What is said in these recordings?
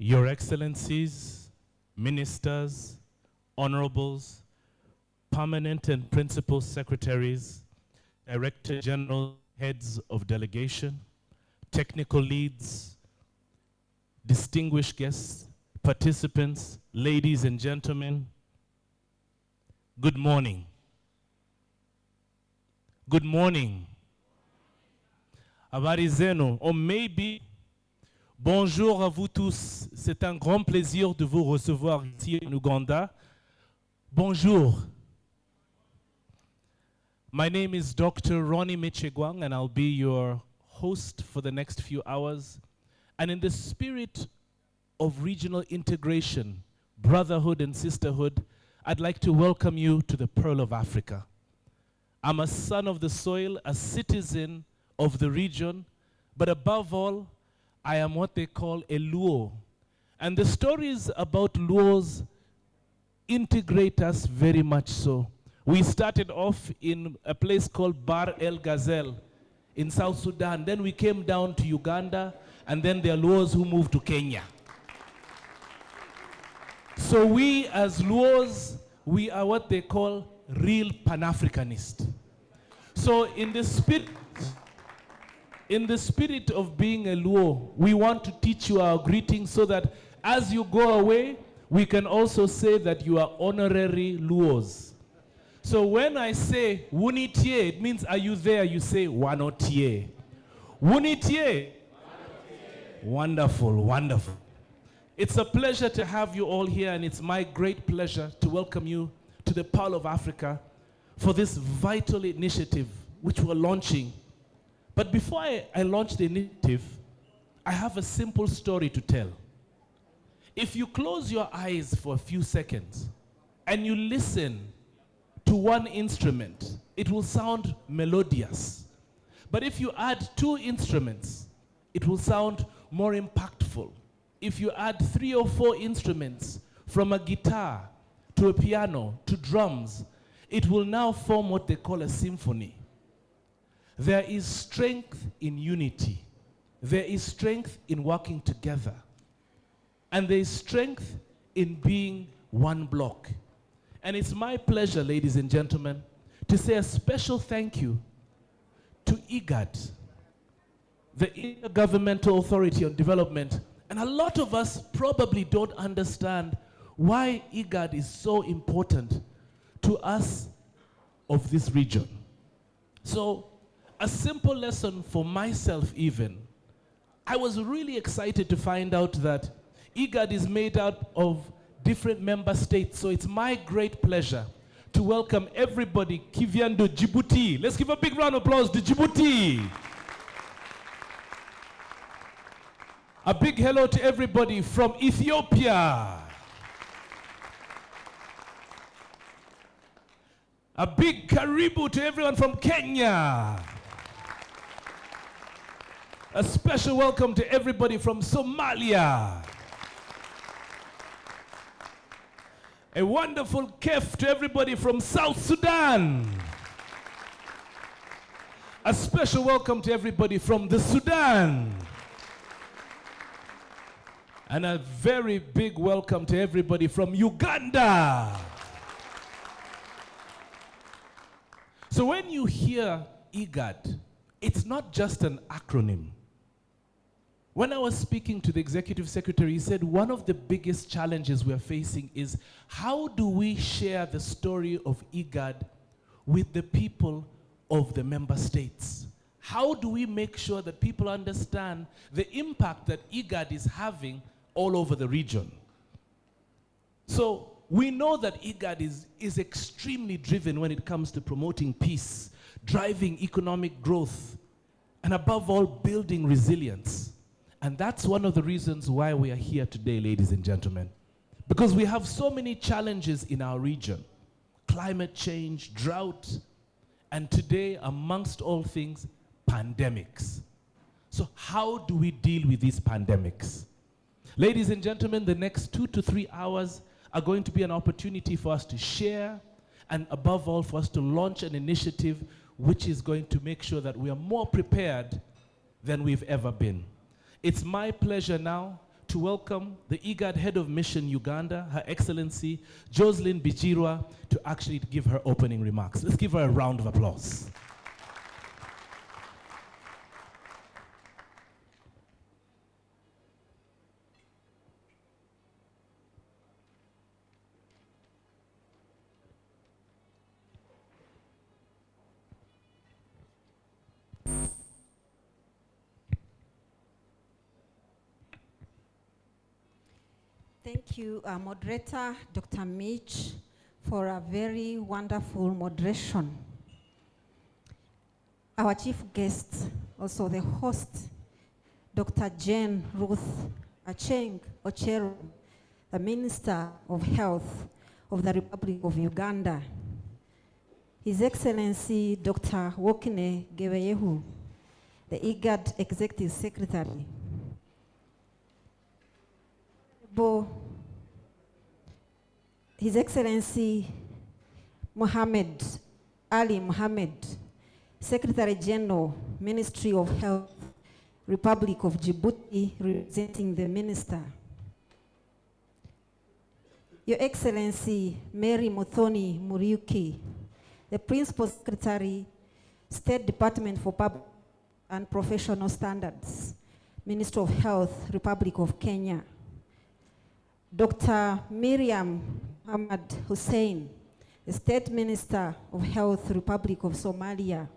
Your Excellencies, Ministers, Honorables, Permanent and Principal Secretaries, Director General, Heads of Delegation, Technical Leads, distinguished guests, participants, ladies and gentlemen, good morning. Good morning. Habari zenu, or maybe bonjour à vous tous. C'est un grand plaisir de vous recevoir ici en Uganda. Bonjour. My name is Dr. Ronnie Michegwang, and I'll be your host for the next few hours. And in the spirit of regional integration, brotherhood and sisterhood, I'd like to welcome you to the Pearl of Africa. I'm a son of the soil, a citizen of the region, but above all, I am what they call a Luo. And the stories about Luos integrate us very much so. We started off in a place called Bar El Gazelle in South Sudan. Then we came down to Uganda, and then there are Luos who moved to Kenya. So we as Luos, we are what they call real Pan-Africanist. So in the spirit of being a Luo, we want to teach you our greetings so that as you go away, we can also say that you are honorary Luos. So when I say Wunitie, it means are you there? You say Wanotie. Wunitie. Wonderful, wonderful. It's a pleasure to have you all here, and it's my great pleasure to welcome you to the Pearl of Africa for this vital initiative which we're launching. But before I launch the initiative, I have a simple story to tell. If you close your eyes for a few seconds and you listen to one instrument, it will sound melodious. But if you add two instruments, it will sound more impactful. If you add 3 or 4 instruments, from a guitar to a piano to drums, it will now form what they call a symphony. There is strength in unity. There is strength in working together. And there is strength in being one block. And it's my pleasure, ladies and gentlemen, to say a special thank you to IGAD, the Intergovernmental Authority on Development. And a lot of us probably don't understand why IGAD is so important to us of this region. So, a simple lesson for myself even, I was really excited to find out that IGAD is made up of different member states, so it's my great pleasure to welcome everybody, Kivyando Djibouti. Let's give a big round of applause to Djibouti. A big hello to everybody from Ethiopia. A big karibu to everyone from Kenya. A special welcome to everybody from Somalia. A wonderful kef to everybody from South Sudan. A special welcome to everybody from the Sudan. And a very big welcome to everybody from Uganda. So when you hear IGAD, it's not just an acronym. When I was speaking to the executive secretary, he said one of the biggest challenges we're facing is how do we share the story of IGAD with the people of the member states? How do we make sure that people understand the impact that IGAD is having all over the region? So we know that IGAD is extremely driven when it comes to promoting peace, driving economic growth, and above all, building resilience. And that's one of the reasons why we are here today, ladies and gentlemen. Because we have so many challenges in our region. Climate change, drought, and today, amongst all things, pandemics. So how do we deal with these pandemics? Ladies and gentlemen, the next 2 to 3 hours are going to be an opportunity for us to share, and above all, for us to launch an initiative which is going to make sure that we are more prepared than we've ever been. It's my pleasure now to welcome the IGAD Head of Mission Uganda, Her Excellency Jocelyn Bijirwa, to actually give her opening remarks. Let's give her a round of applause. Thank you, moderator, Dr. Mitch, for a very wonderful moderation. Our chief guest, also the host, Dr. Jane Ruth Acheng Ochero, the Minister of Health of the Republic of Uganda. His Excellency Dr. Wokine Gebeyehu, the IGAD Executive Secretary. His Excellency Mohammed Ali Mohammed, Secretary General, Ministry of Health, Republic of Djibouti, representing the Minister. Your Excellency Mary Muthoni Muriuki, the Principal Secretary, State Department for Public and Professional Standards, Ministry of Health, Republic of Kenya. Dr. Miriam Ahmad Hussein, the State Minister of Health, Republic of Somalia.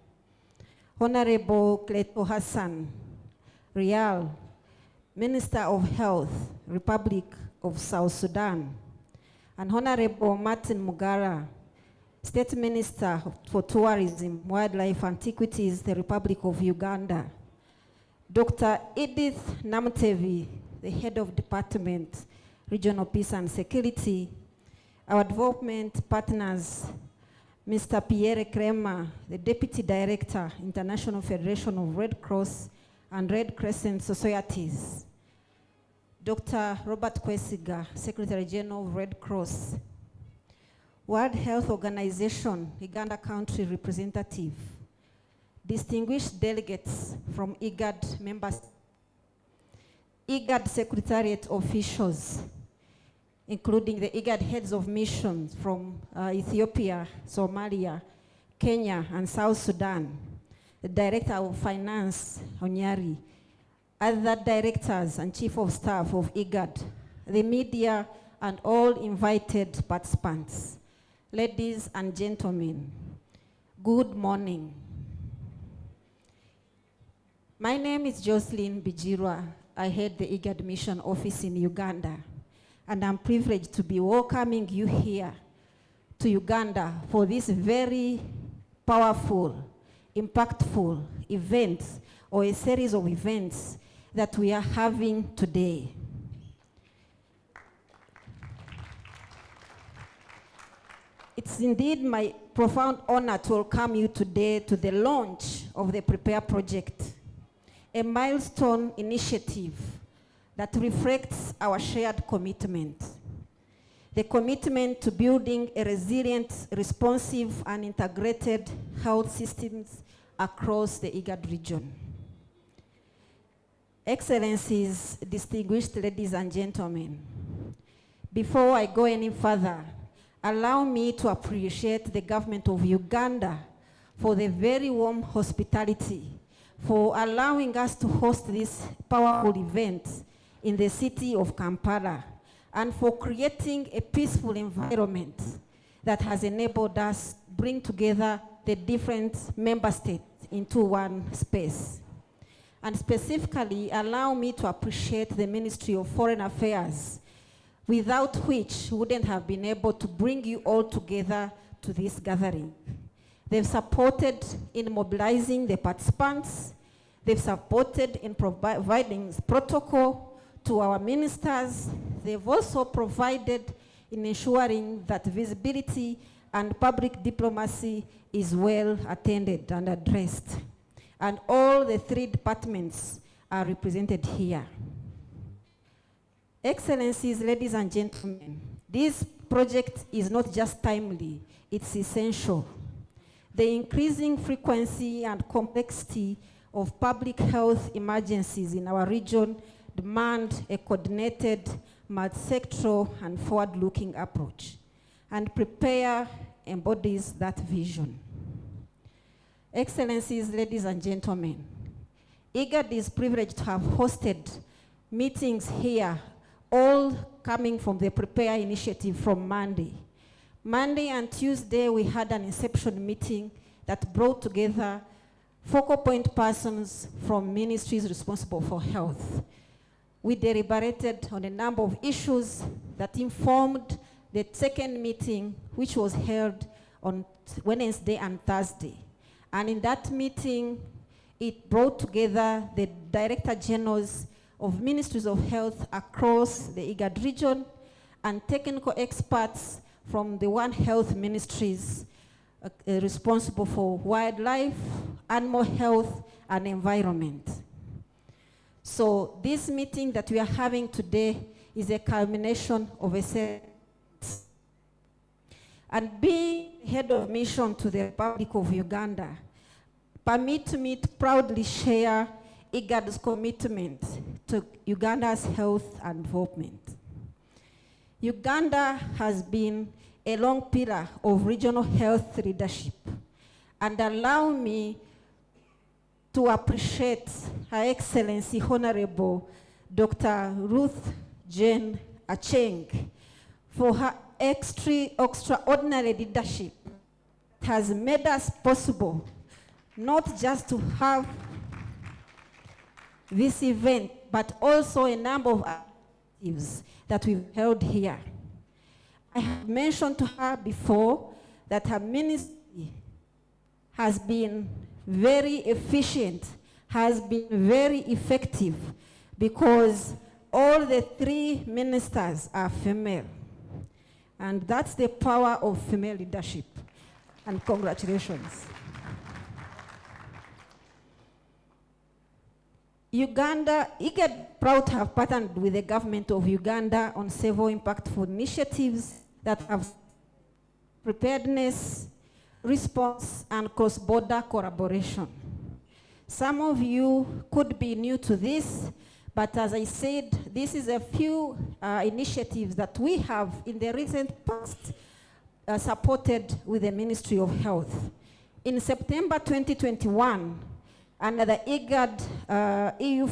Honorable Kleto Hassan Rial, Minister of Health, Republic of South Sudan. And Honorable Martin Mugara, State Minister for Tourism, Wildlife, Antiquities, the Republic of Uganda. Dr. Edith Namtevi, the Head of Department, Regional Peace and Security. Our development partners, Mr. Pierre Kremer, the Deputy Director, International Federation of Red Cross and Red Crescent Societies. Dr. Robert Kwesiga, Secretary General of Red Cross. World Health Organization, Uganda Country Representative. Distinguished delegates from IGAD members, IGAD Secretariat officials, including the IGAD heads of missions from Ethiopia, Somalia, Kenya, and South Sudan, the Director of Finance, Onyari, other directors and chief of staff of IGAD, the media, and all invited participants. Ladies and gentlemen, good morning. My name is Jocelyn Bijirwa. I head the IGAD Mission Office in Uganda, and I'm privileged to be welcoming you here to Uganda for this very powerful, impactful event, or a series of events that we are having today. It's indeed my profound honor to welcome you today to the launch of the Prepare Project, a milestone initiative that reflects our shared commitment. The commitment to building a resilient, responsive, and integrated health systems across the IGAD region. Excellencies, distinguished ladies and gentlemen, before I go any further, allow me to appreciate the government of Uganda for the very warm hospitality, for allowing us to host this powerful event in the city of Kampala, and for creating a peaceful environment that has enabled us to bring together the different member states into one space. And specifically, allow me to appreciate the Ministry of Foreign Affairs, without which we wouldn't have been able to bring you all together to this gathering. They've supported in mobilizing the participants. They've supported in providing protocol to our ministers. They've also provided in ensuring that visibility and public diplomacy is well attended and addressed. And all the three departments are represented here. Excellencies, ladies and gentlemen, this project is not just timely, it's essential. The increasing frequency and complexity of public health emergencies in our region demand a coordinated, multi-sectoral, and forward-looking approach. And Prepare embodies that vision. Excellencies, ladies and gentlemen, IGAD is privileged to have hosted meetings here, all coming from the Prepare initiative from Monday. Monday and Tuesday, we had an inception meeting that brought together focal point persons from ministries responsible for health. We deliberated on a number of issues that informed the second meeting, which was held on Wednesday and Thursday. And in that meeting, it brought together the Director Generals of Ministries of Health across the IGAD region and technical experts from the One Health ministries responsible for wildlife, animal health, and environment. So this meeting that we are having today is a culmination of a series. And being head of mission to the Republic of Uganda, permit me to proudly share IGAD's commitment to Uganda's health and development. Uganda has been a long pillar of regional health leadership, and allow me to appreciate Her Excellency Honorable Dr. Ruth Jane Acheng for her extraordinary leadership that has made us possible not just to have this event, but also a number of activities that we've held here. I have mentioned to her before that her ministry has been very efficient, has been very effective, because all the three ministers are female. And that's the power of female leadership. And congratulations. Uganda, IGAD proud to have partnered with the government of Uganda on several impactful initiatives that have preparedness, response, and cross-border collaboration. Some of you could be new to this, but as I said, this is a few initiatives that we have in the recent past supported with the Ministry of Health. In September 2021, under the IGAD EU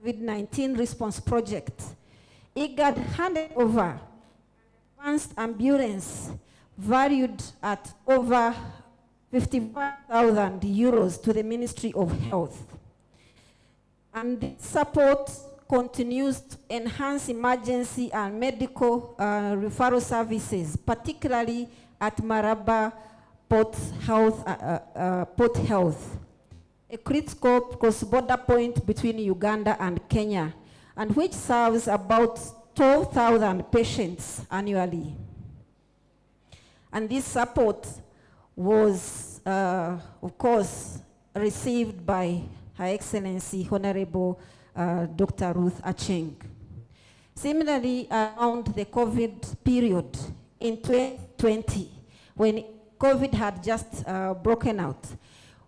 COVID-19 response project, IGAD handed over advanced ambulance valued at over 55,000 euros to the Ministry of Health. And this support continues to enhance emergency and medical referral services, particularly at Maraba Port Health, a critical cross-border point between Uganda and Kenya, and which serves about 12,000 patients annually. And this support was, of course, received by Her Excellency Honorable Dr. Ruth Acheng. Similarly, around the COVID period in 2020, when COVID had just broken out,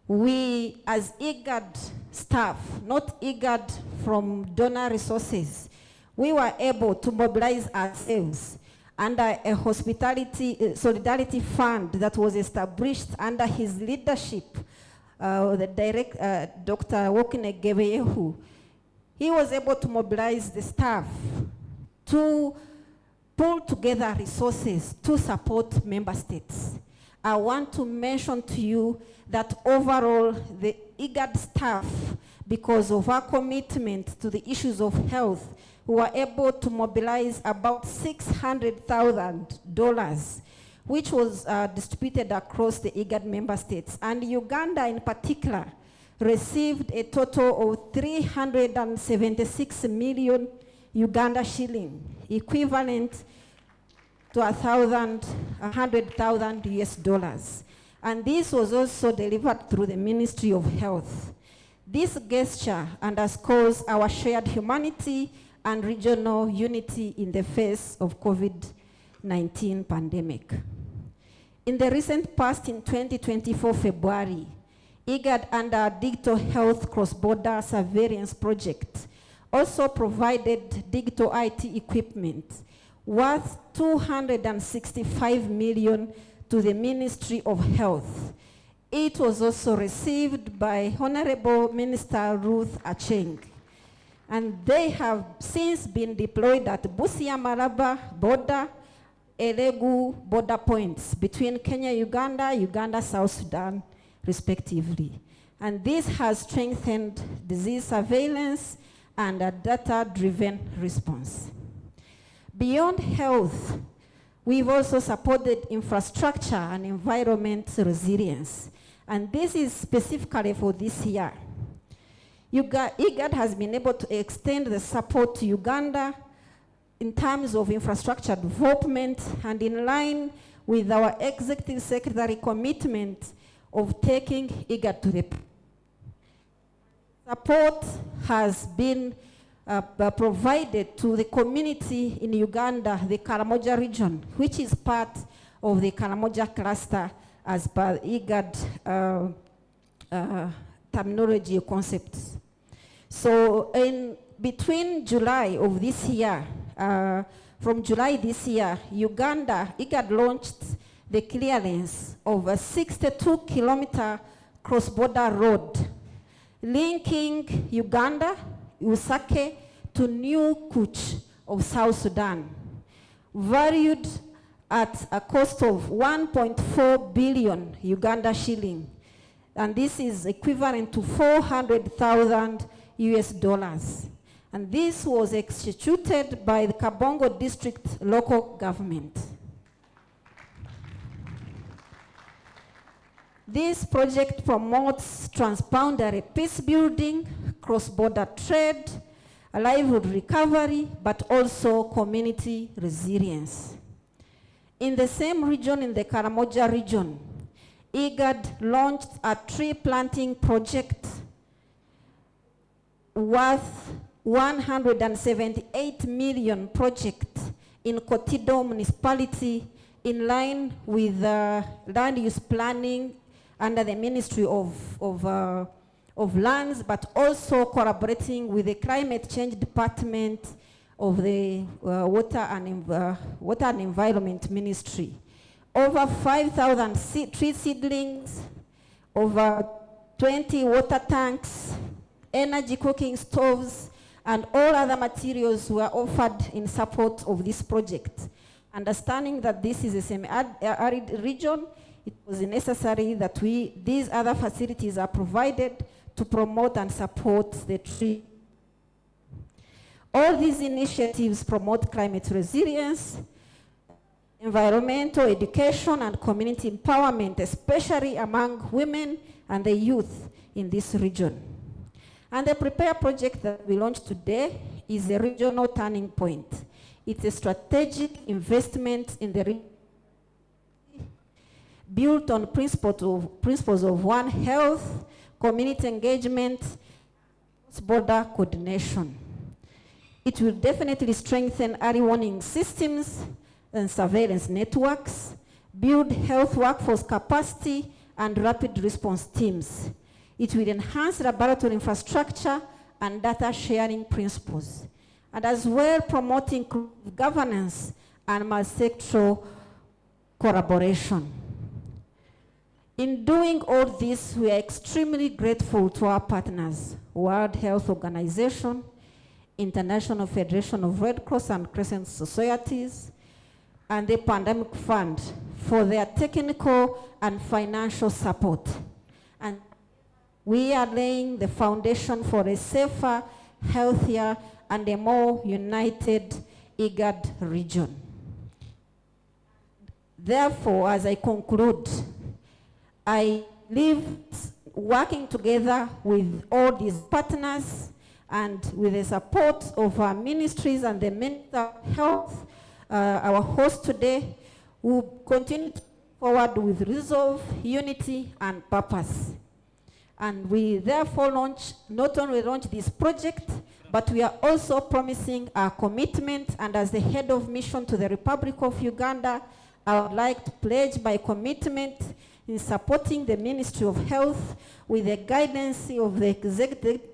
we, as IGAD staff, not IGAD from donor resources, we were able to mobilize ourselves under a hospitality solidarity fund that was established under his leadership, the Dr. Wokine Gebeyehu. He was able to mobilize the staff to pull together resources to support member states. I want to mention to you that overall, the IGAD staff, because of our commitment to the issues of health, we were able to mobilize about $600,000, which was distributed across the IGAD member states. And Uganda in particular received a total of 376 million Uganda shilling, equivalent to $100,000 US dollars. And this was also delivered through the Ministry of Health. This gesture underscores our shared humanity and regional unity in the face of COVID-19 pandemic. In the recent past, in 2024 February, IGAD under Digital Health Cross-Border Surveillance Project also provided digital IT equipment worth 265 million to the Ministry of Health. It was also received by Honorable Minister Ruth Acheng. And they have since been deployed at Busia Maraba border, Elegu border points between Kenya, Uganda, South Sudan, respectively. And this has strengthened disease surveillance and a data-driven response. Beyond health, we've also supported infrastructure and environment resilience. And this is specifically for this year. IGAD has been able to extend the support to Uganda in terms of infrastructure development and in line with our Executive Secretary commitment of taking IGAD to the support has been provided to the community in Uganda, the Karamoja region, which is part of the Karamoja cluster as per IGAD terminology concepts. So between July of this year, from July this year, IGAD launched the clearance of a 62-kilometer cross-border road linking Uganda, Usake, to New Kuch of South Sudan, valued at a cost of 1.4 billion Uganda shilling. And this is equivalent to 400,000 US dollars. And this was executed by the Kabongo District local government. This project promotes transboundary peace building, cross-border trade, livelihood recovery, but also community resilience. In the same region, in the Karamoja region, IGAD launched a tree planting project worth 178 million project in Kotido municipality in line with land use planning under the Ministry of Lands, but also collaborating with the Climate Change Department of the Water and Environment Ministry. Over 5,000 tree seedlings, over 20 water tanks, energy cooking stoves, and all other materials were offered in support of this project. Understanding that this is a semi-arid region, it was necessary that these other facilities are provided to promote and support the tree. All these initiatives promote climate resilience, environmental education, and community empowerment, especially among women and the youth in this region. And the Prepare project that we launched today is a regional turning point. It's a strategic investment in the region built on principles of One Health, community engagement, cross-border coordination. It will definitely strengthen early warning systems and surveillance networks, build health workforce capacity, and rapid response teams. It will enhance laboratory infrastructure and data sharing principles, and as well promoting governance and multi-sectoral collaboration. In doing all this, we are extremely grateful to our partners, World Health Organization, International Federation of Red Cross and Crescent Societies, and the Pandemic Fund for their technical and financial support. And we are laying the foundation for a safer, healthier, and a more united IGAD region. Therefore, as I conclude, I live working together with all these partners and with the support of our ministries and the Minister of Health, our host today, will continue to move forward with resolve, unity, and purpose. And we therefore not only launch this project, but we are also promising our commitment, and as the head of mission to the Republic of Uganda, I would like to pledge my commitment in supporting the Ministry of Health with the guidance of the executive,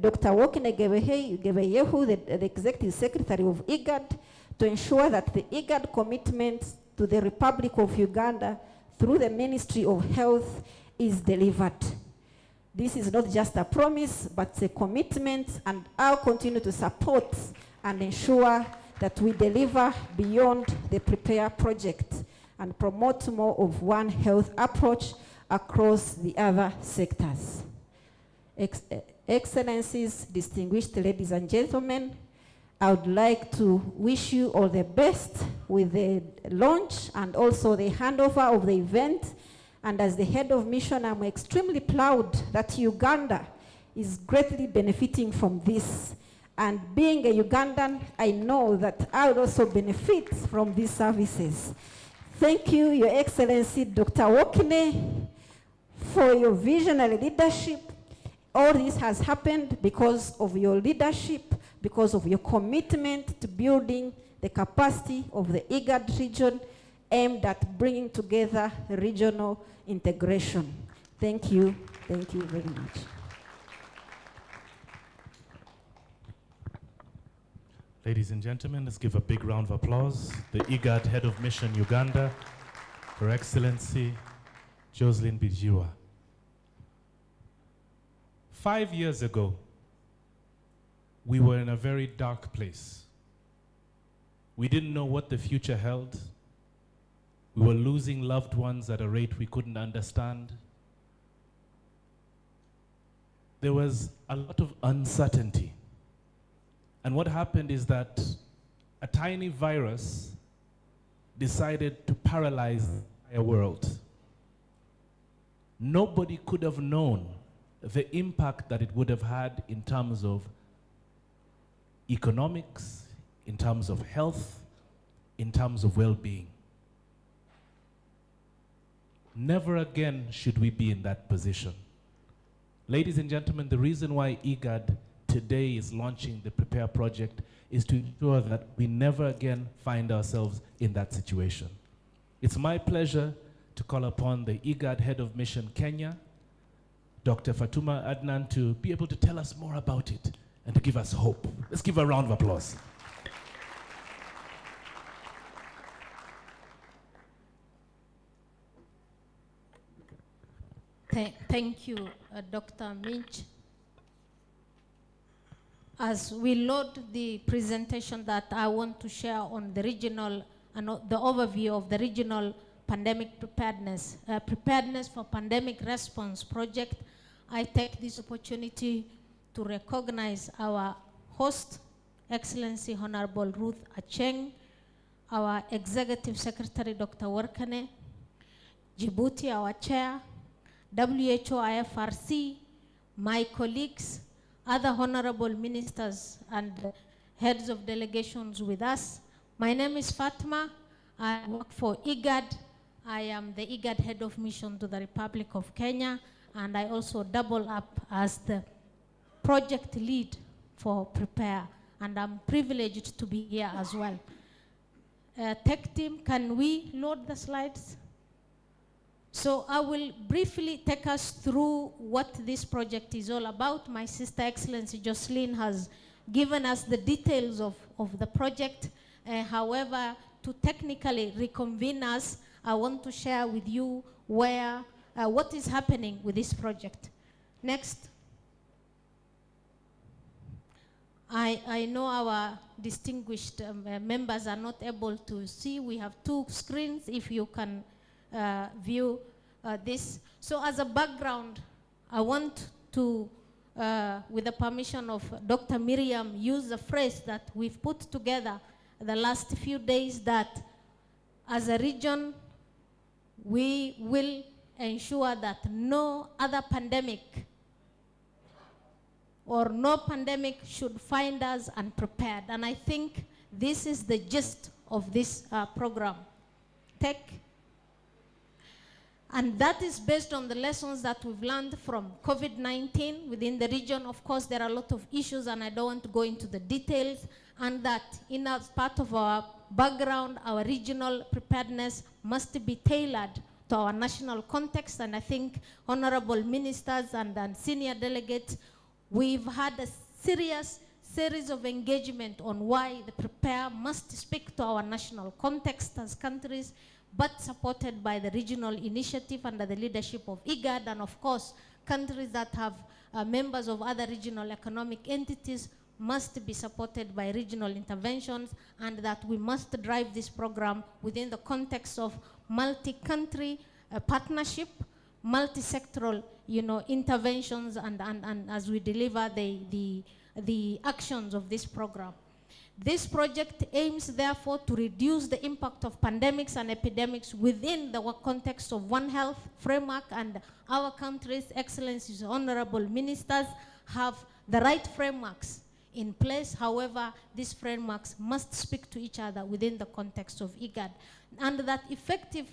Dr. Wokine Gebeyehu, the Executive Secretary of IGAD, to ensure that the IGAD commitments to the Republic of Uganda through the Ministry of Health is delivered. This is not just a promise, but a commitment, and I'll continue to support and ensure that we deliver beyond the Prepare project and promote more of One Health approach across the other sectors. Excellencies, distinguished ladies and gentlemen, I would like to wish you all the best with the launch and also the handover of the event. And as the head of mission, I'm extremely proud that Uganda is greatly benefiting from this. And being a Ugandan, I know that I will also benefit from these services. Thank you, Your Excellency, Dr. Wokine, for your visionary leadership. All this has happened because of your leadership, because of your commitment to building the capacity of the IGAD region aimed at bringing together regional integration. Thank you very much. Ladies and gentlemen, let's give a big round of applause. The IGAD Head of Mission Uganda, Her Excellency Jocelyn Bijirwa. 5 years ago, we were in a very dark place. We didn't know what the future held. We were losing loved ones at a rate we couldn't understand. There was a lot of uncertainty. And what happened is that a tiny virus decided to paralyze the entire world. Nobody could have known the impact that it would have had in terms of economics, in terms of health, in terms of well-being. Never again should we be in that position. Ladies and gentlemen, the reason why IGAD today is launching the Prepare project is to ensure that we never again find ourselves in that situation. It's my pleasure to call upon the IGAD Head of Mission Kenya, Dr. Fatuma Adnan, to be able to tell us more about it and to give us hope. Let's give a round of applause. Thank you, Dr. Minch. As we load the presentation that I want to share on the regional and the overview of the regional pandemic preparedness, preparedness for pandemic response project, I take this opportunity to recognize our host, Excellency Honorable Ruth Acheng, our Executive Secretary, Dr. Workane, Djibouti, our chair, WHO IFRC, my colleagues, other honorable ministers and heads of delegations with us. My name is Fatma. I work for IGAD. I am the IGAD Head of Mission to the Republic of Kenya, and I also double up as the project lead for Prepare, and I'm privileged to be here as well. Tech team, can we load the slides? So I will briefly take us through what this project is all about. My sister Excellency Jocelyn has given us the details of the project. However, to technically reconvene us, I want to share with you what is happening with this project. Next. I know our distinguished members are not able to see. We have two screens, if you can view this. So as a background, I want to, with the permission of Dr. Miriam, use a phrase that we've put together the last few days, that as a region, we will ensure that no other pandemic or no pandemic should find us unprepared. And I think this is the gist of this program. Tech. And that is based on the lessons that we've learned from COVID-19 within the region. Of course, there are a lot of issues, and I don't want to go into the details, and that as part of our background, our regional preparedness must be tailored to our national context, and I think honorable ministers and senior delegates, we've had a series of engagement on why the Prepare must speak to our national context as countries, but supported by the regional initiative under the leadership of IGAD, and of course, countries that have members of other regional economic entities must be supported by regional interventions, and that we must drive this program within the context of multi-country partnership, multi-sectoral, interventions, and as we deliver the actions of this program. This project aims, therefore, to reduce the impact of pandemics and epidemics within the context of One Health framework, and our country's excellencies, honorable ministers, have the right frameworks in place. However, these frameworks must speak to each other within the context of IGAD, and that effective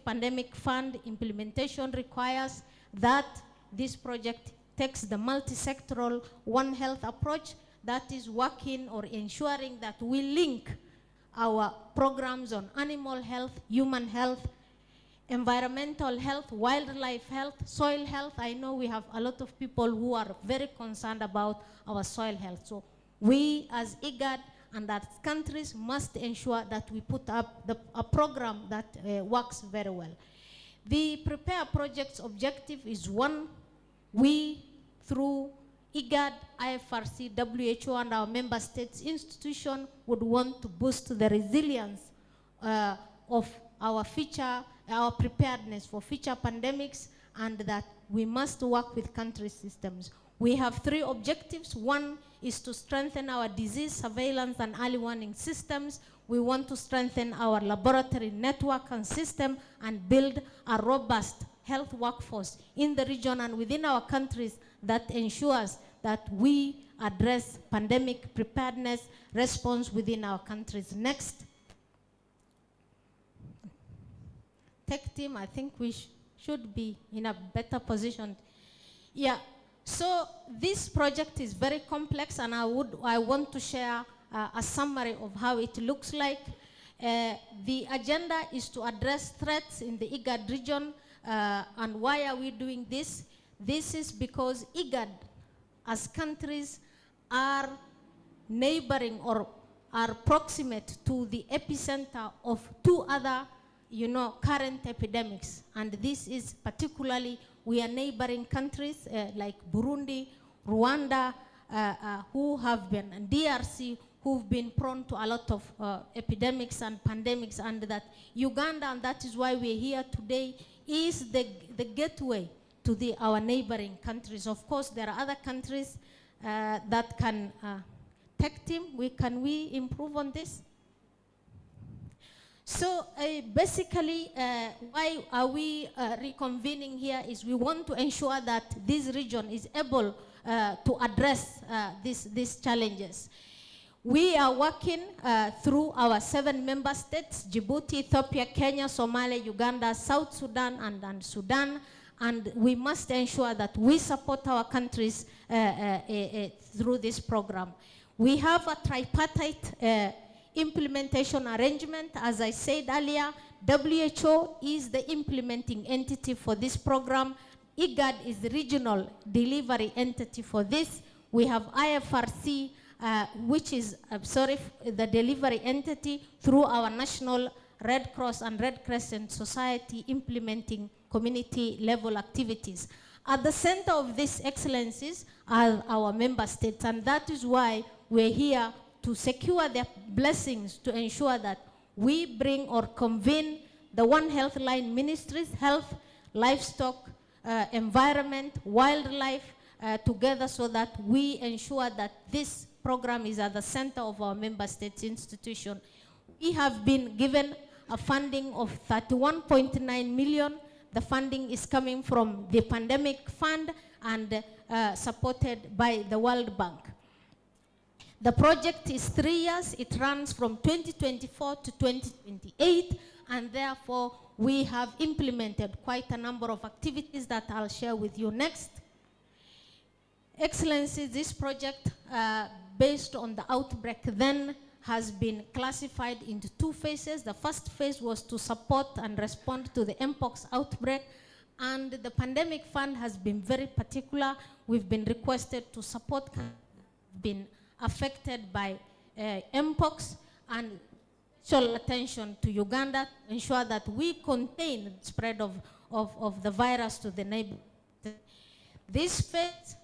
pandemic fund implementation requires that this project takes the multi-sectoral One Health approach that is working or ensuring that we link our programs on animal health, human health, environmental health, wildlife health, soil health. I know we have a lot of people who are very concerned about our soil health. So we as IGAD and as countries must ensure that we put up a program that works very well. The Prepare project's objective is one, we through IGAD, IFRC, WHO, and our member states institution would want to boost the resilience of our preparedness for future pandemics, and that we must work with country systems. We have 3 objectives. One is to strengthen our disease surveillance and early warning systems. We want to strengthen our laboratory network and system and build a robust health workforce in the region and within our countries that ensures that we address pandemic preparedness response within our countries. Next. Tech team, I think we should be in a better position. Yeah, so this project is very complex, and I want to share a summary of how it looks like. The agenda is to address threats in the IGAD region, and why are we doing this? This is because IGAD, as countries, are neighboring or are proximate to the epicenter of 2 other current epidemics. And this is particularly, we are neighboring countries like Burundi, Rwanda, who have been, and DRC, who've been prone to a lot of epidemics and pandemics, and that Uganda, and that is why we're here today, is the gateway to our neighboring countries. Of course, there are other countries that can, tech team, can we improve on this? So basically, why are we reconvening here is we want to ensure that this region is able to address these challenges. We are working through our 7 member states, Djibouti, Ethiopia, Kenya, Somalia, Uganda, South Sudan, and Sudan. And we must ensure that we support our countries through this program. We have a tripartite implementation arrangement. As I said earlier, WHO is the implementing entity for this program. IGAD is the regional delivery entity for this. We have IFRC, which is, the delivery entity through our national Red Cross and Red Crescent Society implementing community level activities. At the center of these excellencies are our member states, and that is why we're here to secure their blessings to ensure that we bring or convene the One Health line ministries, health, livestock, environment, wildlife, together so that we ensure that this program is at the center of our member states institution. We have been given a funding of 31.9 million. The funding is coming from the pandemic fund and supported by the World Bank. The project is 3 years. It runs from 2024 to 2028, and therefore we have implemented quite a number of activities that I'll share with you next. Excellencies, this project, based on the outbreak then, has been classified into two phases. The first phase was to support and respond to the Mpox outbreak, and the pandemic fund has been very particular. We've been requested to support been affected by Mpox and special attention to Uganda to ensure that we contain the spread of the virus to the neighbor. This phase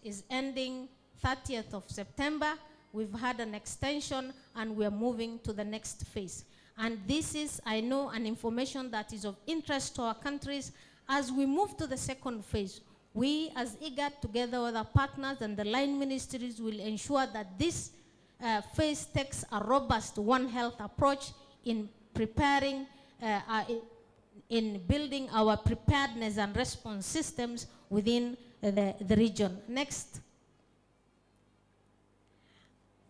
is ending 30th of September. We've had an extension and we're moving to the next phase. And this is, I know, an information that is of interest to our countries. As we move to the second phase, we as IGAD, together with our partners and the line ministries, will ensure that this phase takes a robust One Health approach in preparing, in building our preparedness and response systems within the region. Next.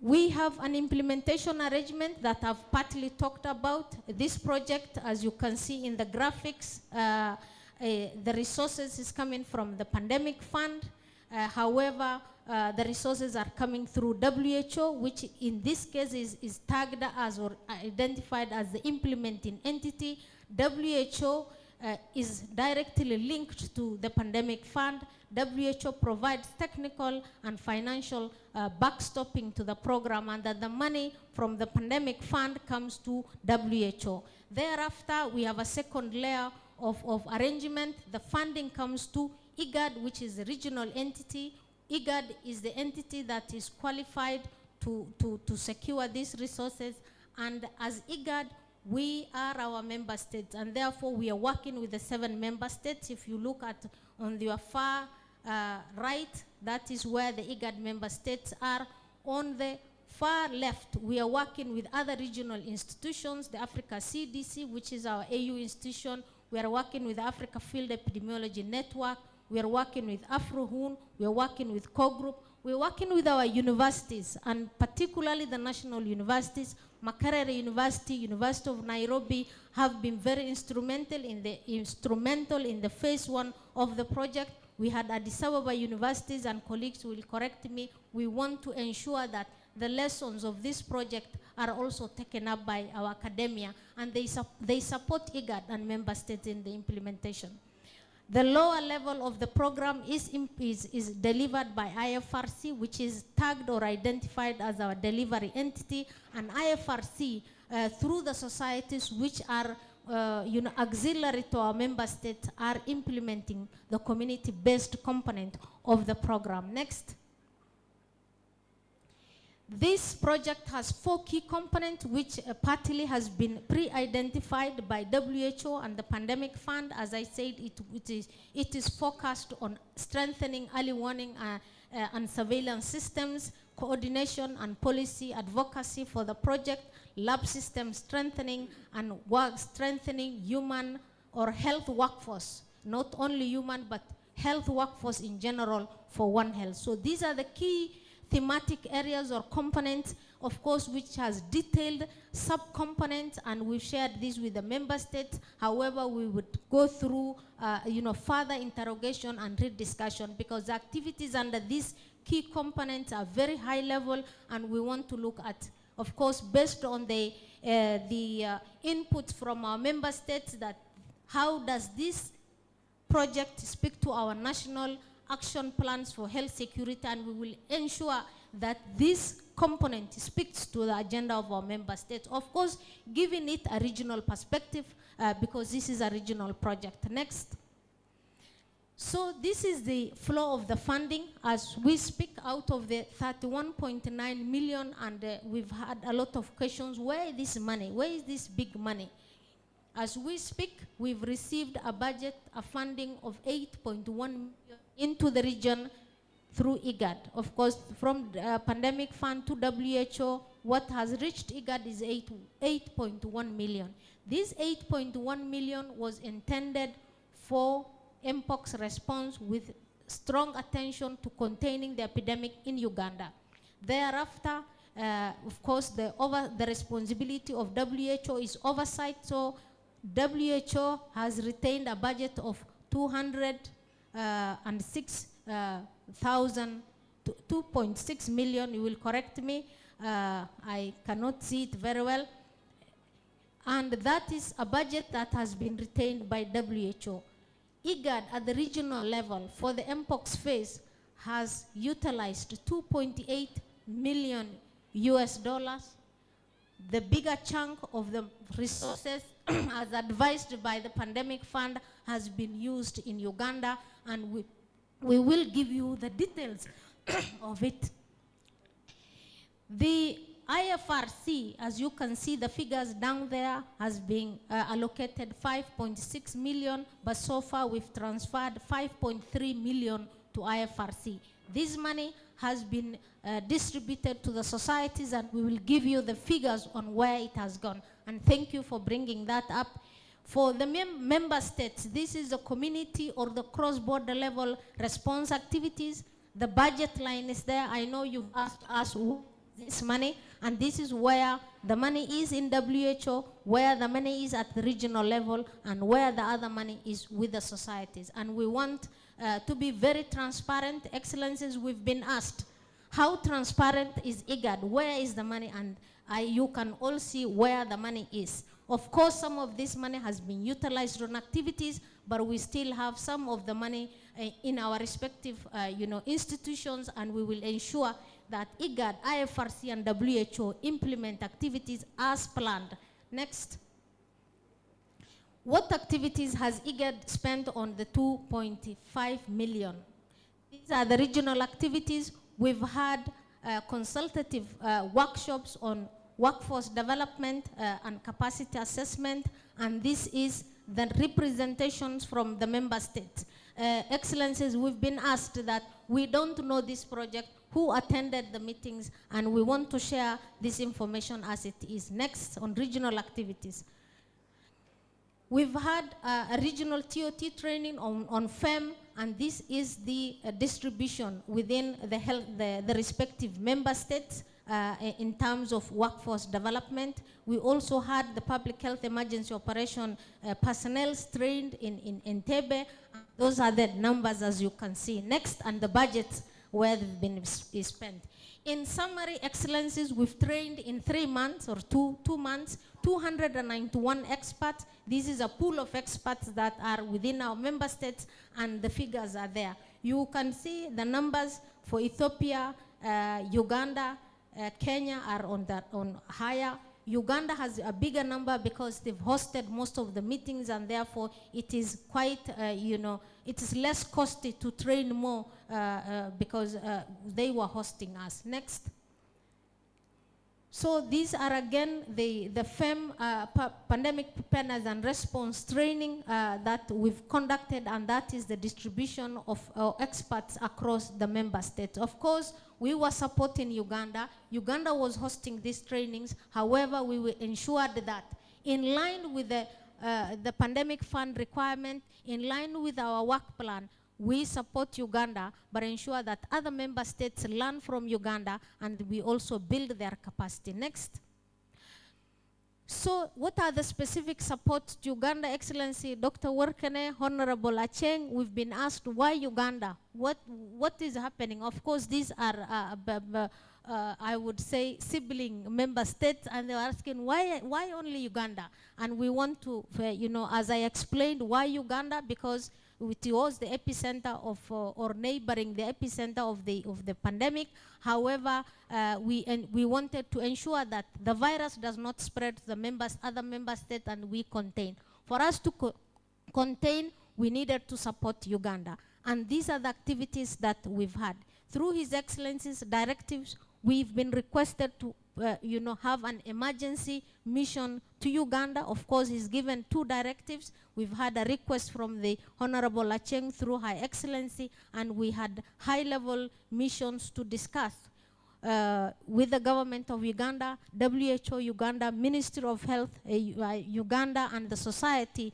We have an implementation arrangement that I've partly talked about. This project, as you can see in the graphics, the resources is coming from the pandemic fund. However, the resources are coming through WHO, which in this case is tagged as or identified as the implementing entity. WHO is directly linked to the pandemic fund. WHO provides technical and financial backstopping to the program, and that the money from the pandemic fund comes to WHO. Thereafter, we have a second layer of arrangement. The funding comes to IGAD, which is the regional entity. IGAD is the entity that is qualified to secure these resources, and as IGAD, we are our member states, and therefore we are working with the 7 member states. If you look at on your far right, that is where the IGAD member states are. On the far left, we are working with other regional institutions, the Africa CDC, which is our AU institution. We are working with the Africa Field Epidemiology Network. We are working with AfroHun. We are working with COGroup. Group. We are working with our universities, and particularly the national universities. Makerere University, University of Nairobi have been very instrumental in the phase 1 of the project. We had Addis Ababa universities, and colleagues will correct me. We want to ensure that the lessons of this project are also taken up by our academia, and they support IGAD and member states in the implementation. The lower level of the program is delivered by IFRC, which is tagged or identified as our delivery entity, and IFRC, through the societies which are auxiliary to our member states, are implementing the community-based component of the program. Next. This project has 4 key components, which partly has been pre-identified by WHO and the Pandemic Fund. As I said, it is focused on strengthening early warning and surveillance systems, coordination and policy advocacy for the project, lab system strengthening, and strengthening human or health workforce, not only human, but health workforce in general for One Health. So these are the key thematic areas or components, of course, which has detailed sub-components, and we've shared this with the member states. However, we would go through further interrogation and rediscussion, because the activities under these key components are very high level, and we want to look at, of course, based on the inputs from our member states, that how does this project speak to our national action plans for health security, and we will ensure that this component speaks to the agenda of our member states. Of course, giving it a regional perspective, because this is a regional project. Next. So this is the flow of the funding. As we speak, out of the 31.9 million, and we've had a lot of questions, where is this money? Where is this big money? As we speak, we've received a budget, a funding of 8.1 million into the region through IGAD. Of course, from the pandemic fund to WHO, what has reached IGAD is 8.1 million. This 8.1 million was intended for Mpox response, with strong attention to containing the epidemic in Uganda. Thereafter, of course, the responsibility of WHO is oversight, so WHO has retained a budget of 2.6 million, you will correct me, I cannot see it very well. And that is a budget that has been retained by WHO. IGAD at the regional level for the Mpox phase has utilized 2.8 million US dollars. The bigger chunk of the resources as advised by the pandemic fund has been used in Uganda, and we will give you the details of it. The IFRC, as you can see the figures down there, has been allocated 5.6 million, but so far we've transferred 5.3 million to IFRC. This money has been distributed to the societies, and we will give you the figures on where it has gone. And thank you for bringing that up. For the member states, this is the community or the cross-border level response activities. The budget line is there. I know you've asked us this money, and this is where the money is in WHO, where the money is at the regional level, and where the other money is with the societies. And we want to be very transparent. Excellencies, we've been asked, how transparent is IGAD? Where is the money? And you can all see where the money is. Of course, some of this money has been utilized on activities, but we still have some of the money in our respective institutions, and we will ensure that IGAD, IFRC, and WHO implement activities as planned. Next. What activities has IGAD spent on the 2.5 million? These are the regional activities. We've had consultative workshops on workforce development and capacity assessment, and this is the representations from the member states. Excellencies, we've been asked that we don't know this project, who attended the meetings, and we want to share this information as it is. Next, on regional activities. We've had a regional TOT training on FEM, and this is the distribution within the respective member states in terms of workforce development. We also had the public health emergency operation personnel trained in Entebbe. Those are the numbers as you can see. Next, and the budgets where they've been spent. In summary, excellencies, we've trained in 3 months or two months, 291 experts. This is a pool of experts that are within our member states, and the figures are there. You can see the numbers for Ethiopia, Uganda, Kenya are on higher. Uganda has a bigger number because they've hosted most of the meetings, and therefore it is quite, it is less costly to train more because they were hosting us. Next. So these are again the FEM pandemic preparedness and response training that we've conducted, and that is the distribution of experts across the member states. Of course, we were supporting Uganda. Uganda was hosting these trainings. However, we were ensured that in line with the pandemic fund requirement, in line with our work plan, we support Uganda, but ensure that other member states learn from Uganda, and we also build their capacity. Next. So what are the specific supports to Uganda? Excellency, Dr. Workene, Honorable Acheng, we've been asked why Uganda? What is happening? Of course, these are, I would say, sibling member states, and they are asking why only Uganda? And we want to, as I explained, why Uganda? Because it was the epicenter of, or neighboring the epicenter of the pandemic. However, we wanted to ensure that the virus does not spread to the other member states, and we contain. For us to contain, we needed to support Uganda. And these are the activities that we've had. Through His Excellency's directives, we've been requested to have an emergency mission to Uganda. Of course, he's given 2 directives. We've had a request from the Honorable Acheng through Her Excellency, and we had high-level missions to discuss with the government of Uganda, WHO Uganda, Ministry of Health Uganda, and the society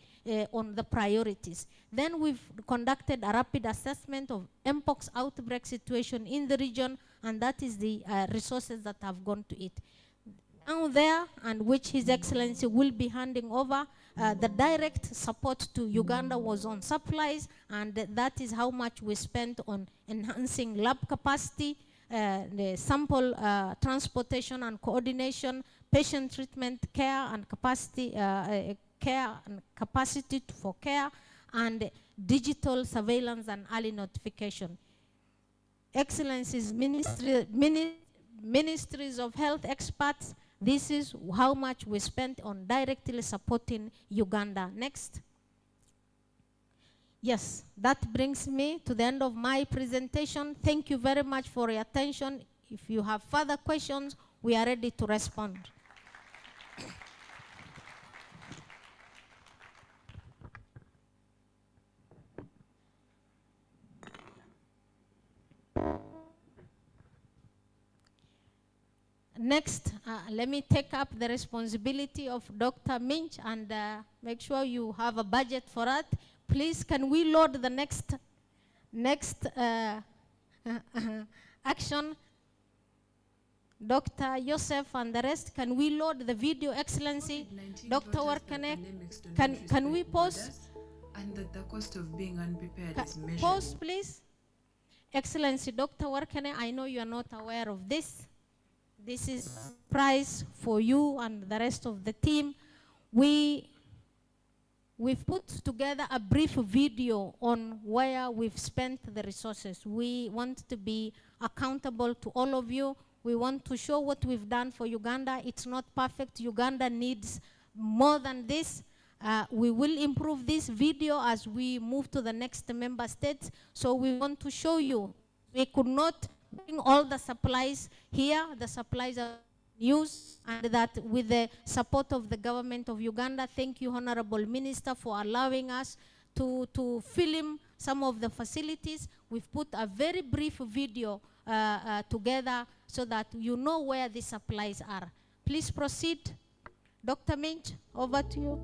on the priorities. Then we've conducted a rapid assessment of Mpox outbreak situation in the region, and that is the resources that have gone to it. Now there, and which His Excellency will be handing over, the direct support to Uganda was on supplies, and that is how much we spent on enhancing lab capacity, the sample transportation and coordination, patient treatment, care and capacity, for care, and digital surveillance and early notification. Excellencies, ministries of health experts, this is how much we spent on directly supporting Uganda. Next. Yes, that brings me to the end of my presentation. Thank you very much for your attention. If you have further questions, we are ready to respond. Next, let me take up the responsibility of Dr. Minch and make sure you have a budget for that. Please, can we load the next action? Dr. Joseph and the rest, can we load the video, Excellency? Dr. Warkane, can we pause? And that the cost of being unprepared is measured. Pause, please. Excellency, Dr. Warkane, I know you are not aware of this. This is prize for you and the rest of the team. We've put together a brief video on where we've spent the resources. We want to be accountable to all of you. We want to show what we've done for Uganda. It's not perfect. Uganda needs more than this. We will improve this video as we move to the next member states. So we want to show you. We could not bring all the supplies here. The supplies are used, and that with the support of the government of Uganda. Thank you, Honorable Minister, for allowing us to film some of the facilities. We've put a very brief video together so that you know where the supplies are. Please proceed. Dr. Minch, over to you.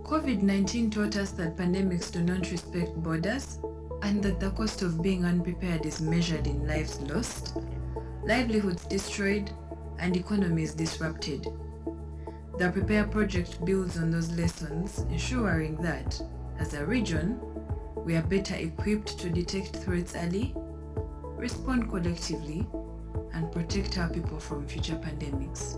COVID-19 taught us that pandemics do not respect borders, and that the cost of being unprepared is measured in lives lost, livelihoods destroyed, and economies disrupted. The Prepare project builds on those lessons, ensuring that, as a region, we are better equipped to detect threats early, respond collectively, and protect our people from future pandemics.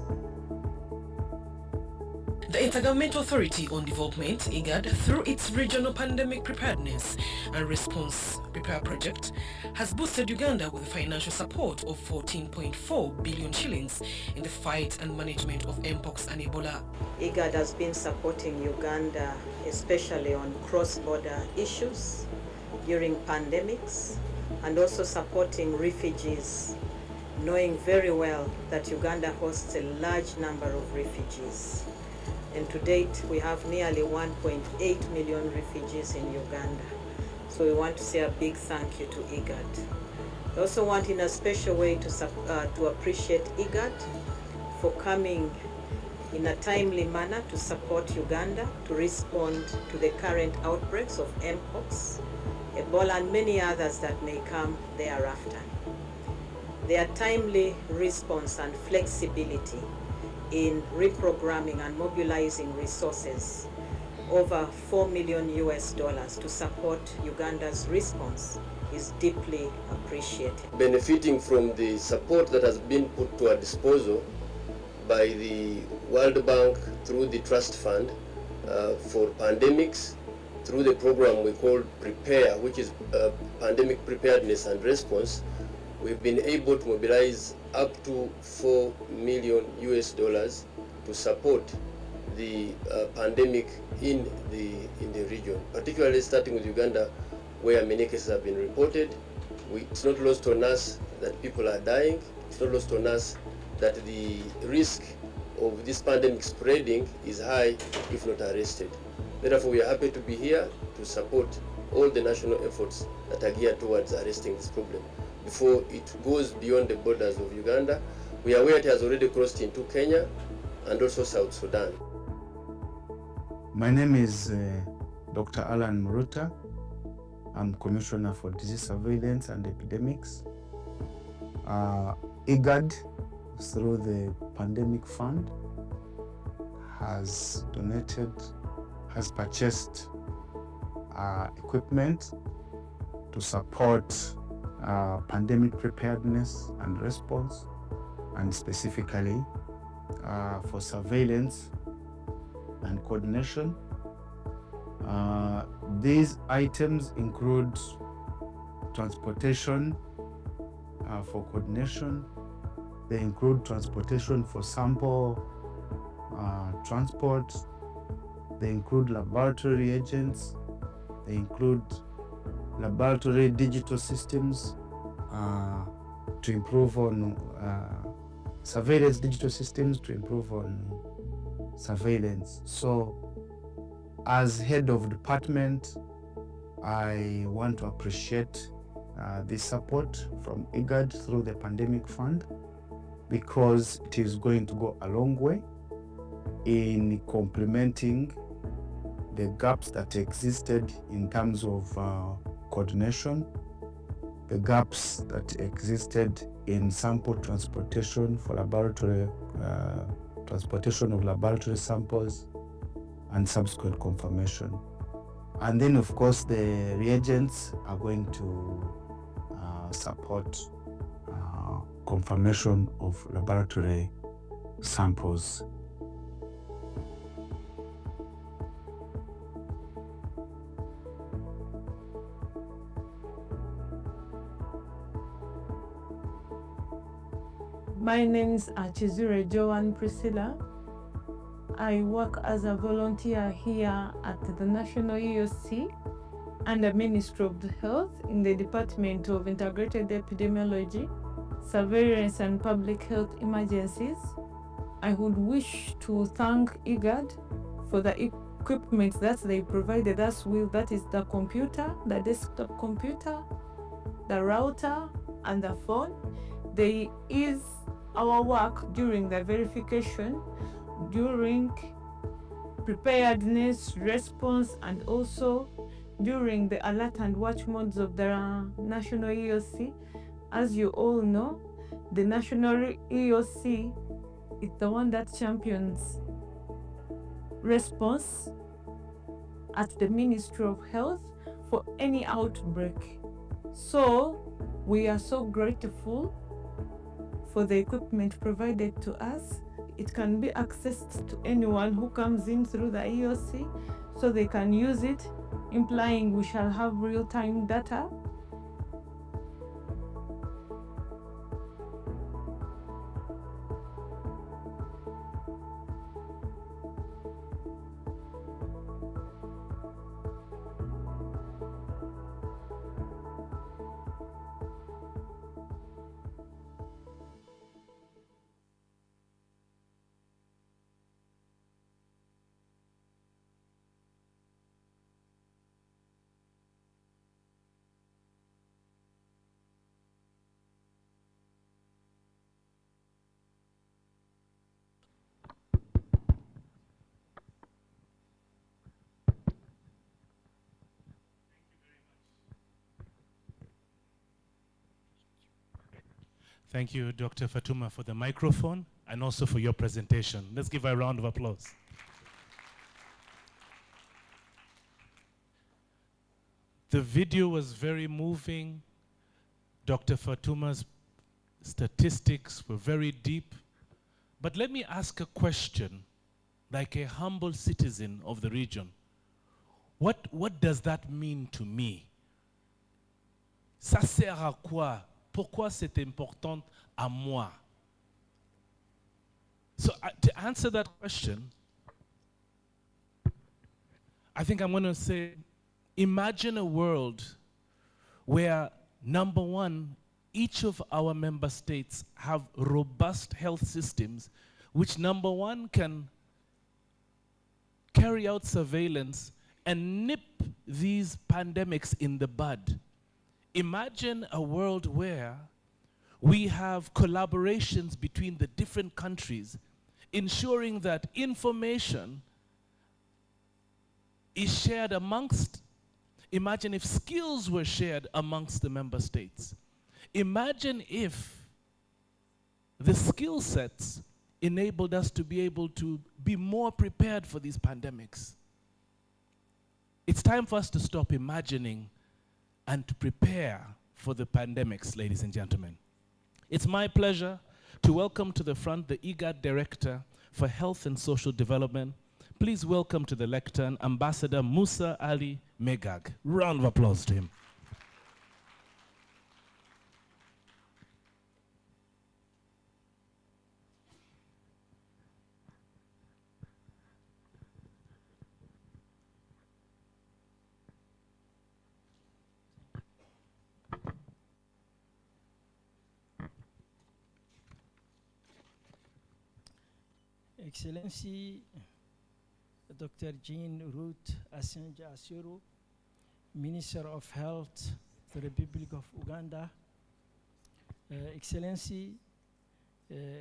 The Intergovernmental Authority on Development, IGAD, through its Regional Pandemic Preparedness and Response Prepare project, has boosted Uganda with financial support of 14.4 billion shillings in the fight and management of Mpox and Ebola. IGAD has been supporting Uganda, especially on cross-border issues during pandemics, and also supporting refugees, knowing very well that Uganda hosts a large number of refugees. And to date, we have nearly 1.8 million refugees in Uganda. So we want to say a big thank you to IGAD. I also want in a special way to appreciate IGAD for coming in a timely manner to support Uganda to respond to the current outbreaks of Mpox, Ebola, and many others that may come thereafter. Their timely response and flexibility in reprogramming and mobilizing resources, over $4 million to support Uganda's response, is deeply appreciated. Benefiting from the support that has been put to our disposal by the World Bank through the Trust Fund for pandemics, through the program we call Prepare, which is Pandemic Preparedness and Response, we've been able to mobilize up to $4 million to support the pandemic in the region, particularly starting with Uganda, where many cases have been reported. It's not lost on us that people are dying. It's not lost on us that the risk of this pandemic spreading is high if not arrested. Therefore, we are happy to be here to support all the national efforts that are geared towards arresting this problem before it goes beyond the borders of Uganda. We are aware it has already crossed into Kenya and also South Sudan. My name is Dr. Alan Muruta. I'm Commissioner for Disease Surveillance and Epidemics. IGAD, through the Pandemic Fund, has purchased equipment to support pandemic preparedness and response, and specifically for surveillance and coordination. These items include transportation for coordination. They include transportation for sample transport. They include laboratory reagents. They include laboratory digital systems to improve on surveillance digital systems to improve on surveillance. So as head of department, I want to appreciate this support from IGAD through the Pandemic Fund, because it is going to go a long way in complementing the gaps that existed in terms of coordination, the gaps that existed in sample transportation for laboratory, transportation of laboratory samples and subsequent confirmation. And then of course the reagents are going to support confirmation of laboratory samples. My name is Chizure Joan Priscilla. I work as a volunteer here at the National EOC and the Ministry of Health in the Department of Integrated Epidemiology, Surveillance and Public Health Emergencies. I would wish to thank IGAD for the equipment that they provided us with, that is the computer, the desktop computer, the router, and the phone. They ease our work during the verification, during preparedness, response, and also during the alert and watch modes of the National EOC. As you all know, the National EOC is the one that champions response at the Ministry of Health for any outbreak. So we are so grateful for the equipment provided to us. It can be accessed to anyone who comes in through the EOC, so they can use it, implying we shall have real-time data. Thank you, Dr. Fatuma, for the microphone and also for your presentation. Let's give her a round of applause. The video was very moving. Dr. Fatuma's statistics were very deep. But let me ask a question, like a humble citizen of the region. What does that mean to me? Ça sert à quoi? Pourquoi c'est important à moi? So to answer that question, I think I'm going to say, imagine a world where, number one, each of our member states have robust health systems which, number one, can carry out surveillance and nip these pandemics in the bud. Imagine a world where we have collaborations between the different countries, ensuring that information is shared amongst. Imagine if skills were shared amongst the member states. Imagine if the skill sets enabled us to be able to be more prepared for these pandemics. It's time for us to stop imagining and to prepare for the pandemics, ladies and gentlemen. It's my pleasure to welcome to the front the IGAD Director for Health and Social Development. Please welcome to the lectern Ambassador Musa Ali Megag. Round of applause to him. Excellency Dr. Jean Ruth Assenja Asiro, Minister of Health, the Republic of Uganda, Excellency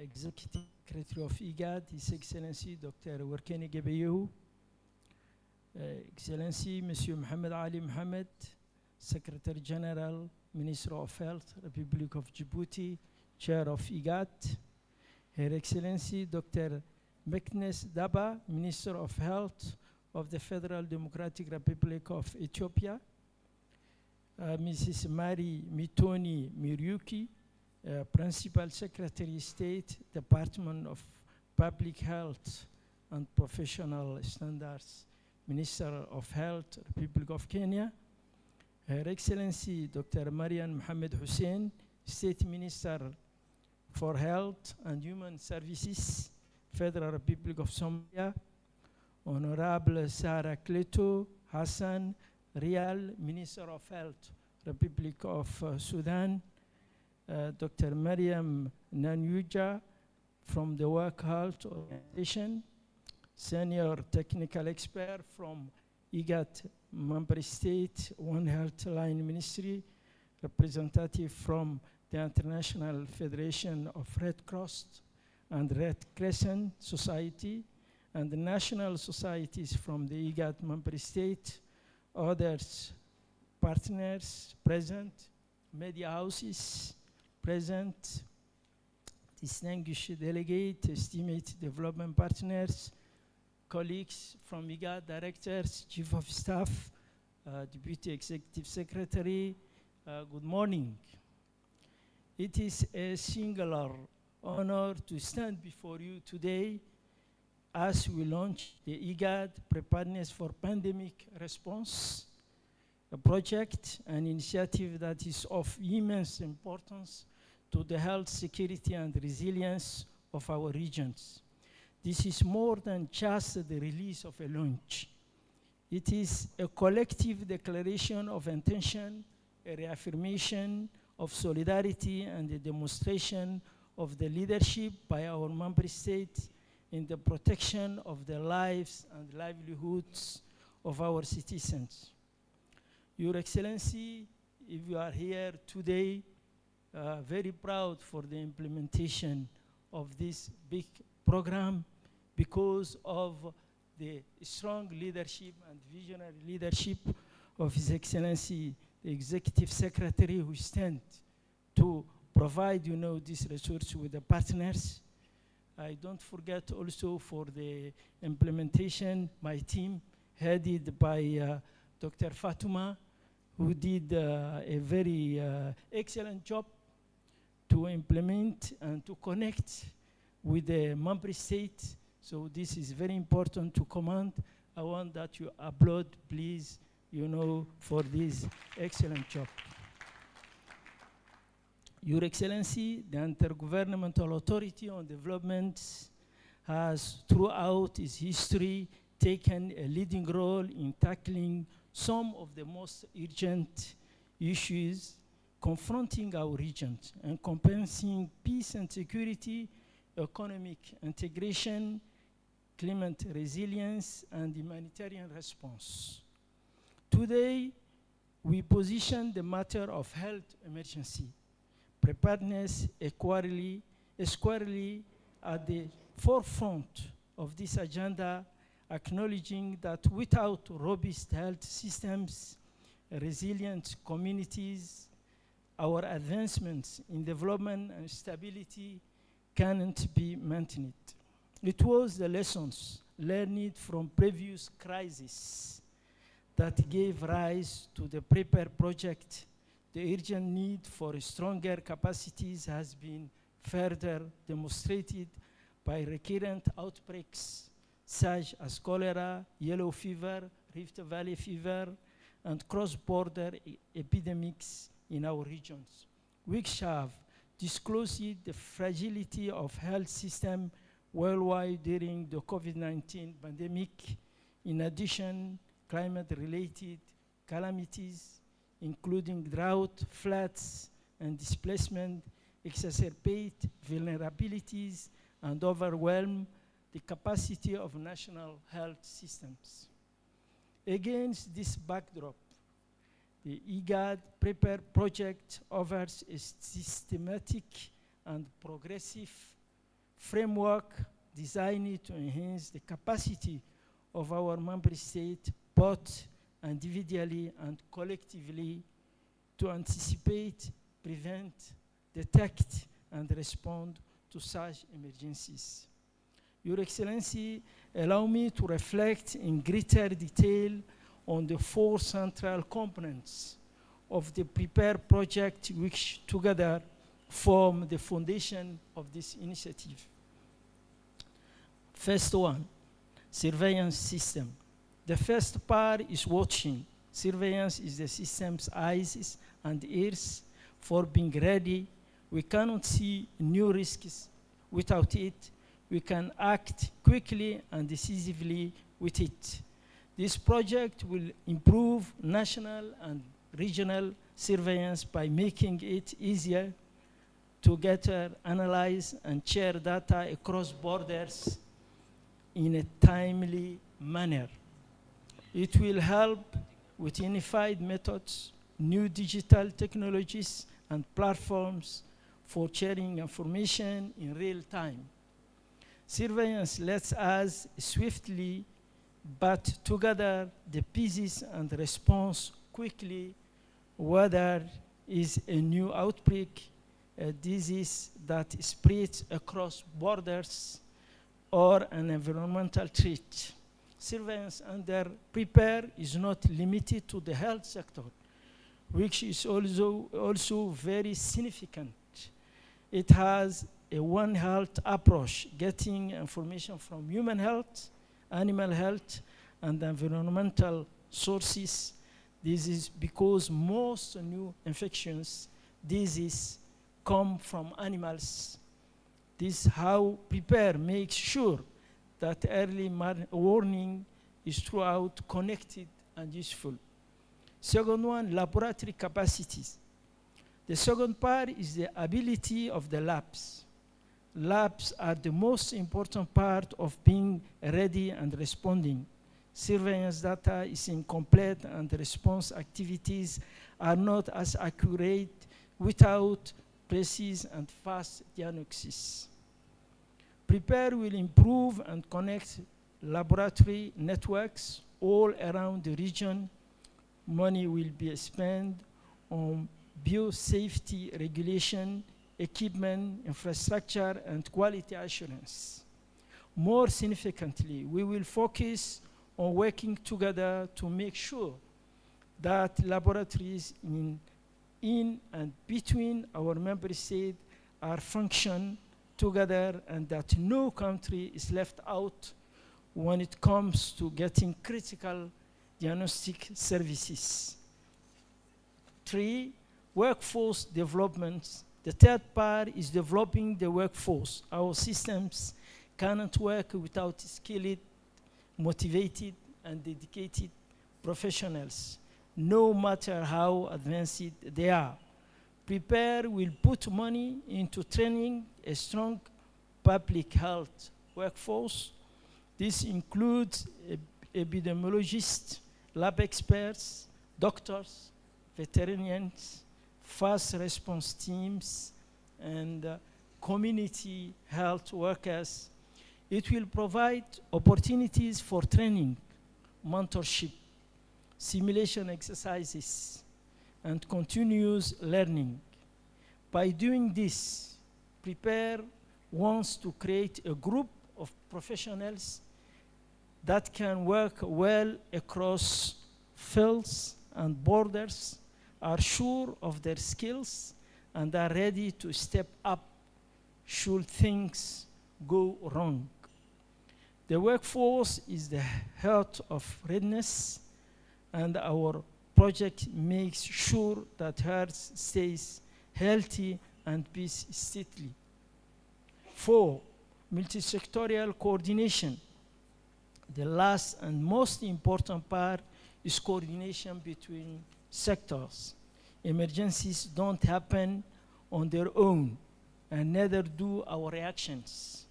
Executive Secretary of IGAD, His Excellency Dr. Werkeni Gebeyehu, Excellency Monsieur Mohamed Ali Mohamed, Secretary General, Minister of Health, Republic of Djibouti, Chair of IGAD, Her Excellency Dr. Meknes Daba, Minister of Health of the Federal Democratic Republic of Ethiopia, Mrs. Mari Mitoni Miryuki, Principal Secretary State, Department of Public Health and Professional Standards, Minister of Health, Republic of Kenya, Her Excellency Dr. Marian Mohamed Hussein, State Minister for Health and Human Services, Federal Republic of Somalia, Honorable Sarah Kleto Hassan Rial, Minister of Health, Republic of Sudan, Dr. Mariam Nanyuja from the World Health Organization, Senior Technical Expert from IGAD Member State, One Health Line Ministry, representative from the International Federation of Red Cross and Red Crescent Society, and the national societies from the IGAD member state, others partners present, media houses present, distinguished delegate, esteemed development partners, colleagues from IGAD, directors, chief of staff, deputy executive secretary, good morning. It is a singular honor to stand before you today as we launch the IGAD Preparedness for Pandemic Response, a project, an initiative that is of immense importance to the health, security, and resilience of our regions. This is more than just the release of a launch. It is a collective declaration of intention, a reaffirmation of solidarity, and a demonstration of the leadership by our member states in the protection of the lives and livelihoods of our citizens. Your Excellency, if you are here today, very proud for the implementation of this big program because of the strong leadership and visionary leadership of His Excellency, the Executive Secretary, who stands to provide, this resource with the partners. I don't forget also for the implementation, my team headed by Dr. Fatuma, who did a very excellent job to implement and to connect with the member states. So this is very important to command. I want that you applaud, please, for this excellent job. Your Excellency, the Intergovernmental Authority on Development has, throughout its history, taken a leading role in tackling some of the most urgent issues confronting our regions, encompassing peace and security, economic integration, climate resilience, and humanitarian response. Today, we position the matter of health emergency preparedness squarely at the forefront of this agenda, acknowledging that without robust health systems, resilient communities, our advancements in development and stability cannot be maintained. It was the lessons learned from previous crises that gave rise to the Prepare project The urgent need for stronger capacities has been further demonstrated by recurrent outbreaks such as cholera, yellow fever, Rift Valley fever, and cross-border epidemics in our regions, which have disclosed the fragility of health system worldwide during the COVID-19 pandemic. In addition, climate-related calamities, including drought, floods, and displacement, exacerbate vulnerabilities and overwhelm the capacity of national health systems. Against this backdrop, the IGAD Prepare project offers a systematic and progressive framework designed to enhance the capacity of our member states, both individually and collectively, to anticipate, prevent, detect, and respond to such emergencies. Your Excellency, allow me to reflect in greater detail on the 4 central components of the Prepare project, which together form the foundation of this initiative. First one, surveillance system. The first part is watching. Surveillance is the system's eyes and ears for being ready. We cannot see new risks without it. We can act quickly and decisively with it. This project will improve national and regional surveillance by making it easier to gather, analyze, and share data across borders in a timely manner. It will help with unified methods, new digital technologies, and platforms for sharing information in real time. Surveillance lets us swiftly but together the pieces and response quickly, whether is a new outbreak, a disease that spreads across borders, or an environmental threat. Surveillance under Prepare is not limited to the health sector, which is also very significant. It has a One Health approach, getting information from human health, animal health, and environmental sources. This is because most new infections, diseases, come from animals. This is how Prepare makes sure that early warning is throughout connected and useful. Second one, laboratory capacities. The second part is the ability of the labs. Labs are the most important part of being ready and responding. Surveillance data is incomplete and the response activities are not as accurate without precise and fast diagnosis. Prepare will improve and connect laboratory networks all around the region. Money will be spent on biosafety regulation, equipment, infrastructure, and quality assurance. More significantly, we will focus on working together to make sure that laboratories in and between our member states are function together and that no country is left out when it comes to getting critical diagnostic services. 3, workforce development. The third part is developing the workforce. Our systems cannot work without skilled, motivated, and dedicated professionals, no matter how advanced they are. Prepare will put money into training a strong public health workforce. This includes epidemiologists, lab experts, doctors, veterinarians, fast response teams, and community health workers. It will provide opportunities for training, mentorship, simulation exercises, and continuous learning. By doing this, Prepare wants to create a group of professionals that can work well across fields and borders are sure of their skills and are ready to step up should things go wrong. The workforce is the heart of readiness, and our project makes sure that heart stays healthy and peace steadily. 4, multi-sectorial coordination. The last and most important part is coordination between sectors. Emergencies don't happen on their own, and neither do our reactions.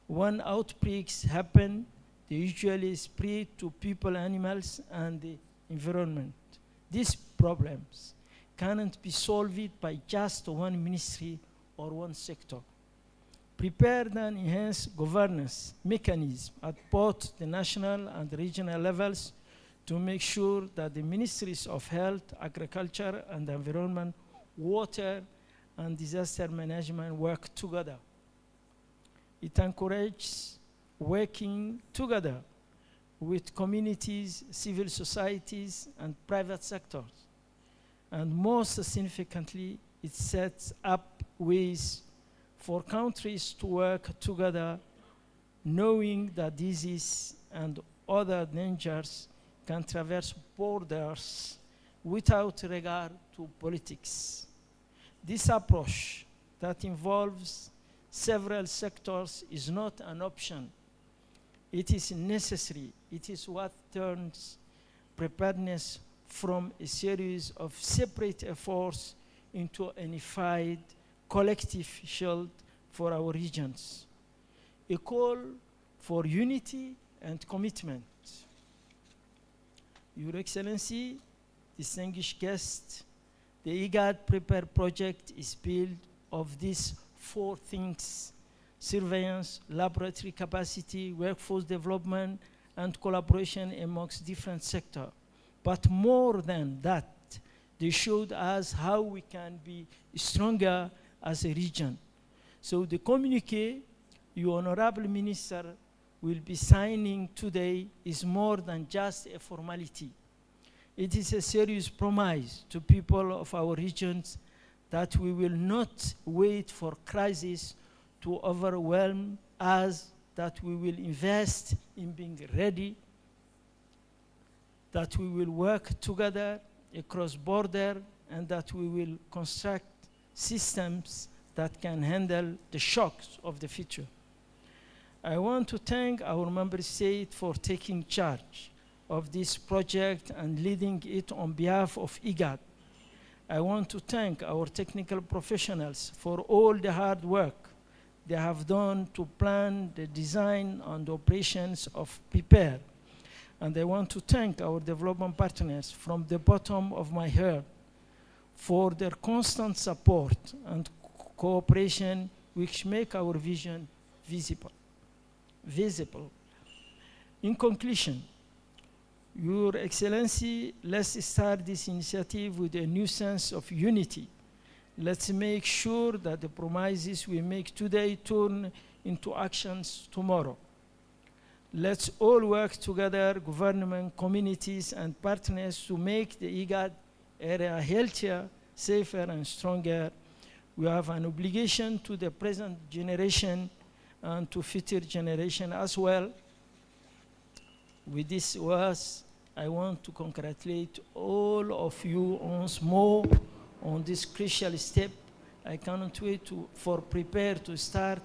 When outbreaks happen, they usually spread to people, animals, and the environment. These problems cannot be solved by just one ministry or one sector. Prepared and enhanced governance mechanisms at both the national and regional levels to make sure that the ministries of health, agriculture and environment, water and disaster management work together. It encourages working together with communities, civil societies, and private sectors. And most significantly, it sets up ways for countries to work together, knowing that disease and other dangers can traverse borders without regard to politics. This approach that involves several sectors is not an option. It is necessary. It is what turns preparedness from a series of separate efforts into a unified collective shield for our regions. A call for unity and commitment. Your Excellency, distinguished guests, the IGAD Prepare project is built of these 4 things: surveillance, laboratory capacity, workforce development, and collaboration amongst different sectors. But more than that, they showed us how we can be stronger as a region. So the communique your Honorable Minister will be signing today is more than just a formality. It is a serious promise to people of our regions that we will not wait for crisis to overwhelm us, that we will invest in being ready, that we will work together across border, and that we will construct systems that can handle the shocks of the future. I want to thank our member state for taking charge of this project and leading it on behalf of IGAD. I want to thank our technical professionals for all the hard work they have done to plan the design and operations of Prepare. And I want to thank our development partners from the bottom of my heart for their constant support and cooperation, which make our vision visible. In conclusion, Your Excellency, let's start this initiative with a new sense of unity. Let's make sure that the promises we make today turn into actions tomorrow. Let's all work together, government, communities, and partners to make the IGAD area healthier, safer, and stronger. We have an obligation to the present generation and to future generation as well. With these words, I want to congratulate all of you once more on this crucial step. I cannot wait for Prepare to start,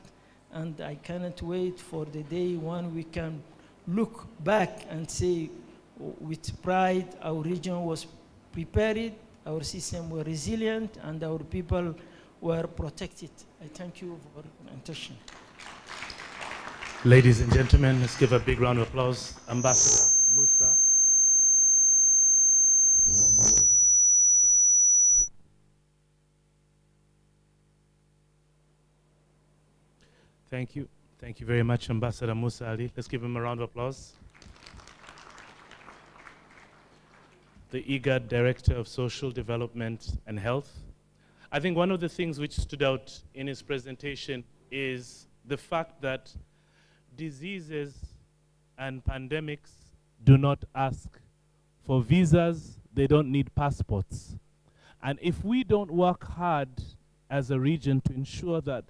and I cannot wait for the day when we can look back and say with pride our region was prepared, our system was resilient, and our people were protected. I thank you for your attention. Ladies and gentlemen, let's give a big round of applause. Ambassador Musa. Thank you. Thank you very much, Ambassador Musa Ali. Let's give him a round of applause. The IGAD Director of Social Development and Health. I think one of the things which stood out in his presentation is the fact that diseases and pandemics do not ask for visas, they don't need passports. And if we don't work hard as a region to ensure that,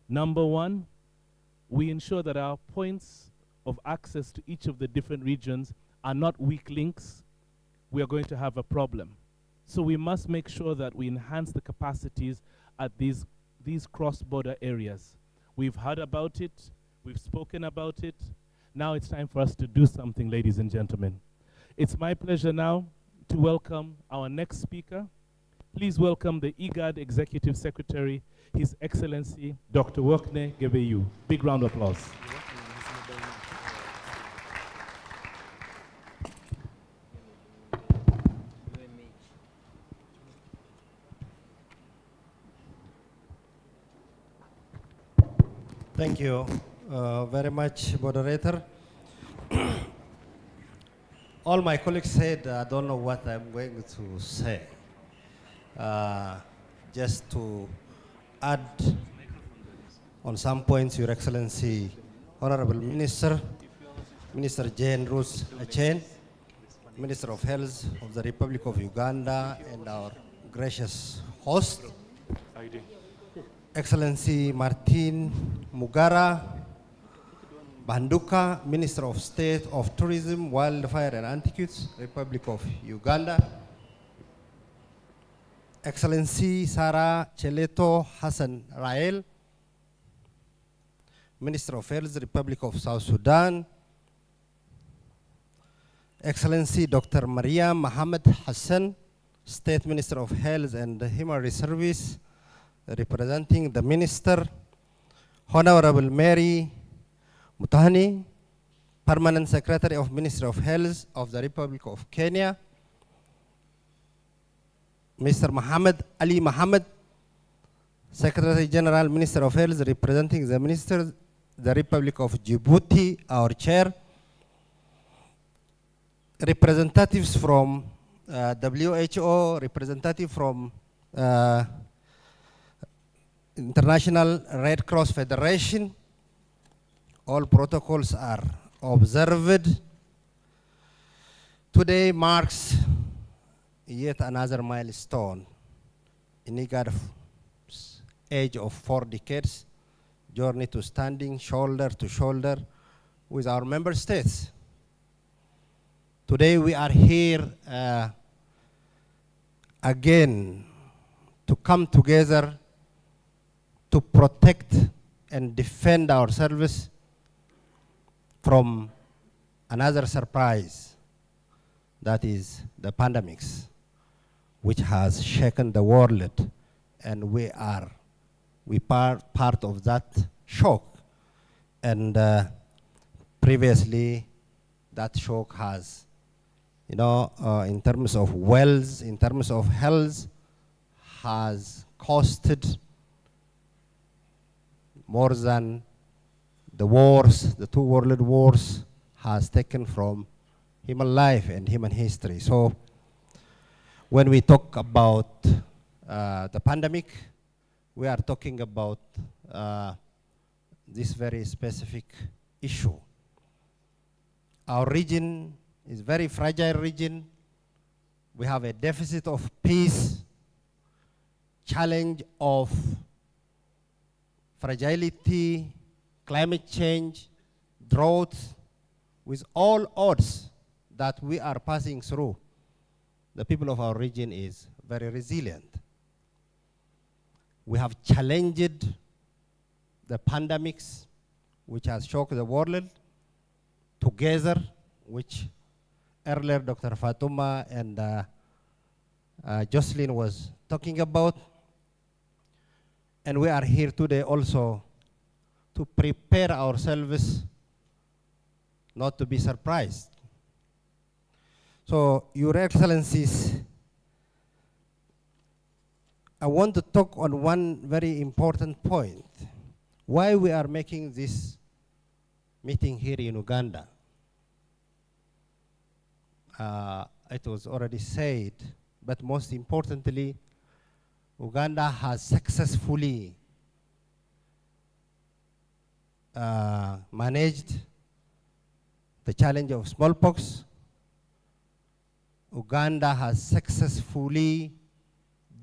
number one, we ensure that our points of access to each of the different regions are not weak links, we are going to have a problem. So we must make sure that we enhance the capacities at these cross-border areas. We've heard about it, we've spoken about it. Now it's time for us to do something, ladies and gentlemen. It's my pleasure now to welcome our next speaker. Please welcome the IGAD Executive Secretary, His Excellency, Dr. Wokne Gebeyu. Big round of applause. Thank you very much, moderator. All my colleagues said, I don't know what I'm going to say. Just to add on some points, Your Excellency, Honorable Minister, Minister Jane Rose Achen, Minister of Health of the Republic of Uganda, and our gracious host, Excellency Martin Mugara Banduka, Minister of State of Tourism, Wildfire and Antiquities, Republic of Uganda, Excellency Sarah Cheleto Hassan Rael, Minister of Health, Republic of South Sudan, Excellency Dr. Maria Mohammed Hassan, State Minister of Health and Human Service, representing the Minister, Honorable Mary Mutahani, Permanent Secretary of Ministry of Health of the Republic of Kenya, Mr. Mohammed Ali Mohammed, Secretary General, Minister of Health, representing the Minister, the Republic of Djibouti, our chair, representatives from WHO, representative from International Red Cross Federation. All protocols are observed. Today marks yet another milestone in IGAD's age of 4 decades, journey to standing shoulder to shoulder with our member states. Today we are here again to come together to protect and defend ourselves from another surprise, that is the pandemics, which has shaken the world, and we are part of that shock. And previously, that shock has, in terms of wealth, in terms of health, has costed more than the wars, the 2 world wars, has taken from human life and human history. So when we talk about the pandemic, we are talking about this very specific issue. Our region is a very fragile region. We have a deficit of peace, challenge of fragility, climate change, drought, with all odds that we are passing through. The people of our region is very resilient. We have challenged the pandemics which has shocked the world together, which earlier Dr. Fatuma and Jocelyn was talking about. And we are here today also to prepare ourselves not to be surprised. So, Your Excellencies, I want to talk on one very important point. Why we are making this meeting here in Uganda. It was already said, but most importantly, Uganda has successfully managed the challenge of smallpox. Uganda has successfully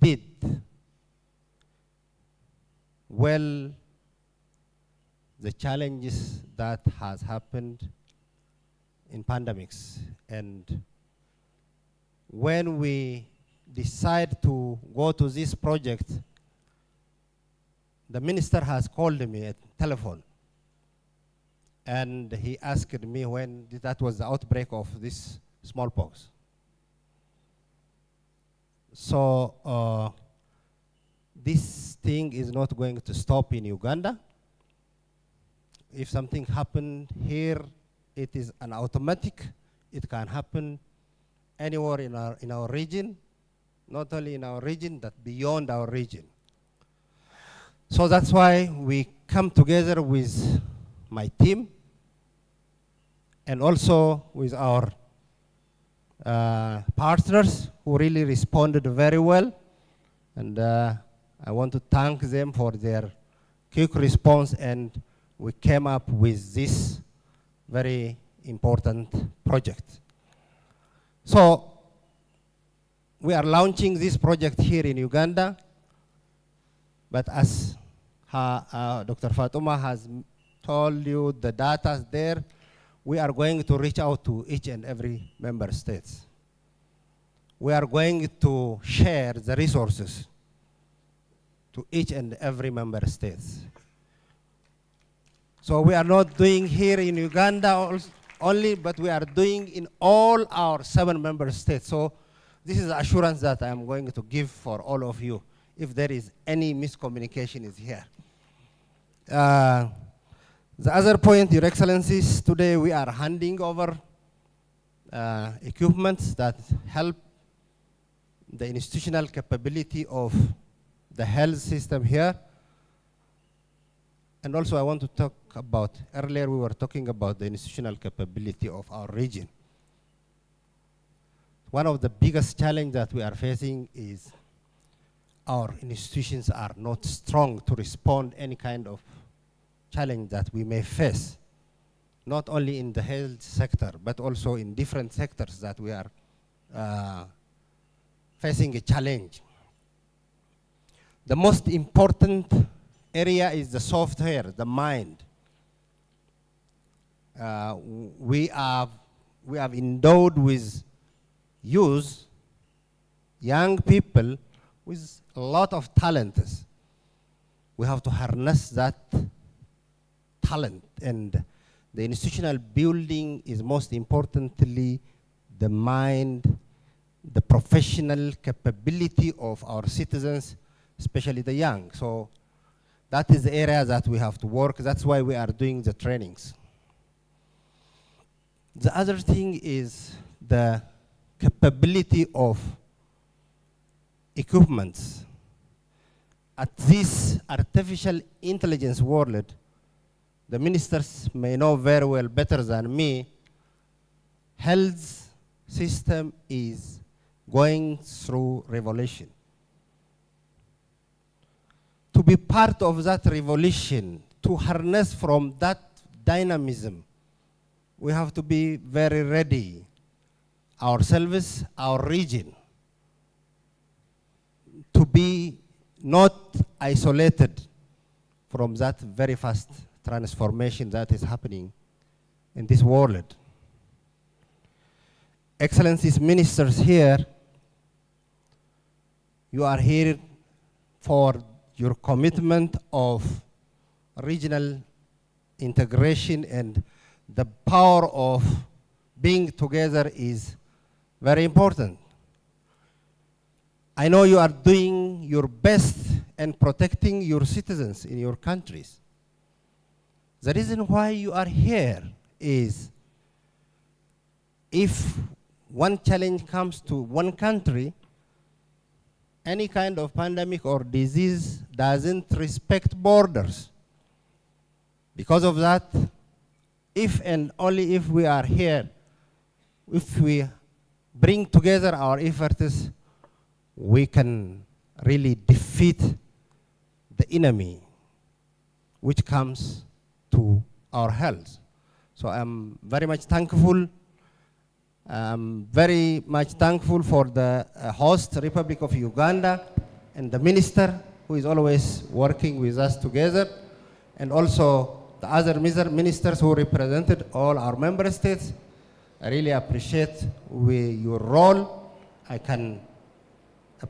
did well the challenges that has happened in pandemics. And when we decide to go to this project, the minister has called me at telephone, and he asked me when that was the outbreak of this smallpox. So this thing is not going to stop in Uganda. If something happened here, it is an automatic. It can happen anywhere in our region, not only in our region, but beyond our region. So that's why we come together with my team and also with our partners who really responded very well. And I want to thank them for their quick response, and we came up with this very important project. So we are launching this project here in Uganda, but as Dr. Fatuma has told you, the data is there. We are going to reach out to each and every member state. We are going to share the resources to each and every member state. So we are not doing here in Uganda only, but we are doing in all our 7 member states. So this is assurance that I am going to give for all of you if there is any miscommunication is here. The other point, Your Excellencies, today we are handing over equipment that help the institutional capability of the health system here. And also I want to talk about, earlier we were talking about the institutional capability of our region. One of the biggest challenges that we are facing is our institutions are not strong to respond any kind of challenge that we may face, not only in the health sector, but also in different sectors that we are facing a challenge. The most important area is the software, the mind. We have endowed with youth, young people with a lot of talents. We have to harness that talent, and the institutional building is most importantly the mind, the professional capability of our citizens, especially the young. So that is the area that we have to work. That's why we are doing the trainings. The other thing is the capability of equipments. At this artificial intelligence world, the ministers may know very well, better than me, health system is going through revolution. To be part of that revolution, to harness from that dynamism, we have to be very ready, ourselves, our region, to be not isolated from that very fast transformation that is happening in this world. Excellencies, ministers here, you are here for your commitment of regional integration, and the power of being together is very important. I know you are doing your best in protecting your citizens in your countries. The reason why you are here is if one challenge comes to one country, any kind of pandemic or disease doesn't respect borders. Because of that, if and only if we are here, if we bring together our efforts, we can really defeat the enemy which comes to our health. So I'm very much thankful. I'm very much thankful for the host, Republic of Uganda, and the minister who is always working with us together, and also the other ministers who represented all our member states. I really appreciate your role. I can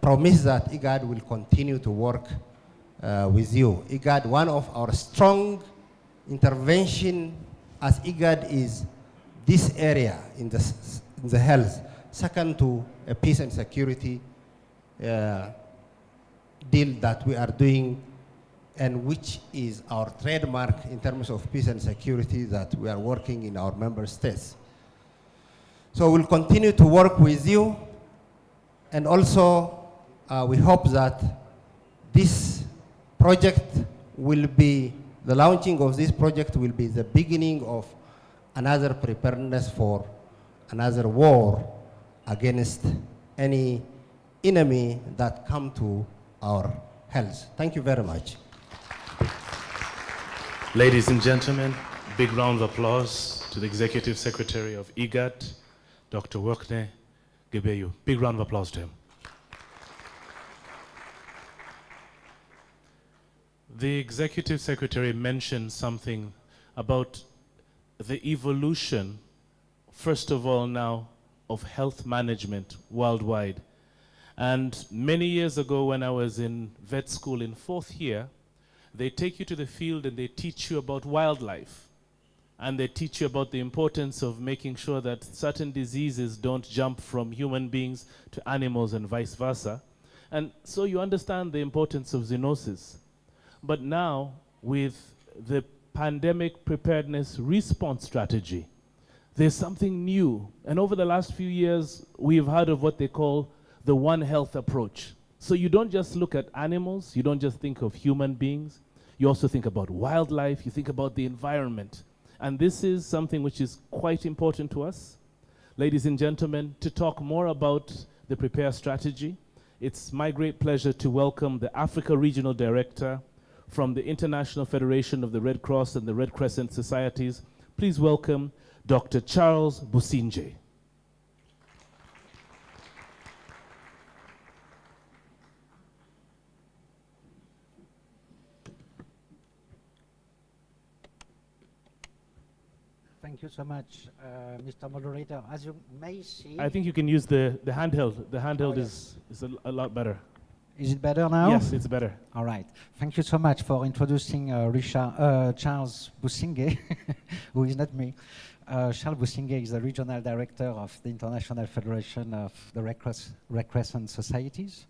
promise that IGAD will continue to work with you. IGAD, one of our strong intervention as IGAD is this area in the health. Second to a peace and security deal that we are doing, and which is our trademark in terms of peace and security that we are working in our member states. So we'll continue to work with you, and also we hope that this project will be, the launching of this project will be the beginning of another preparedness for another war against any enemy that come to our health. Thank you very much. Ladies and gentlemen, big round of applause to the Executive Secretary of IGAD, Dr. Workneh Gebeyu. Big round of applause to him. The Executive Secretary mentioned something about the evolution, first of all now, of health management worldwide. And many years ago when I was in vet school in 4th year, they take you to the field and they teach you about wildlife. And they teach you about the importance of making sure that certain diseases don't jump from human beings to animals and vice versa. And so you understand the importance of zoonosis. But now, with the pandemic preparedness response strategy, there's something new. And over the last few years, we've heard of what they call the One Health approach. So you don't just look at animals, you don't just think of human beings, you also think about wildlife, you think about the environment. And this is something which is quite important to us. Ladies and gentlemen, to talk more about the Prepare strategy, it's my great pleasure to welcome the Africa Regional Director from the International Federation of the Red Cross and the Red Crescent Societies. Please welcome Dr. Charles Businge. Thank you so much, Mr. Moderator. As you may see... I think you can use the handheld. The handheld is a lot better. Is it better now? Yes, it's better. All right. Thank you so much for introducing Charles Businge, who is not me. Charles Businge is the Regional Director of the International Federation of the Red Crescent Societies.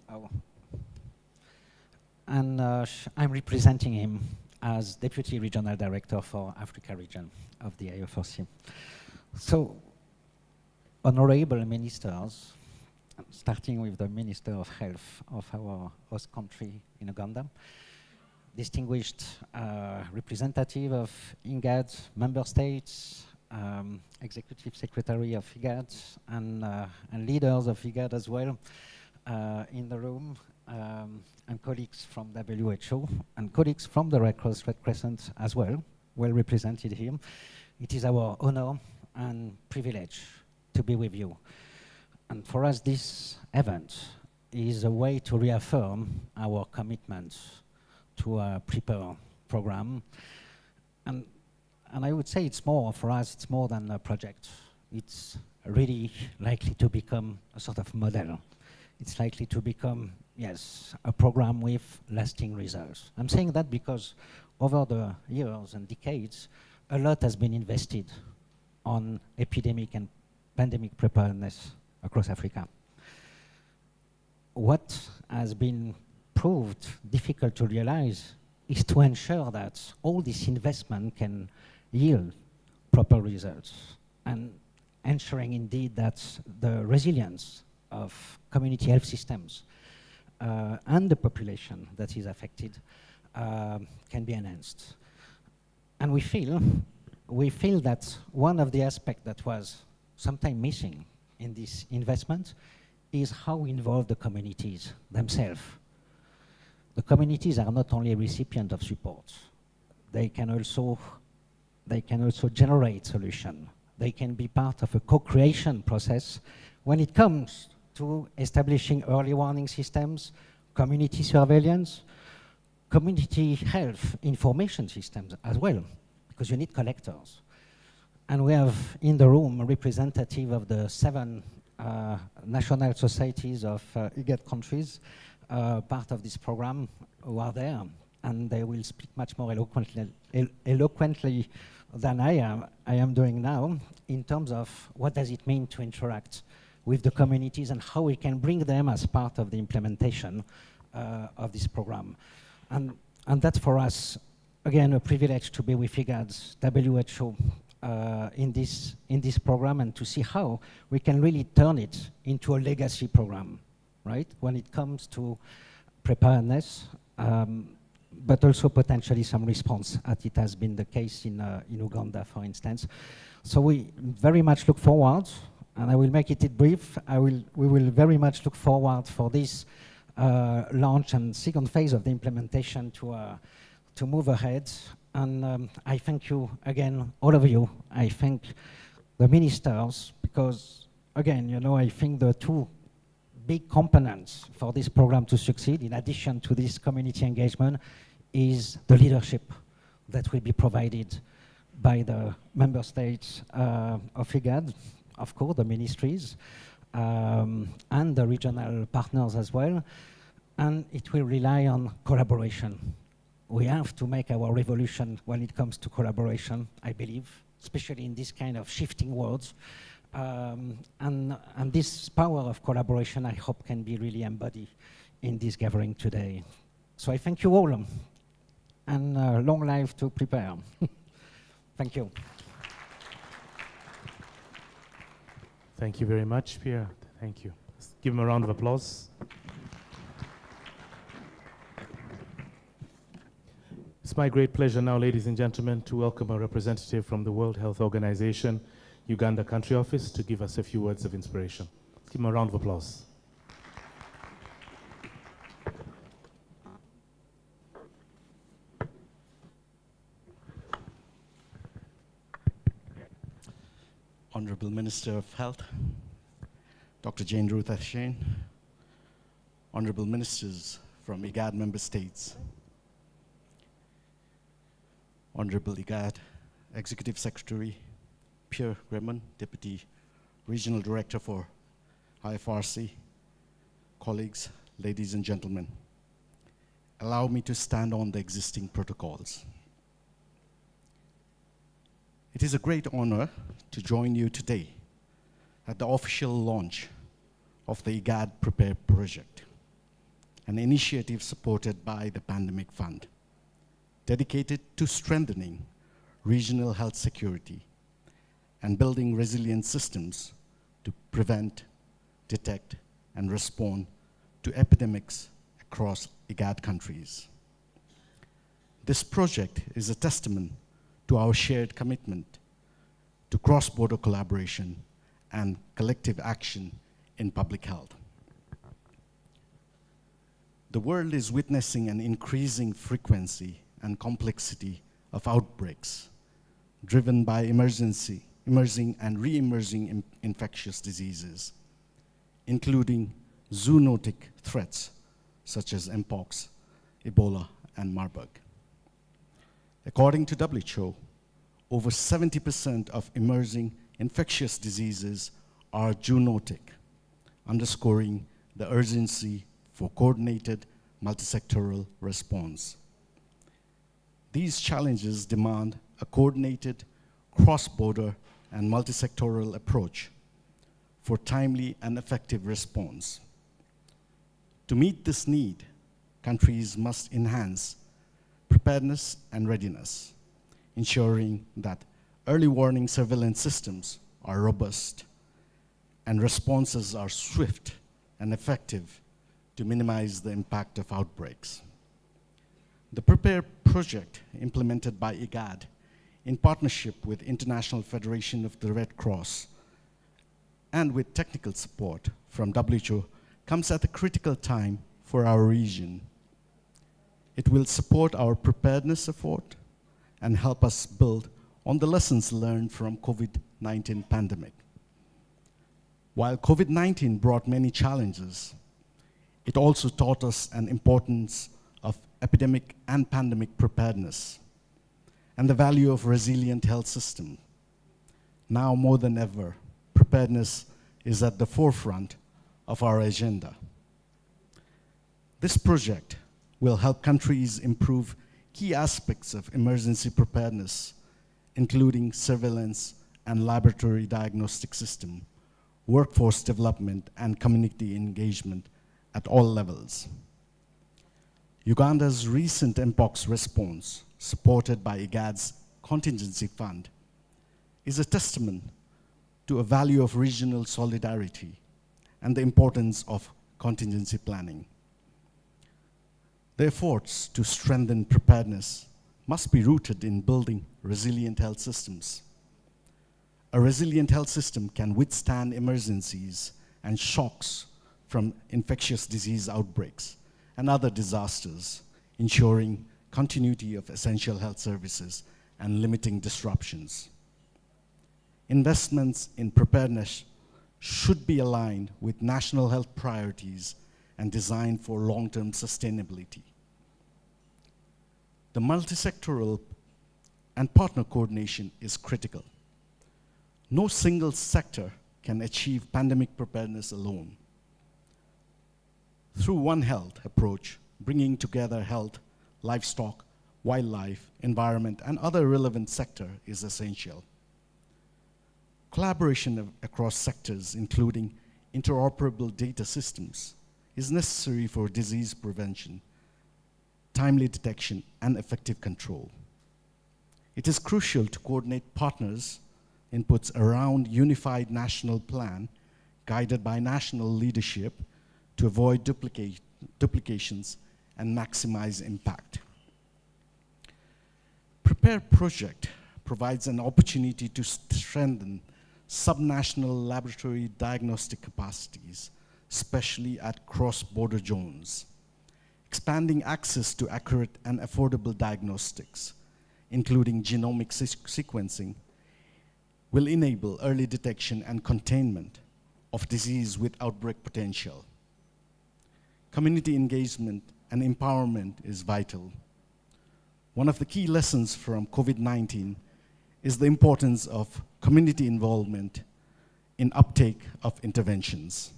Oh. And I'm representing him as Deputy Regional Director for Africa region of the IFRC. So, honorable ministers, starting with the Minister of Health of our host country in Uganda, distinguished representative of IGAD member states, Executive Secretary of IGAD, and leaders of IGAD as well in the room, and colleagues from WHO, and colleagues from the Red Crescent as well, well represented here. It is our honor and privilege to be with you. And for us, this event is a way to reaffirm our commitment to a Prepare program. And I would say it's more, for us, it's more than a project. It's really likely to become a sort of model. It's likely to become, yes, a program with lasting results. I'm saying that because over the years and decades, a lot has been invested on epidemic and pandemic preparedness across Africa. What has been proved difficult to realize is to ensure that all this investment can yield proper results, and ensuring indeed that the resilience of community health systems and the population that is affected can be enhanced. And we feel that one of the aspects that was sometimes missing in this investment is how we involve the communities themselves. The communities are not only a recipient of support, they can also generate solutions. They can be part of a co-creation process when it comes to establishing early warning systems, community surveillance, community health information systems as well, because you need collectors. And we have in the room a representative of the 7 national societies of IGAD countries, part of this program, who are there, and they will speak much more eloquently than I am doing now, in terms of what does it mean to interact with the communities and how we can bring them as part of the implementation of this program. And that's for us, again, a privilege to be with IGAD's WHO in this program, and to see how we can really turn it into a legacy program, right? When it comes to preparedness, but also potentially some response, as it has been the case in Uganda, for instance. So we very much look forward, and I will make it brief. We will very much look forward for this launch and second phase of the implementation to move ahead. And I thank you again, all of you. I thank the ministers, because again, you know, I think the 2 big components for this program to succeed, in addition to this community engagement, is the leadership that will be provided by the member states of IGAD, of course, the ministries, and the regional partners as well. And it will rely on collaboration. We have to make our revolution when it comes to collaboration, I believe, especially in this kind of shifting worlds. And this power of collaboration, I hope, can be really embodied in this gathering today. So I thank you all, and long life to Prepare. Thank you. Thank you very much, Pierre. Thank you. Let's give him a round of applause. It's my great pleasure now, ladies and gentlemen, to welcome a representative from the World Health Organization, Uganda Country Office, to give us a few words of inspiration. Let's give him a round of applause. Honorable Minister of Health, Dr. Jane Ruth Shane, Honorable Ministers from IGAD member states, Honorable IGAD Executive Secretary Pierre Gremon, Deputy Regional Director for IFRC, colleagues, ladies and gentlemen, allow me to stand on the existing protocols. It is a great honor to join you today at the official launch of the IGAD Prepare project, an initiative supported by the Pandemic Fund, dedicated to strengthening regional health security and building resilient systems to prevent, detect, and respond to epidemics across IGAD countries. This project is a testament to our shared commitment to cross-border collaboration and collective action in public health. The world is witnessing an increasing frequency and complexity of outbreaks driven by emerging and re-emerging infectious diseases, including zoonotic threats such as Mpox, Ebola, and Marburg. According to WHO, over 70% of emerging infectious diseases are zoonotic, underscoring the urgency for coordinated multisectoral response. These challenges demand a coordinated, cross-border, and multisectoral approach for timely and effective response. To meet this need, countries must enhance preparedness and readiness, ensuring that early warning surveillance systems are robust and responses are swift and effective to minimize the impact of outbreaks. The Prepare project, implemented by IGAD in partnership with International Federation of the Red Cross and with technical support from WHO, comes at a critical time for our region. It will support our preparedness effort and help us build on the lessons learned from COVID-19 pandemic. While COVID-19 brought many challenges, it also taught us an importance of epidemic and pandemic preparedness and the value of resilient health system. Now more than ever, preparedness is at the forefront of our agenda. This project will help countries improve key aspects of emergency preparedness, including surveillance and laboratory diagnostic system, workforce development, and community engagement at all levels. Uganda's recent Mpox response, supported by IGAD's contingency fund, is a testament to a value of regional solidarity and the importance of contingency planning. The efforts to strengthen preparedness must be rooted in building resilient health systems. A resilient health system can withstand emergencies and shocks from infectious disease outbreaks and other disasters, ensuring continuity of essential health services and limiting disruptions. Investments in preparedness should be aligned with national health priorities and designed for long-term sustainability. The multi-sectoral and partner coordination is critical. No single sector can achieve pandemic preparedness alone. Through One Health approach, bringing together health, livestock, wildlife, environment, and other relevant sectors is essential. Collaboration across sectors, including interoperable data systems, is necessary for disease prevention, timely detection, and effective control. It is crucial to coordinate partners' inputs around unified national plan, guided by national leadership, to avoid duplications and maximize impact. Prepare project provides an opportunity to strengthen subnational laboratory diagnostic capacities, especially at cross-border zones. Expanding access to accurate and affordable diagnostics, including genomic sequencing, will enable early detection and containment of disease with outbreak potential. Community engagement and empowerment is vital. One of the key lessons from COVID-19 is the importance of community involvement in uptake of interventions.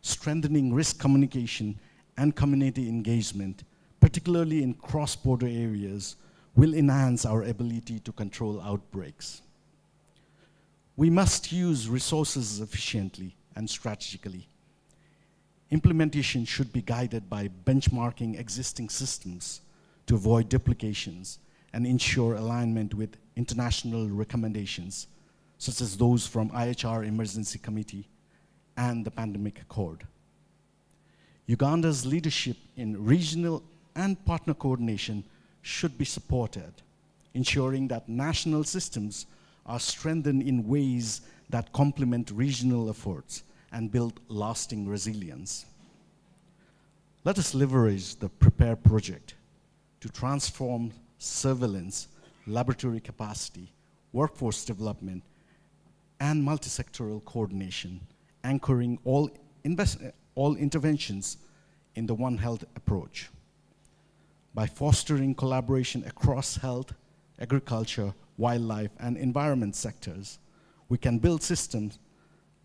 Strengthening risk communication and community engagement, particularly in cross-border areas, will enhance our ability to control outbreaks. We must use resources efficiently and strategically. Implementation should be guided by benchmarking existing systems to avoid duplications and ensure alignment with international recommendations, such as those from IHR Emergency Committee and the Pandemic Accord. Uganda's leadership in regional and partner coordination should be supported, ensuring that national systems are strengthened in ways that complement regional efforts and build lasting resilience. Let us leverage the Prepare project to transform surveillance, laboratory capacity, workforce development, and multi-sectoral coordination, anchoring all interventions in the One Health approach. By fostering collaboration across health, agriculture, wildlife, and environment sectors, we can build systems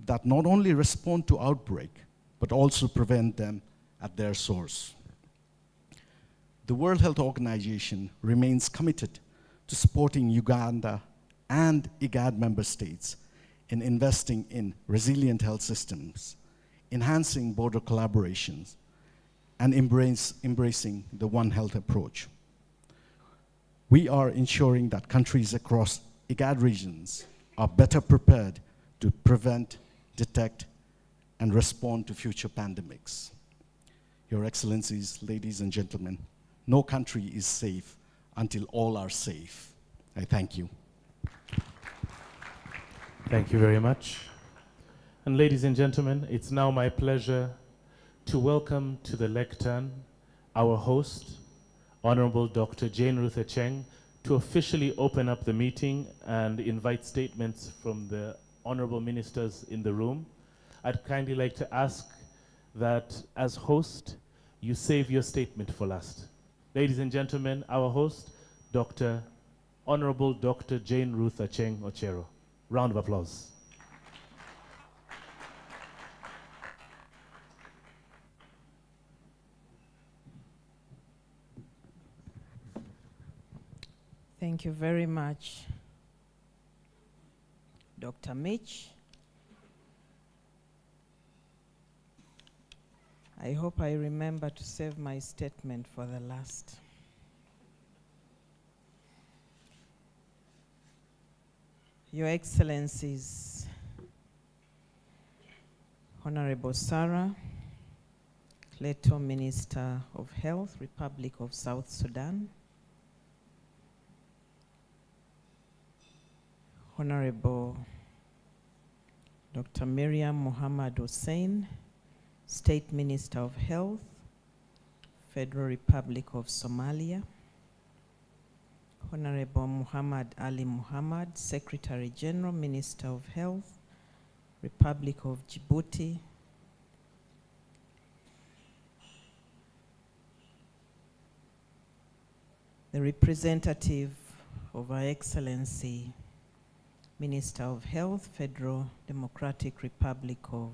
that not only respond to outbreak, but also prevent them at their source. The World Health Organization remains committed to supporting Uganda and IGAD member states in investing in resilient health systems, enhancing border collaborations, and embracing the One Health approach. We are ensuring that countries across IGAD regions are better prepared to prevent, detect, and respond to future pandemics. Your Excellencies, ladies and gentlemen, no country is safe until all are safe. I thank you. Thank you very much. And ladies and gentlemen, it's now my pleasure to welcome to the lectern our host, Honorable Dr. Jane Ruth Acheng, to officially open up the meeting and invite statements from the honorable ministers in the room. I'd kindly like to ask that as host, you save your statement for last. Ladies and gentlemen, our host, Honorable Dr. Jane Ruth Acheng Ochero. Round of applause. Thank you very much, Dr. Mitch. I hope I remember to save my statement for the last. Your Excellencies, Honorable Sarah Kleto, Minister of Health, Republic of South Sudan, Honorable Dr. Miriam Mohammed Hussein, State Minister of Health, Federal Republic of Somalia, Honorable Muhammad Ali Muhammad, Secretary General, Minister of Health, Republic of Djibouti, the representative of Her Excellency, Minister of Health, Federal Democratic Republic of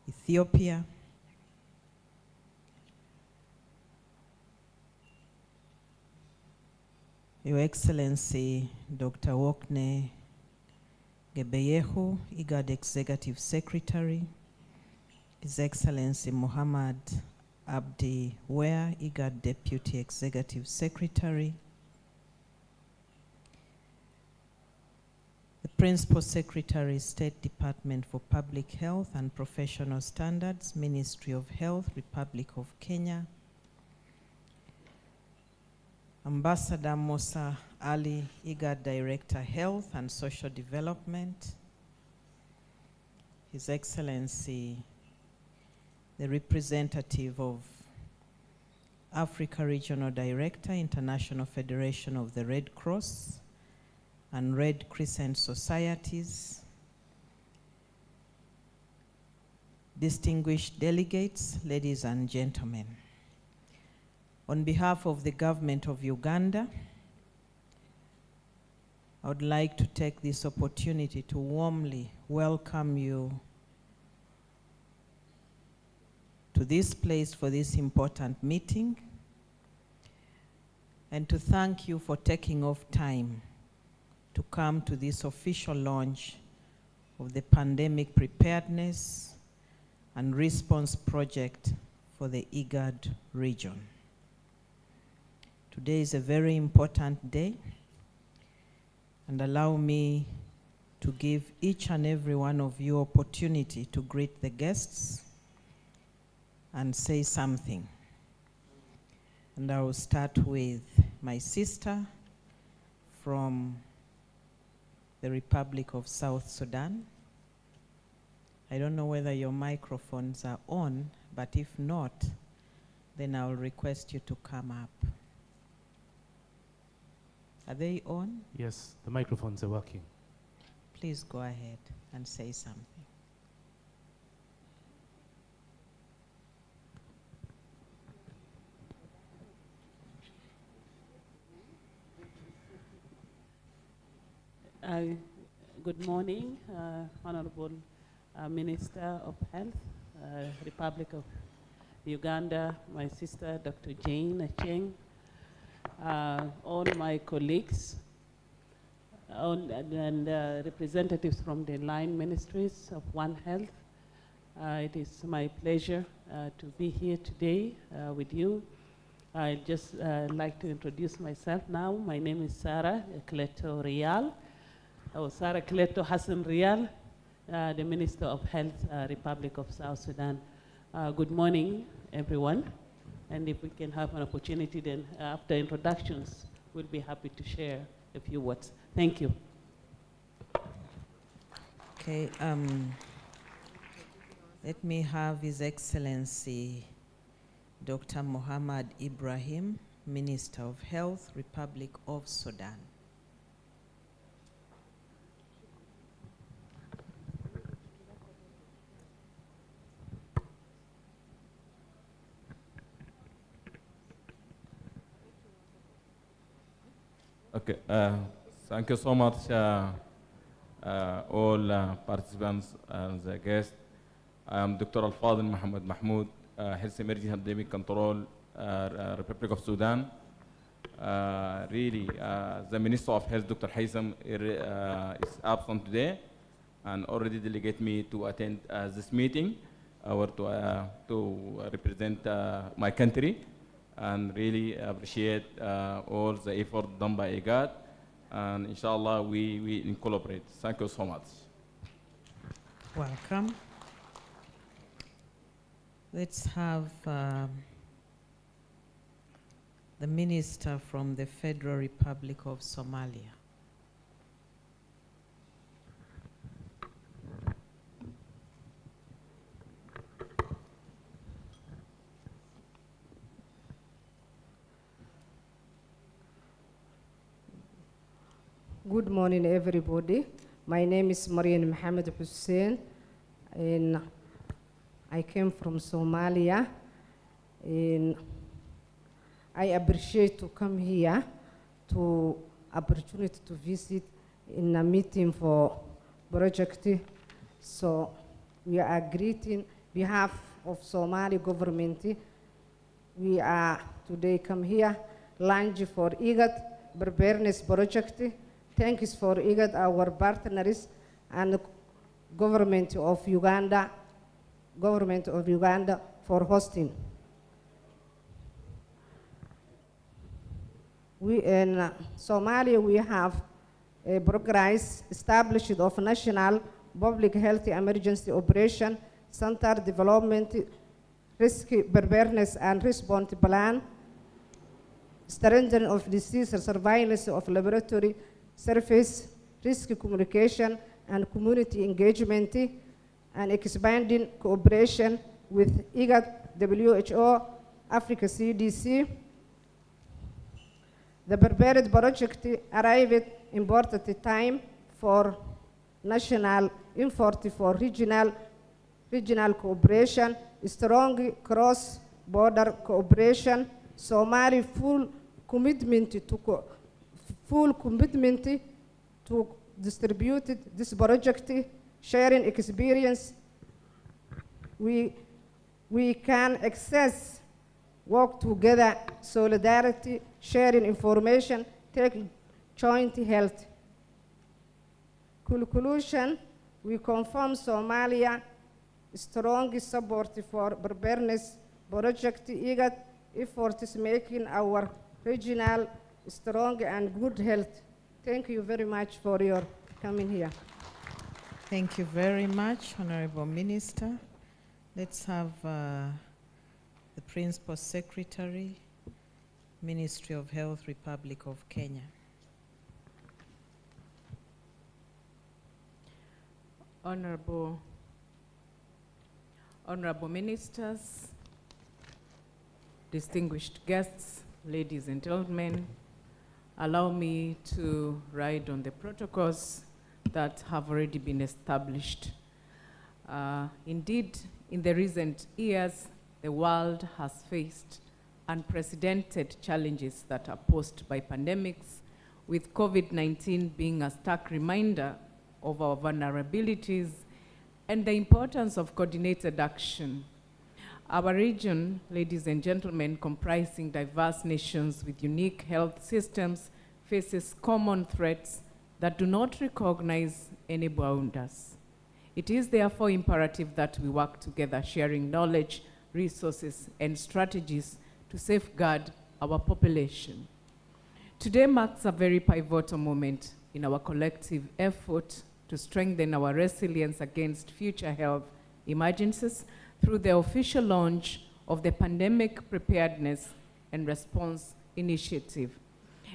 Ethiopia, Your Excellency, Dr. Wokne Gebeyehu, IGAD Executive Secretary, His Excellency Muhammad Abdi Ware, IGAD Deputy Executive Secretary, the Principal Secretary, State Department for Public Health and Professional Standards, Ministry of Health, Republic of Kenya, Ambassador Musa Ali, IGAD Director, Health and Social Development, His Excellency, the representative of Africa Regional Director, International Federation of the Red Cross and Red Crescent Societies, distinguished delegates, ladies and gentlemen. On behalf of the government of Uganda, I would like to take this opportunity to warmly welcome you to this place for this important meeting, and to thank you for taking off time to come to this official launch of the Pandemic Preparedness and Response Project for the IGAD region. Today is a very important day, and allow me to give each and every one of you opportunity to greet the guests and say something. And I will start with my sister from the Republic of South Sudan. I don't know whether your microphones are on, but if not, then I will request you to come up. Are they on? Yes, the microphones are working. Please go ahead and say something. Good morning, Honorable Minister of Health, Republic of Uganda, my sister, Dr. Jane Acheng, all my colleagues, and representatives from the line ministries of One Health. It is my pleasure to be here today with you. I'd just like to introduce myself now. My name is Sarah Kleto Rial, or Sarah Kleto Hassan Rial, the Minister of Health, Republic of South Sudan. Good morning, everyone. And if we can have an opportunity, then after introductions, we'll be happy to share a few words. Thank you. Okay, let me have His Excellency Dr. Mohammed Ibrahim, Minister of Health, Republic of Sudan. Okay, thank you so much, all participants and the guests. I am Dr. Al-Fadil Mohammed Mahmoud, Health Emergency Pandemic Control, Republic of Sudan. Really, the Minister of Health, Dr. Haitham, is absent today and already delegated me to attend this meeting or to represent my country, and really appreciate all the effort done by IGAD, and inshallah we collaborate. Thank you so much. Welcome. Let's have the Minister from the Federal Republic of Somalia. Good morning, everybody. My name is Marian Mohammed Hussein, and I came from Somalia. And I appreciate to come here to opportunity to visit in a meeting for project. So we are greeting behalf of Somali government. We are today come here launch for IGAD Preparedness project. Thanks for IGAD, our partners, and government of Uganda for hosting. We in Somalia, we have a progress established of National Public Health Emergency Operation Center Development Risk Preparedness and Response Plan, strengthening of disease surveillance of laboratory surface, risk communication and community engagement, and expanding cooperation with IGAD, WHO, Africa CDC. The prepared project arrived at important time for national effort for regional cooperation, strong cross-border cooperation, Somali full commitment to distribute this project, sharing experience. We can access, work together, solidarity, sharing information, take joint health. Conclusion, we confirm Somalia strong support for preparedness project IGAD efforts making our regional strong and good health. Thank you very much for your coming here. Thank you very much, Honorable Minister. Let's have the Principal Secretary, Ministry of Health, Republic of Kenya. Honorable Ministers, distinguished guests, ladies and gentlemen, allow me to ride on the protocols that have already been established. Indeed, in the recent years, the world has faced unprecedented challenges that are posed by pandemics, with COVID-19 being a stark reminder of our vulnerabilities and the importance of coordinated action. Our region, ladies and gentlemen, comprising diverse nations with unique health systems, faces common threats that do not recognize any boundaries. It is therefore imperative that we work together, sharing knowledge, resources, and strategies to safeguard our population. Today marks a very pivotal moment in our collective effort to strengthen our resilience against future health emergencies through the official launch of the Pandemic Preparedness and Response Initiative.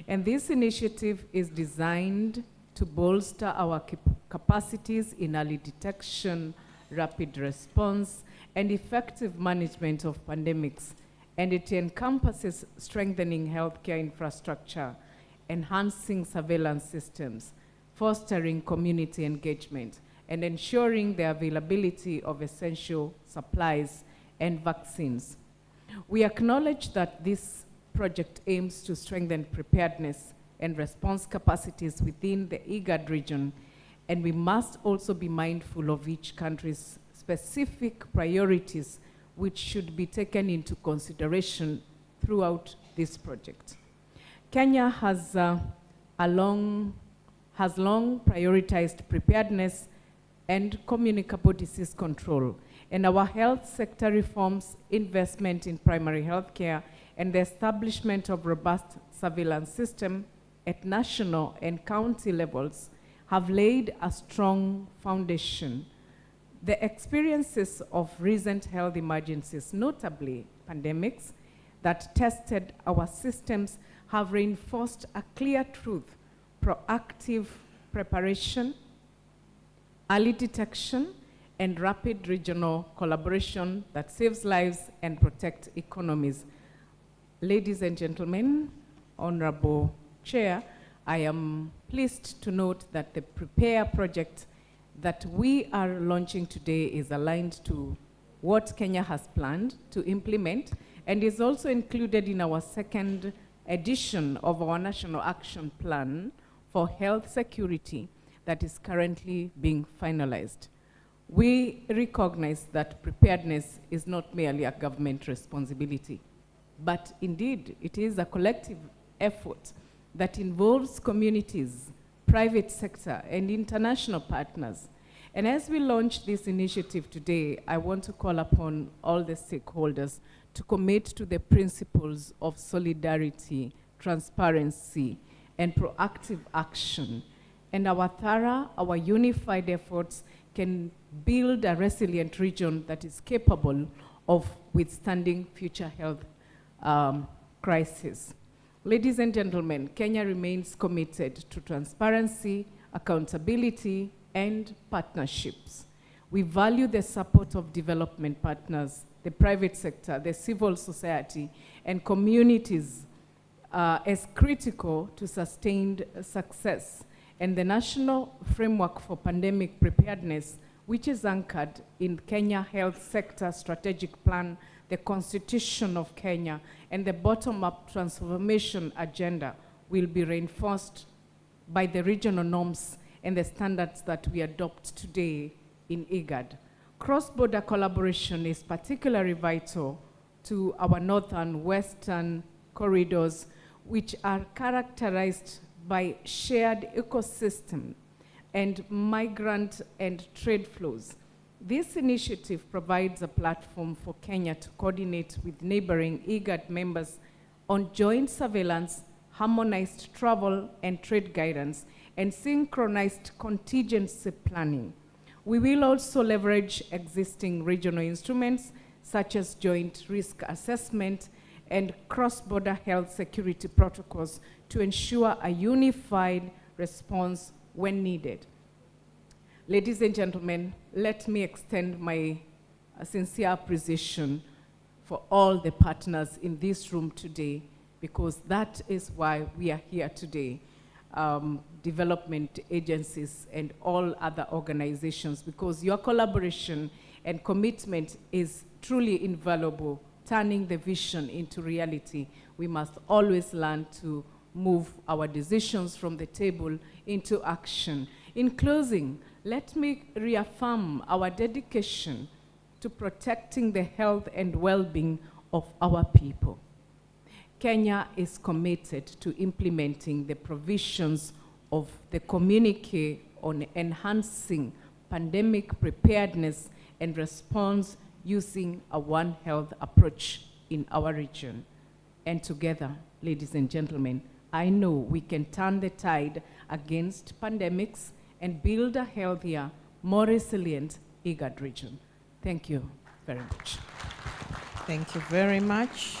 And this initiative is designed to bolster our capacities in early detection, rapid response, and effective management of pandemics. And it encompasses strengthening healthcare infrastructure, enhancing surveillance systems, fostering community engagement, and ensuring the availability of essential supplies and vaccines. We acknowledge that this project aims to strengthen preparedness and response capacities within the IGAD region, and we must also be mindful of each country's specific priorities, which should be taken into consideration throughout this project. Kenya has long prioritized preparedness and communicable disease control, and our health sector reforms, investment in primary health care, and the establishment of robust surveillance system at national and county levels have laid a strong foundation. The experiences of recent health emergencies, notably pandemics, that tested our systems have reinforced a clear truth: proactive preparation, early detection, and rapid regional collaboration that saves lives and protects economies. Ladies and gentlemen, Honorable Chair, I am pleased to note that the Prepare project that we are launching today is aligned to what Kenya has planned to implement and is also included in our second edition of our National Action Plan for Health Security that is currently being finalized. We recognize that preparedness is not merely a government responsibility, but indeed it is a collective effort that involves communities, private sector, and international partners. And as we launch this initiative today, I want to call upon all the stakeholders to commit to the principles of solidarity, transparency, and proactive action. And our unified efforts can build a resilient region that is capable of withstanding future health crises. Ladies and gentlemen, Kenya remains committed to transparency, accountability, and partnerships. We value the support of development partners, the private sector, the civil society, and communities as critical to sustained success. And the National Framework for Pandemic Preparedness, which is anchored in Kenya Health Sector Strategic Plan, the Constitution of Kenya, and the bottom-up transformation agenda, will be reinforced by the regional norms and the standards that we adopt today in IGAD. Cross-border collaboration is particularly vital to our northern western corridors, which are characterized by shared ecosystem and migrant and trade flows. This initiative provides a platform for Kenya to coordinate with neighboring IGAD members on joint surveillance, harmonized travel and trade guidance, and synchronized contingency planning. We will also leverage existing regional instruments such as joint risk assessment and cross-border health security protocols to ensure a unified response when needed. Ladies and gentlemen, let me extend my sincere appreciation for all the partners in this room today, because that is why we are here today. Development agencies and all other organizations, because your collaboration and commitment is truly invaluable, turning the vision into reality. We must always learn to move our decisions from the table into action. In closing, let me reaffirm our dedication to protecting the health and well-being of our people. Kenya is committed to implementing the provisions of the communique on enhancing pandemic preparedness and response using a One Health approach in our region. And together, ladies and gentlemen, I know we can turn the tide against pandemics and build a healthier, more resilient IGAD region. Thank you very much. Thank you very much,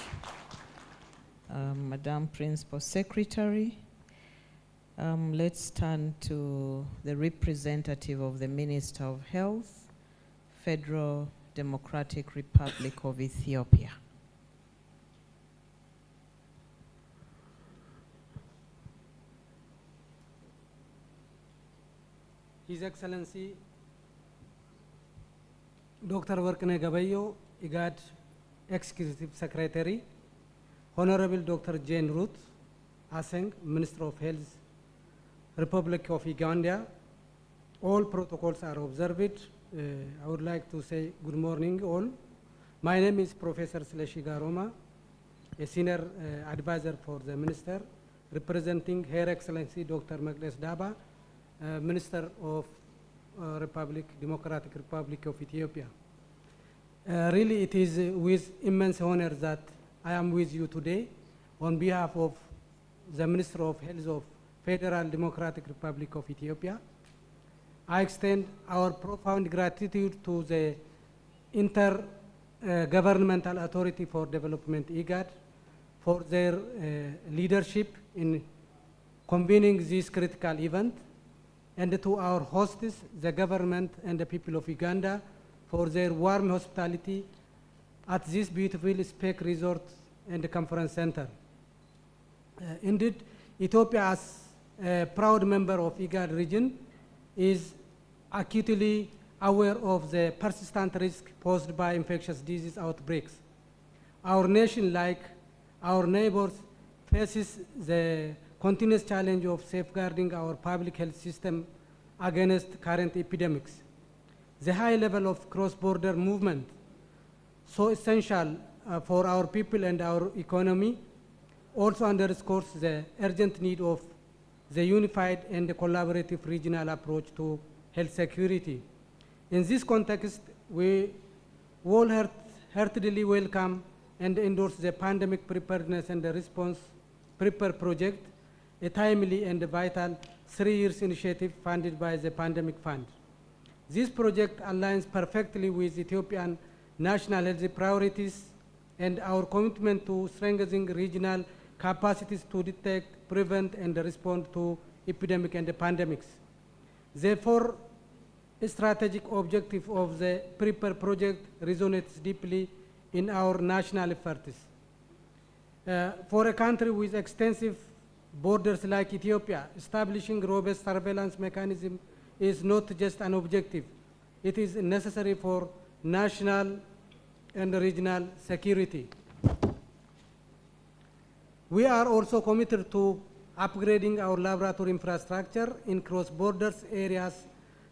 Madam Principal Secretary. Let's turn to the representative of the Minister of Health, Federal Democratic Republic of Ethiopia. His Excellency Dr. Workne Gabayo, IGAD Executive Secretary, Honorable Dr. Jane Ruth, Aseng, Minister of Health, Republic of Uganda. All protocols are observed. I would like to say good morning all. My name is Professor Sleshi Garoma, a senior advisor for the Minister, representing Her Excellency Dr. Magdes Daba, Minister of Democratic Republic of Ethiopia. Really, it is with immense honor that I am with you today on behalf of the Minister of Health of Federal Democratic Republic of Ethiopia. I extend our profound gratitude to the Intergovernmental Authority for Development, IGAD, for their leadership in convening this critical event, and to our hosts, the government and the people of Uganda, for their warm hospitality at this beautiful Spec Resort and Conference Center. Indeed, Ethiopia, as a proud member of IGAD region, is acutely aware of the persistent risk posed by infectious disease outbreaks. Our nation, like our neighbors, faces the continuous challenge of safeguarding our public health system against current epidemics. The high level of cross-border movement, so essential for our people and our economy, also underscores the urgent need of the unified and collaborative regional approach to health security. In this context, we wholeheartedly welcome and endorse the Pandemic Preparedness and Response Prepare project, a timely and vital 3-year initiative funded by the Pandemic Fund. This project aligns perfectly with Ethiopian national health priorities and our commitment to strengthening regional capacities to detect, prevent, and respond to epidemic and pandemics. Therefore, a strategic objective of the Prepare project resonates deeply in our national efforts. For a country with extensive borders like Ethiopia, establishing robust surveillance mechanism is not just an objective, it is necessary for national and regional security. We are also committed to upgrading our laboratory infrastructure in cross-borders areas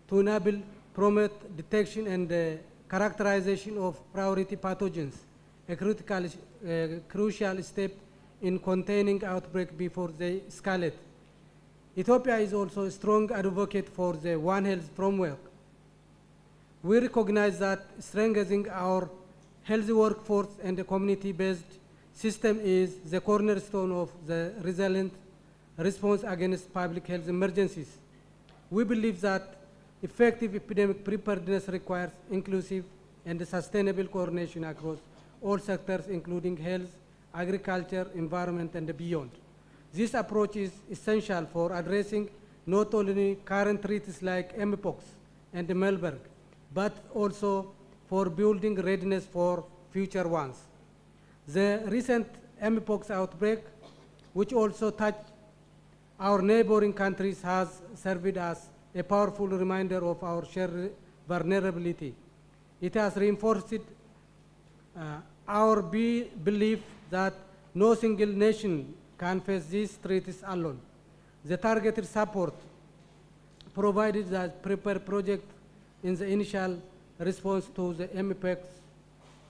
to enable prompt detection and characterization of priority pathogens, a crucial step in containing outbreak before they escalate. Ethiopia is also a strong advocate for the One Health framework. We recognize that strengthening our health workforce and the community-based system is the cornerstone of the resilient response against public health emergencies. We believe that effective epidemic preparedness requires inclusive and sustainable coordination across all sectors, including health, agriculture, environment, and beyond. This approach is essential for addressing not only current threats like mpox and Marburg, but also for building readiness for future ones. The recent mpox outbreak, which also touched our neighboring countries, has served as a powerful reminder of our shared vulnerability. It has reinforced our belief that no single nation can face these threats alone. The targeted support provided the Prepare project in the initial response to the mpox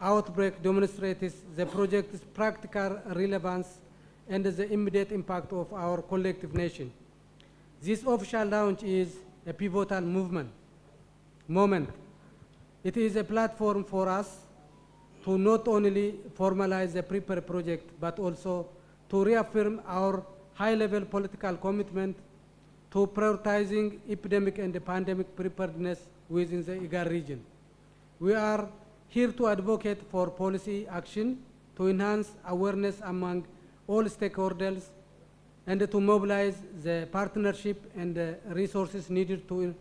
outbreak demonstrates the project's practical relevance and the immediate impact of our collective nation. This official launch is a pivotal moment. It is a platform for us to not only formalize the Prepare project, but also to reaffirm our high-level political commitment to prioritizing epidemic and pandemic preparedness within the IGAD region. We are here to advocate for policy action to enhance awareness among all stakeholders and to mobilize the partnership and the resources needed to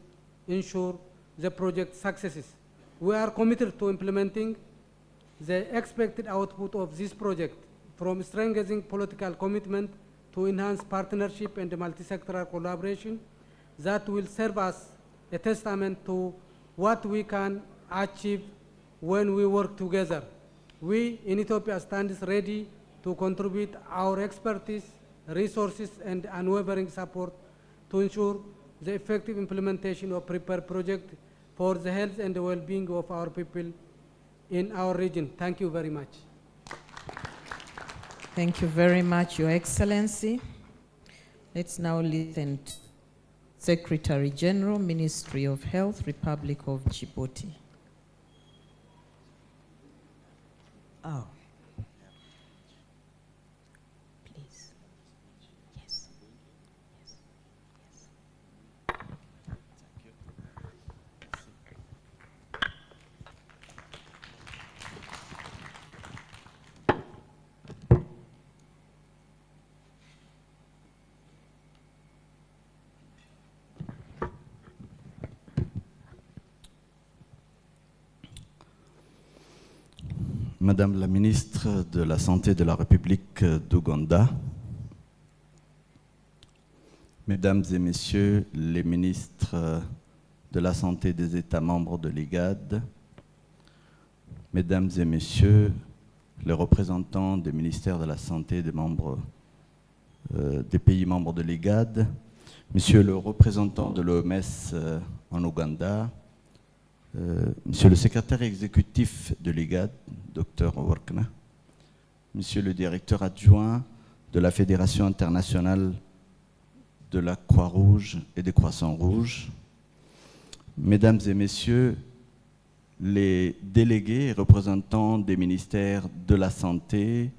ensure the project successes. We are committed to implementing the expected output of this project, from strengthening political commitment to enhance partnership and multi-sectoral collaboration that will serve as a testament to what we can achieve when we work together. We in Ethiopia stand ready to contribute our expertise resources, and unwavering support to ensure the effective implementation of Prepare project for the health and the well-being of our people in our region. Thank you very much. Thank you very much, Your Excellency. Let's now listen to Secretary General, Ministry of Health, Republic of Djibouti. Oh. Please. Yes. Yes. Yes. Thank you. Madame la ministre de la Santé de la République d'Ouganda, Mesdames et Messieurs les ministres de la Santé des États membres de l'IGAD, Mesdames et Messieurs les représentants des ministères de la Santé des pays membres de l'IGAD, Monsieur le représentant de l'OMS en Ouganda, Monsieur le secrétaire exécutif de l'IGAD, Dr Workna, Monsieur le directeur adjoint de la Fédération internationale de la Croix-Rouge et des Croissants-Rouges, Mesdames et Messieurs les délégués et représentants des ministères de la Santé,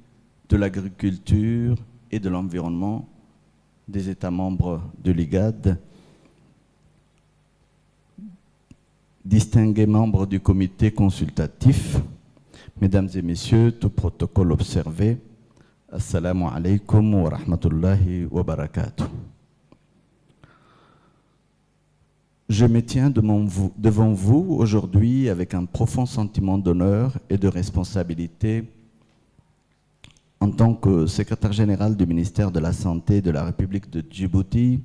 de l'Agriculture et de l'Environnement des États membres de l'IGAD, distingués membres du comité consultatif, Mesdames et Messieurs, tout protocole observé, Assalamu alaikum wa rahmatullahi wa barakatuh. Je me tiens devant vous aujourd'hui avec un profond sentiment d'honneur et de responsabilité en tant que secrétaire général du ministère de la Santé de la République de Djibouti,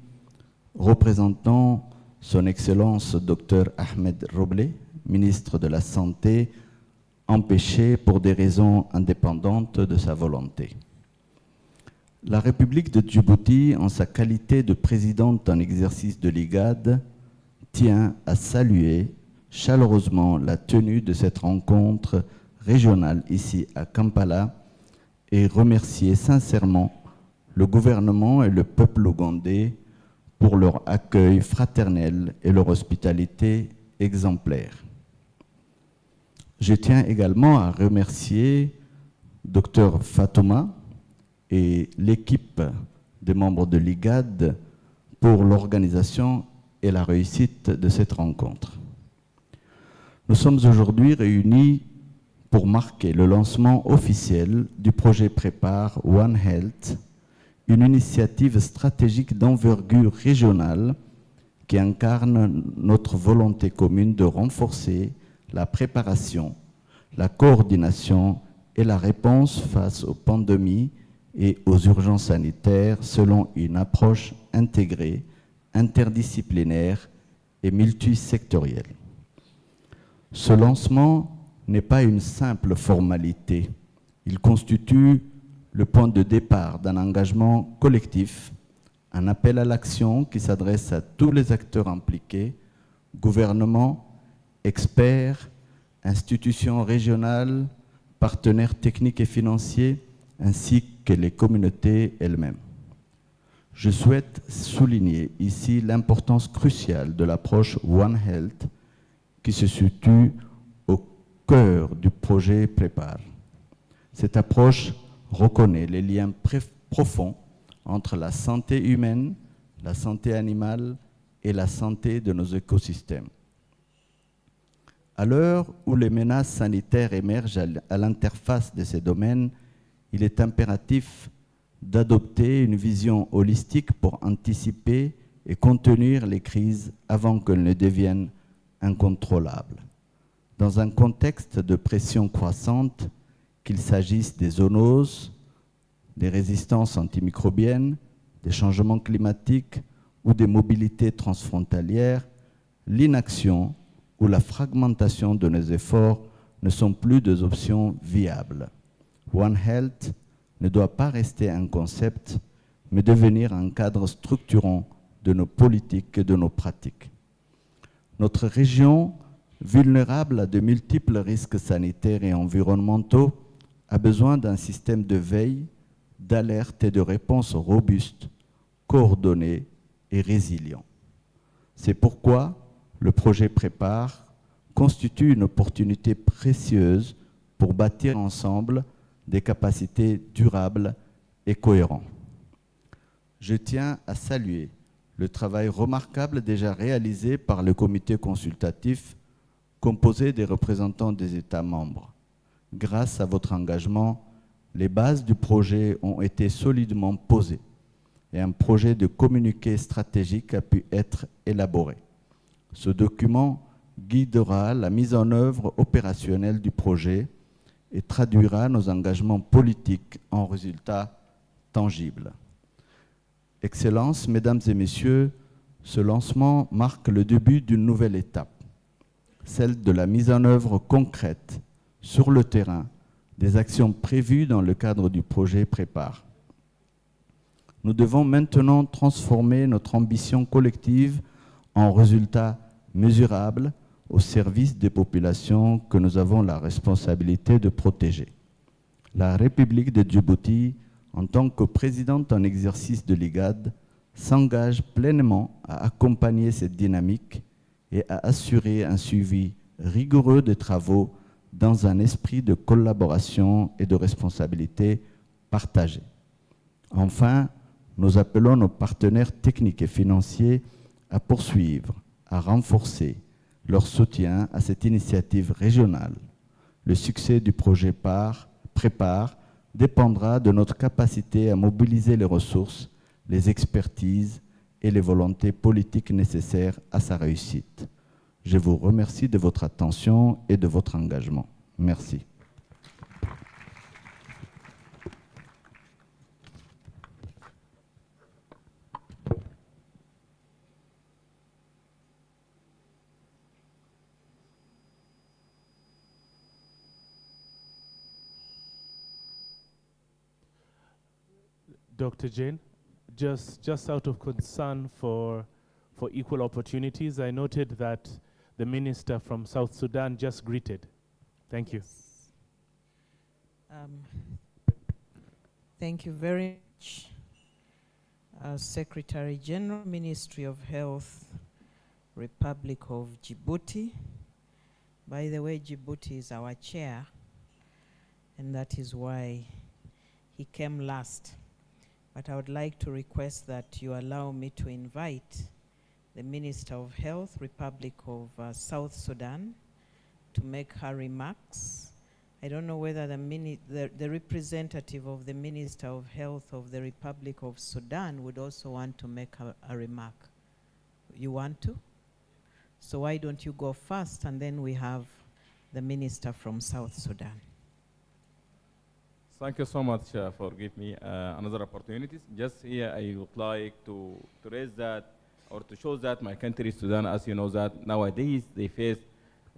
représentant Son Excellence Dr Ahmed Roble, ministre de la Santé, empêché pour des raisons indépendantes de sa volonté. La République de Djibouti, en sa qualité de présidente en exercice de l'IGAD, tient à saluer chaleureusement la tenue de cette rencontre régionale ici à Kampala et remercier sincèrement le gouvernement et le peuple ougandais pour leur accueil fraternel et leur hospitalité exemplaire. Je tiens également à remercier Dr Fatouma et l'équipe des membres de l'IGAD pour l'organisation et la réussite de cette rencontre. Nous sommes aujourd'hui réunis pour marquer le lancement officiel du projet Prépare One Health, une initiative stratégique d'envergure régionale qui incarne notre volonté commune de renforcer la préparation, la coordination et la réponse face aux pandémies et aux urgences sanitaires selon une approche intégrée, interdisciplinaire et multisectorielle. Ce lancement n'est pas une simple formalité. Il constitue le point de départ d'un engagement collectif, un appel à l'action qui s'adresse à tous les acteurs impliqués, gouvernements, experts, institutions régionales, partenaires techniques et financiers, ainsi que les communautés elles-mêmes. Je souhaite souligner ici l'importance cruciale de l'approche One Health qui se situe au cœur du projet Prépare. Cette approche reconnaît les liens profonds entre la santé humaine, la santé animale et la santé de nos écosystèmes. À l'heure où les menaces sanitaires émergent à l'interface de ces domaines, il est impératif d'adopter une vision holistique pour anticiper et contenir les crises avant qu'elles ne deviennent incontrôlables. Dans un contexte de pression croissante, qu'il s'agisse des zoonoses, des résistances antimicrobiennes, des changements climatiques ou des mobilités transfrontalières, l'inaction ou la fragmentation de nos efforts ne sont plus des options viables. One Health ne doit pas rester un concept, mais devenir un cadre structurant de nos politiques et de nos pratiques. Notre région, vulnérable à de multiples risques sanitaires et environnementaux, a besoin d'un système de veille, d'alerte et de réponse robuste, coordonné et résilient. C'est pourquoi le projet Prépare constitue une opportunité précieuse pour bâtir ensemble des capacités durables et cohérentes. Je tiens à saluer le travail remarquable déjà réalisé par le comité consultatif composé des représentants des États membres. Grâce à votre engagement, les bases du projet ont été solidement posées et un projet de communiqué stratégique a pu être élaboré. Ce document guidera la mise en œuvre opérationnelle du projet et traduira nos engagements politiques en résultats tangibles. Excellences, Mesdames et Messieurs, ce lancement marque le début d'une nouvelle étape, celle de la mise en œuvre concrète sur le terrain des actions prévues dans le cadre du projet Prépare. Nous devons maintenant transformer notre ambition collective en résultats mesurables au service des populations que nous avons la responsabilité de protéger. La République de Djibouti, en tant que présidente en exercice de l'IGAD, s'engage pleinement à accompagner cette dynamique et à assurer un suivi rigoureux des travaux dans un esprit de collaboration et de responsabilité partagée. Enfin, nous appelons nos partenaires techniques et financiers à poursuivre, à renforcer leur soutien à cette initiative régionale. Le succès du projet Prépare dépendra de notre capacité à mobiliser les ressources, les expertises et les volontés politiques nécessaires à sa réussite. Je vous remercie de votre attention et de votre engagement. Merci. Dr. Jane, just out of concern for equal opportunities, I noted that the minister from South Sudan just greeted. Thank you. Thank you very much, Secretary General, Ministry of Health, Republic of Djibouti. By the way, Djibouti is our chair, and that is why he came last. But I would like to request that you allow me to invite the Minister of Health, Republic of South Sudan, to make her remarks. I don't know whether the representative of the Minister of Health of the Republic of Sudan would also want to make a remark. You want to? So why don't you go first, and then we have the Minister from South Sudan. Thank you so much for giving me another opportunity. Just here, I would like to raise that or to show that my country, Sudan, as you know, that nowadays they face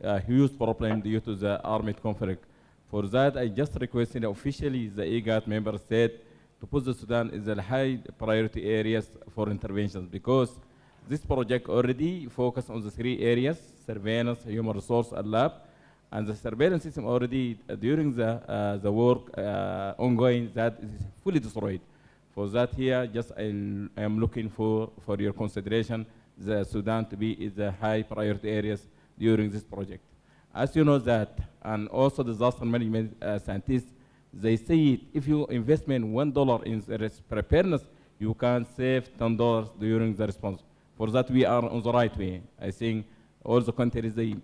a huge problem due to the armed conflict. For that, I just requested officially the IGAD member state to put the Sudan in the high priority areas for interventions, because this project already focused on the 3 areas: surveillance, human resource, and lab. And the surveillance system already during the work ongoing, that is fully destroyed. For that here, just I am looking for your consideration, the Sudan to be in the high priority areas during this project. As you know that, and also disaster management scientists, they say if you investment $1 in preparedness, you can save $10 during the response. For that, we are on the right way. I think all the countries, they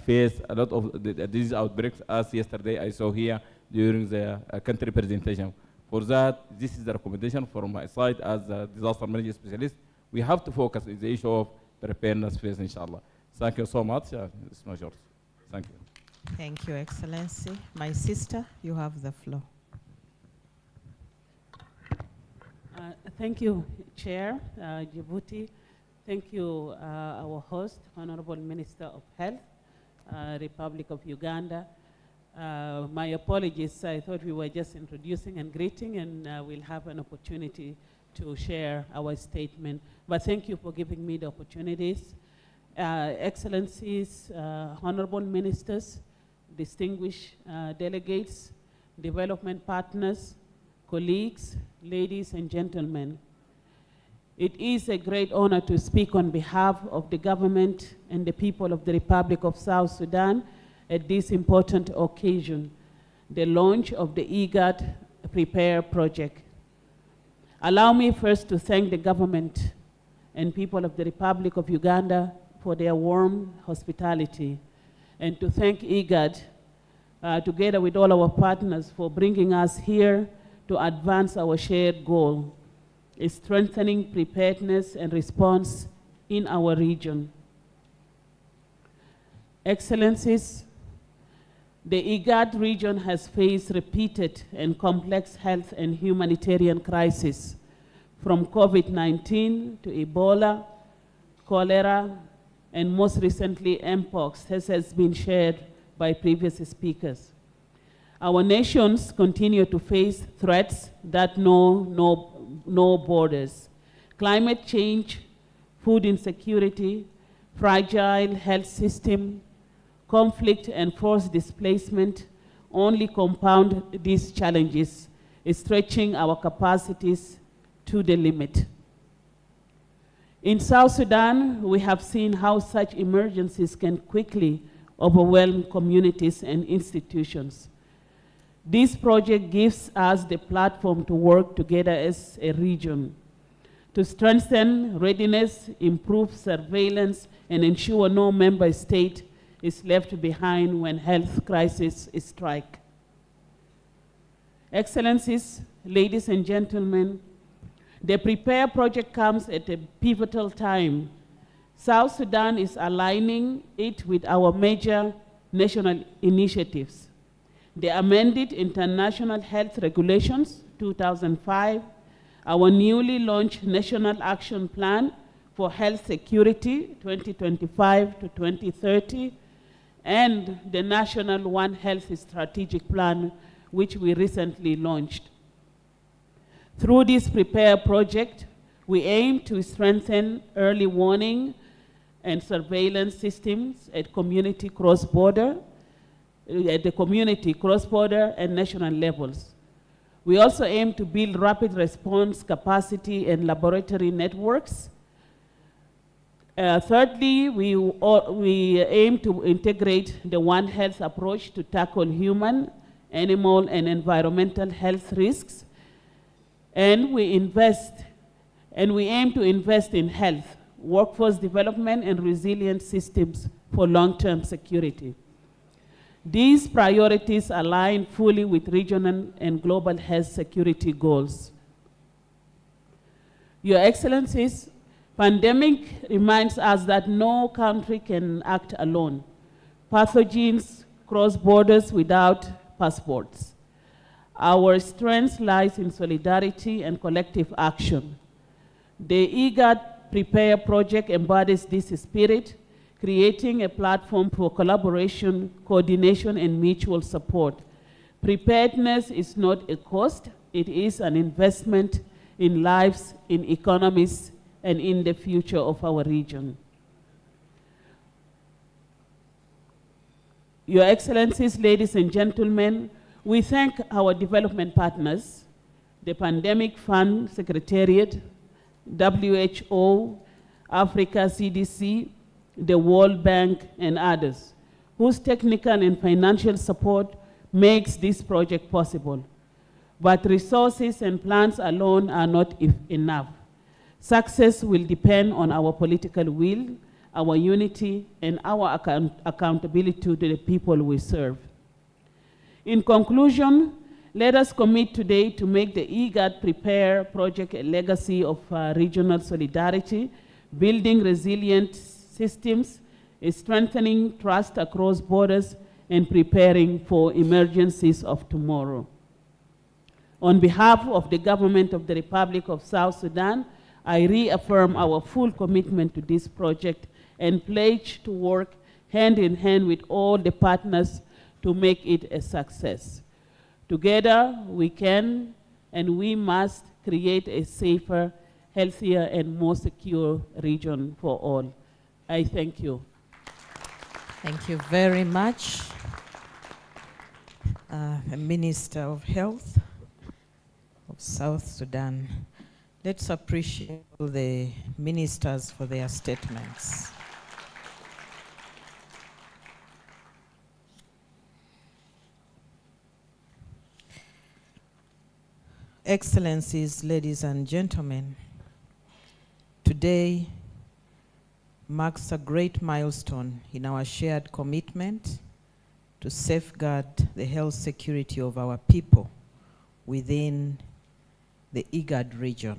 face a lot of disease outbreaks, as yesterday I saw here during the country presentation. For that, this is the recommendation from my side as a disaster management specialist. We have to focus on the issue of preparedness phase, inshallah. Thank you so much. It's my yours. Thank you. Thank you, Excellency. My sister, you have the floor. Thank you, Chair, Djibouti. Thank you, our host, Honorable Minister of Health, Republic of Uganda. My apologies, I thought we were just introducing and greeting, and we'll have an opportunity to share our statement. But thank you for giving me the opportunities. Excellencies, honorable ministers, distinguished delegates, development partners, colleagues, ladies and gentlemen. It is a great honor to speak on behalf of the government and the people of the Republic of South Sudan at this important occasion, the launch of the IGAD Prepare project. Allow me first to thank the government and people of the Republic of Uganda for their warm hospitality, and to thank IGAD together with all our partners for bringing us here to advance our shared goal, is strengthening preparedness and response in our region. Excellencies, the IGAD region has faced repeated and complex health and humanitarian crises, from COVID-19 to Ebola, cholera, and most recently Mpox, as has been shared by previous speakers. Our nations continue to face threats that know no borders. Climate change, food insecurity, fragile health system, conflict and forced displacement only compound these challenges, stretching our capacities to the limit. In South Sudan, we have seen how such emergencies can quickly overwhelm communities and institutions. This project gives us the platform to work together as a region, to strengthen readiness, improve surveillance, and ensure no member state is left behind when health crises strike. Excellencies, ladies and gentlemen, the Prepare project comes at a pivotal time. South Sudan is aligning it with our major national initiatives. The amended International Health Regulations 2005, our newly launched National Action Plan for Health Security 2025 to 2030, and the National One Health Strategic Plan, which we recently launched. Through this Prepare project, we aim to strengthen early warning and surveillance systems at community cross-border, and national levels. We also aim to build rapid response capacity and laboratory networks. Thirdly, we aim to integrate the One Health approach to tackle human, animal, and environmental health risks. And we aim to invest in health, workforce development, and resilient systems for long-term security. These priorities align fully with regional and global health security goals. Your Excellencies, pandemic reminds us that no country can act alone. Pathogens cross borders without passports. Our strength lies in solidarity and collective action. The IGAD Prepare project embodies this spirit, creating a platform for collaboration, coordination, and mutual support. Preparedness is not a cost, it is an investment in lives, in economies, and in the future of our region. Your Excellencies, ladies and gentlemen, we thank our development partners, the Pandemic Fund Secretariat, WHO, Africa CDC, the World Bank, and others, whose technical and financial support makes this project possible. But resources and plans alone are not enough. Success will depend on our political will, our unity, and our accountability to the people we serve. In conclusion, let us commit today to make the IGAD Prepare project a legacy of regional solidarity, building resilient systems, strengthening trust across borders, and preparing for emergencies of tomorrow. On behalf of the government of the Republic of South Sudan, I reaffirm our full commitment to this project and pledge to work hand in hand with all the partners to make it a success. Together, we can and we must create a safer, healthier, and more secure region for all. I thank you. Thank you very much, Minister of Health of South Sudan. Let's appreciate all the ministers for their statements. Excellencies, ladies and gentlemen, today marks a great milestone in our shared commitment to safeguard the health security of our people within the IGAD region.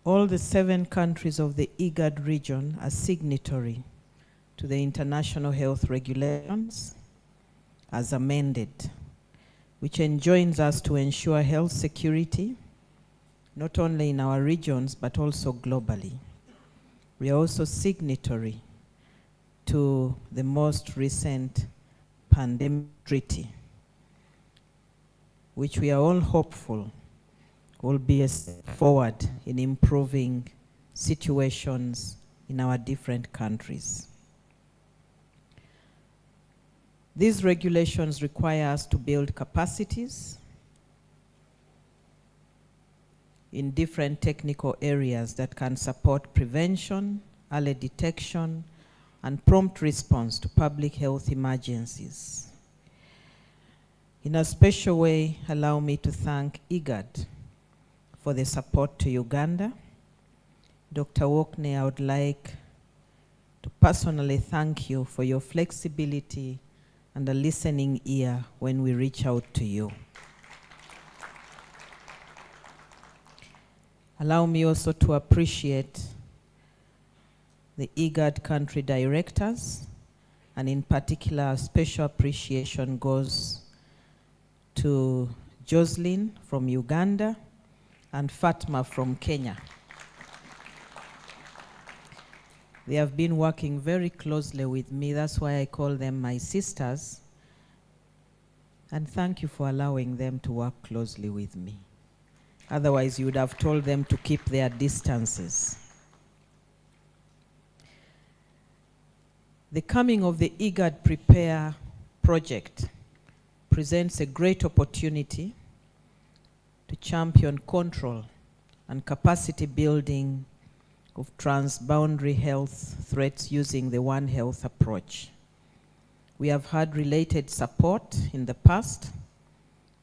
All the 7 countries of the IGAD region are signatory to the international health regulations as amended, which enjoins us to ensure health security not only in our regions but also globally. We are also signatory to the most recent pandemic treaty, which we are all hopeful will be a step forward in improving situations in our different countries. These regulations require us to build capacities in different technical areas that can support prevention, early detection, and prompt response to public health emergencies. In a special way, allow me to thank IGAD for the support to Uganda. Dr. Wokne, I would like to personally thank you for your flexibility and a listening ear when we reach out to you. Allow me also to appreciate the IGAD country directors, and in particular, a special appreciation goes to Jocelyn from Uganda and Fatma from Kenya. They have been working very closely with me. That's why I call them my sisters. And thank you for allowing them to work closely with me. Otherwise, you would have told them to keep their distances. The coming of the IGAD Prepare project presents a great opportunity to champion control and capacity building of transboundary health threats using the One Health approach. We have had related support in the past,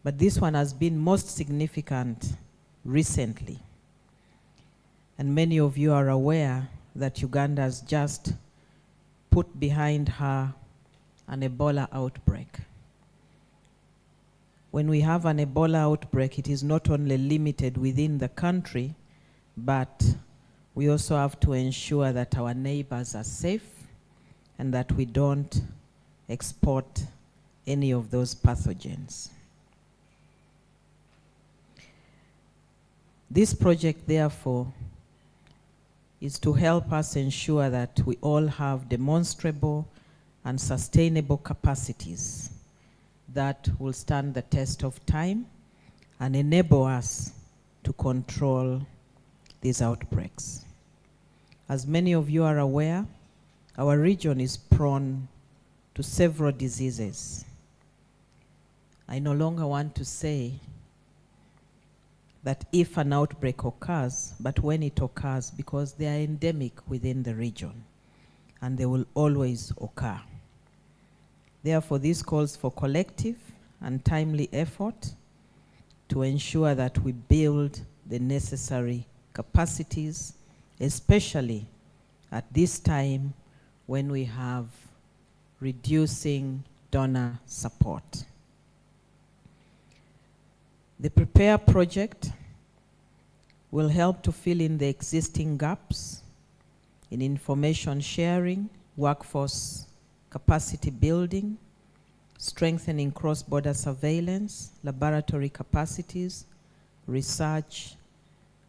but this one has been most significant recently. And many of you are aware that Uganda has just put behind her an Ebola outbreak. When we have an Ebola outbreak, it is not only limited within the country, but we also have to ensure that our neighbors are safe and that we don't export any of those pathogens. This project, therefore, is to help us ensure that we all have demonstrable and sustainable capacities that will stand the test of time and enable us to control these outbreaks. As many of you are aware, our region is prone to several diseases. I no longer want to say that if an outbreak occurs, but when it occurs, because they are endemic within the region and they will always occur. Therefore, this calls for collective and timely effort to ensure that we build the necessary capacities, especially at this time when we have reducing donor support. The Prepare project will help to fill in the existing gaps in information sharing, workforce capacity building, strengthening cross-border surveillance, laboratory capacities, research,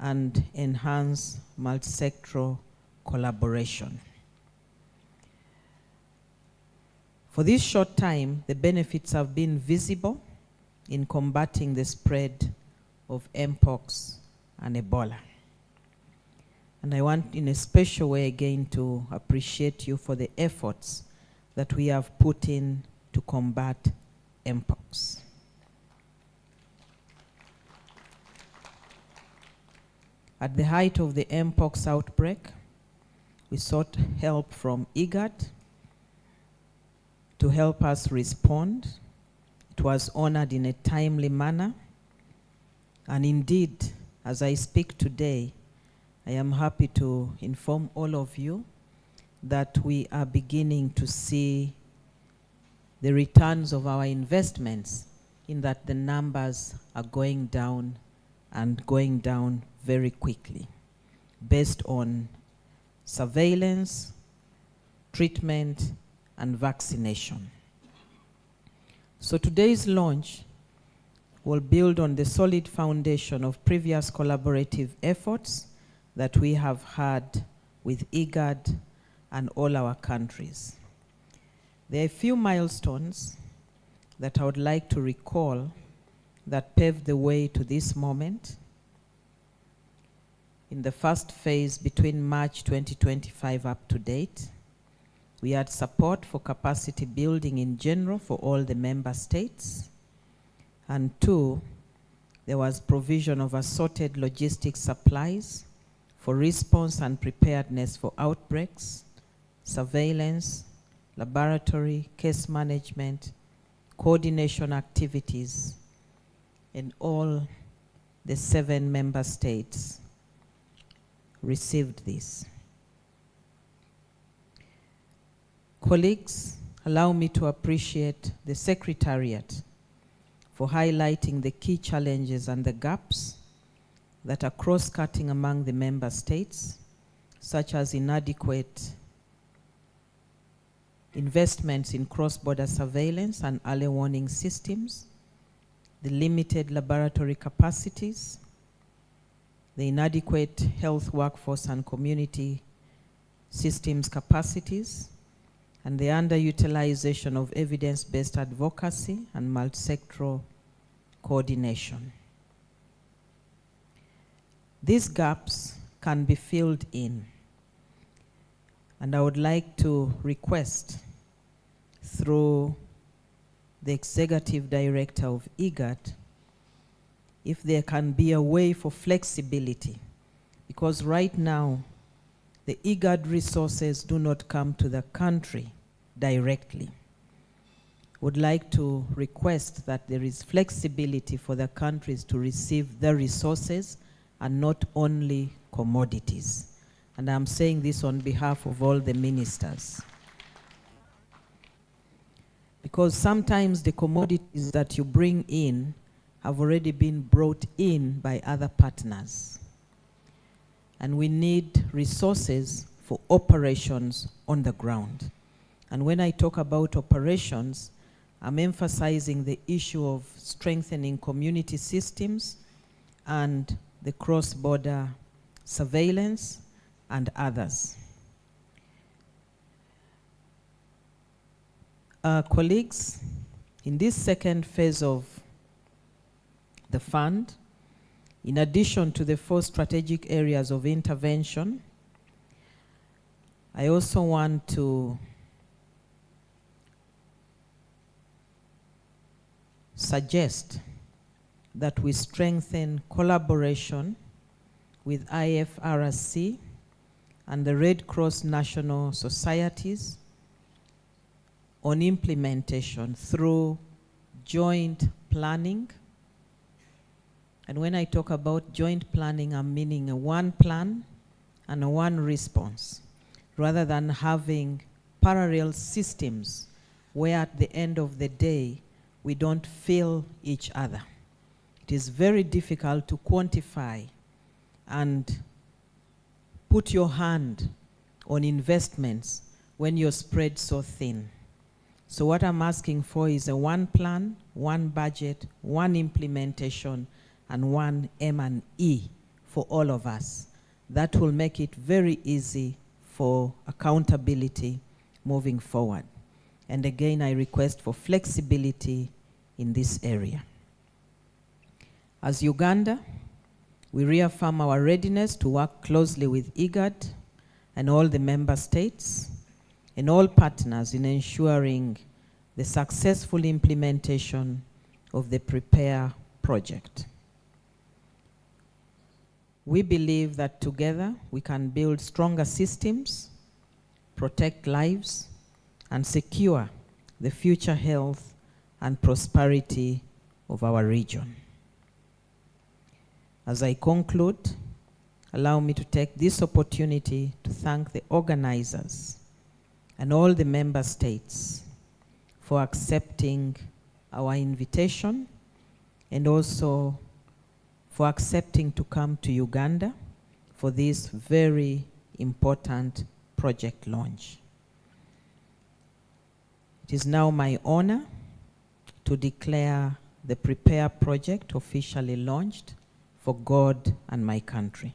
and enhance multi-sectoral collaboration. For this short time, the benefits have been visible in combating the spread of Mpox and Ebola. And I want in a special way again to appreciate you for the efforts that we have put in to combat Mpox. At the height of the Mpox outbreak, we sought help from IGAD to help us respond. It was honored in a timely manner. And indeed, as I speak today, I am happy to inform all of you that we are beginning to see the returns of our investments, in that the numbers are going down and going down very quickly based on surveillance, treatment, and vaccination. So today's launch will build on the solid foundation of previous collaborative efforts that we have had with IGAD and all our countries. There are a few milestones that I would like to recall that paved the way to this moment. In the first phase between March 2025 up to date, we had support for capacity building in general for all the member states. And 2, there was provision of assorted logistics supplies for response and preparedness for outbreaks, surveillance, laboratory, case management, coordination activities, and all the 7 member states received this. Colleagues, allow me to appreciate the Secretariat for highlighting the key challenges and the gaps that are cross-cutting among the member states, such as inadequate investments in cross-border surveillance and early warning systems, the limited laboratory capacities, the inadequate health workforce and community systems capacities, and the underutilization of evidence-based advocacy and multi-sectoral coordination. These gaps can be filled in, and I would like to request through the Executive Director of IGAD if there can be a way for flexibility, because right now the IGAD resources do not come to the country directly. Would like to request that there is flexibility for the countries to receive the resources and not only commodities. And I'm saying this on behalf of all the ministers. Because sometimes the commodities that you bring in have already been brought in by other partners. And we need resources for operations on the ground. And when I talk about operations, I'm emphasizing the issue of strengthening community systems and the cross-border surveillance and others. Colleagues, in this second phase of the fund, in addition to the 4 strategic areas of intervention, I also want to suggest that we strengthen collaboration with IFRC and the Red Cross national societies on implementation through joint planning. And when I talk about joint planning, I'm meaning a one plan and a one response, rather than having parallel systems where at the end of the day, we don't feel each other. It is very difficult to quantify and put your hand on investments when you're spread so thin. So what I'm asking for is a one plan, one budget, one implementation, and one M&E for all of us. That will make it very easy for accountability moving forward. And again, I request for flexibility in this area. As Uganda, we reaffirm our readiness to work closely with IGAD and all the member states and all partners in ensuring the successful implementation of the Prepare project. We believe that together we can build stronger systems, protect lives, and secure the future health and prosperity of our region. As I conclude, allow me to take this opportunity to thank the organizers and all the member states for accepting our invitation and also for accepting to come to Uganda for this very important project launch. It is now my honor to declare the Prepare project officially launched for God and my country.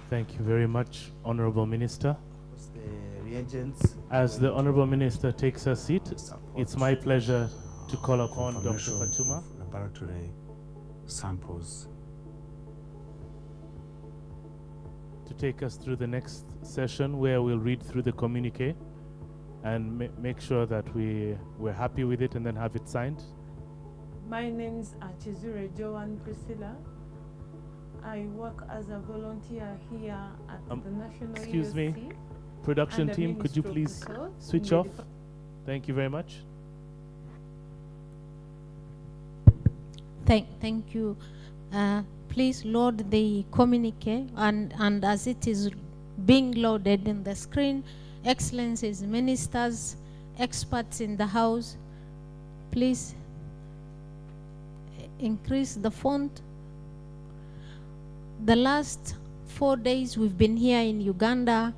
Thank you very much, Honorable Minister. The reagents. As the Honorable Minister takes her seat, it's my pleasure to call upon Dr. Fatuma. Laboratory samples. To take us through the next session where we'll read through the communique and make sure that we're happy with it and then have it signed. My name is Achizure Joan Priscilla. I work as a volunteer here at the National Excuse me, EOC production and the team, could you Ministry of please Health switch in the off? Thank you very much. Thank you. Please load the communique, and as it is being loaded in the screen, Excellencies, ministers, experts in the house, please increase the font. The last 4 days we've been here in Uganda.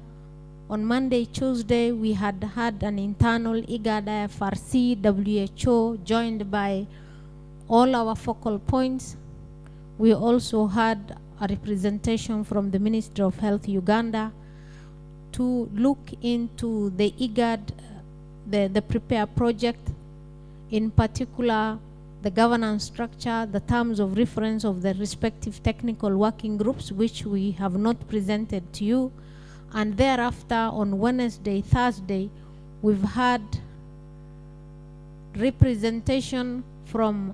On Monday, Tuesday, we had an internal IGAD, IFRC, WHO, joined by all our focal points. We also had a representation from the Ministry of Health Uganda to look into the IGAD, the Prepare project, in particular the governance structure, the terms of reference of the respective technical working groups, which we have not presented to you. And thereafter, on Wednesday, Thursday, we've had representation from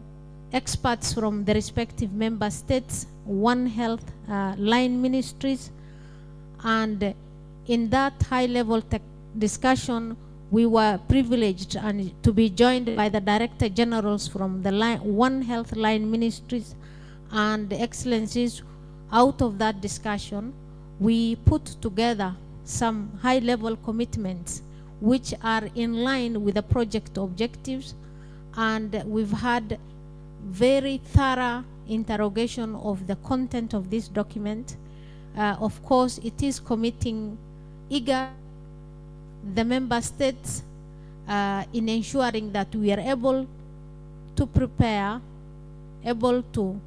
experts from the respective member states, One Health line ministries, and in that high-level discussion, we were privileged and to be joined by the Director Generals from the One Health line ministries and the Excellencies. Out of that discussion, we put together some high-level commitments which are in line with the project objectives, and we've had very thorough interrogation of the content of this document. Of course, it is committing IGAD, the member states, in ensuring that we are able to prepare, able to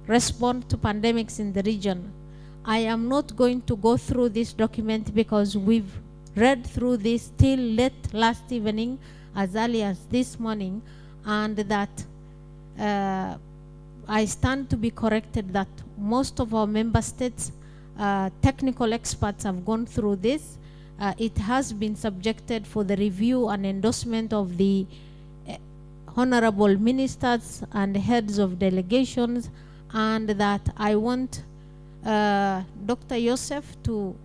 respond to pandemics in the region. I am not going to go through this document because we've read through this till late last evening, as early as this morning, and that I stand to be corrected that most of our member states technical experts have gone through this. It has been subjected for the review and endorsement of the honorable ministers and heads of delegations, and that I want Dr. Joseph to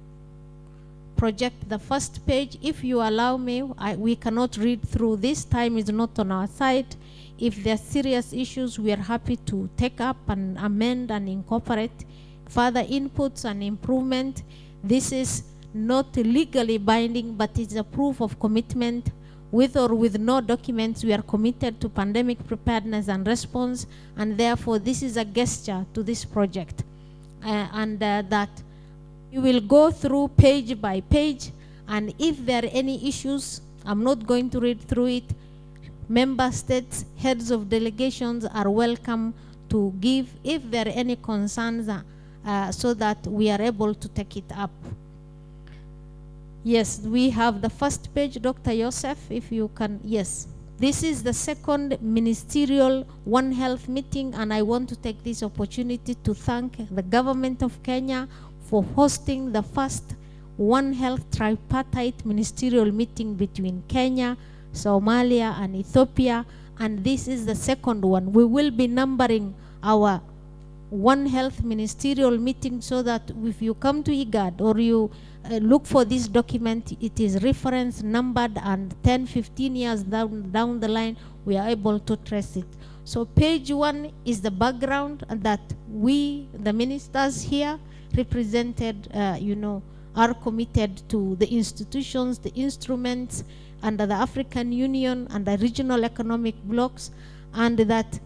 project the first page. If you allow me, we cannot read through this. Time is not on our side. If there are serious issues, we are happy to take up and amend and incorporate further inputs and improvement. This is not legally binding, but it's a proof of commitment. With or with no documents, we are committed to pandemic preparedness and response, and therefore this is a gesture to this project. That you will go through page by page, and if there are any issues, I'm not going to read through it. Member states, heads of delegations are welcome to give. If there are any concerns, so that we are able to take it up. Yes, we have the first page, Dr. Joseph, if you can. Yes, this is the second ministerial One Health meeting, and I want to take this opportunity to thank the government of Kenya for hosting the first One Health tripartite ministerial meeting between Kenya, Somalia, and Ethiopia, and this is the second one. We will be numbering our One Health ministerial meeting so that if you come to IGAD or you look for this document, it is reference numbered, and 10-15 years down the line we are able to trace it. So page 1 is the background that we, the ministers here represented, are committed to the institutions, the instruments under the African Union and the regional economic blocks, and that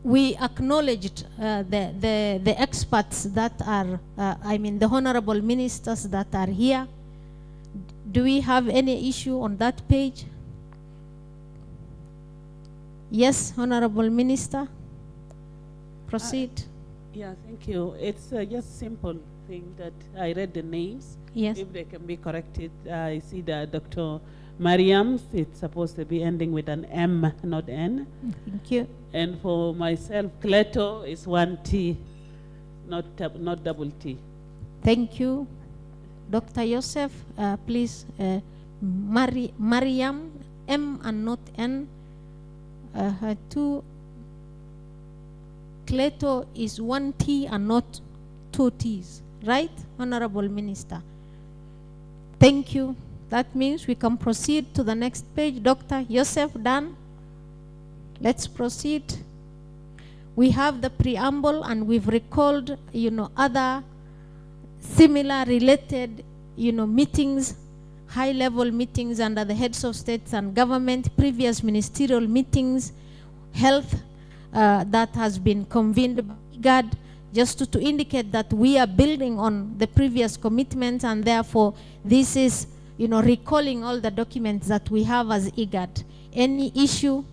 we acknowledged the experts that are, the honorable ministers that are here. Do we have any issue on that page? Yes, honorable minister, proceed. Yeah, thank you. It's just simple thing that I read the names. Yes. If they can be corrected, I see that Dr. Mariam's, it's supposed to be ending with an M, not N. Thank you. And for myself, Cleto is 1 T, not double T. Thank you. Dr. Joseph, please, Mariam, M and not N. Cleto is 1 T and not 2 T's, right, Honorable Minister? Thank you. That means we can proceed to the next page. Dr. Joseph, done? Let's proceed. We have the preamble, and we've recalled, other similar related, meetings, high-level meetings under the heads of states and government, previous ministerial meetings, health that has been convened by IGAD, just to indicate that we are building on the previous commitments, and therefore this is, recalling all the documents that we have as IGAD. Any issue?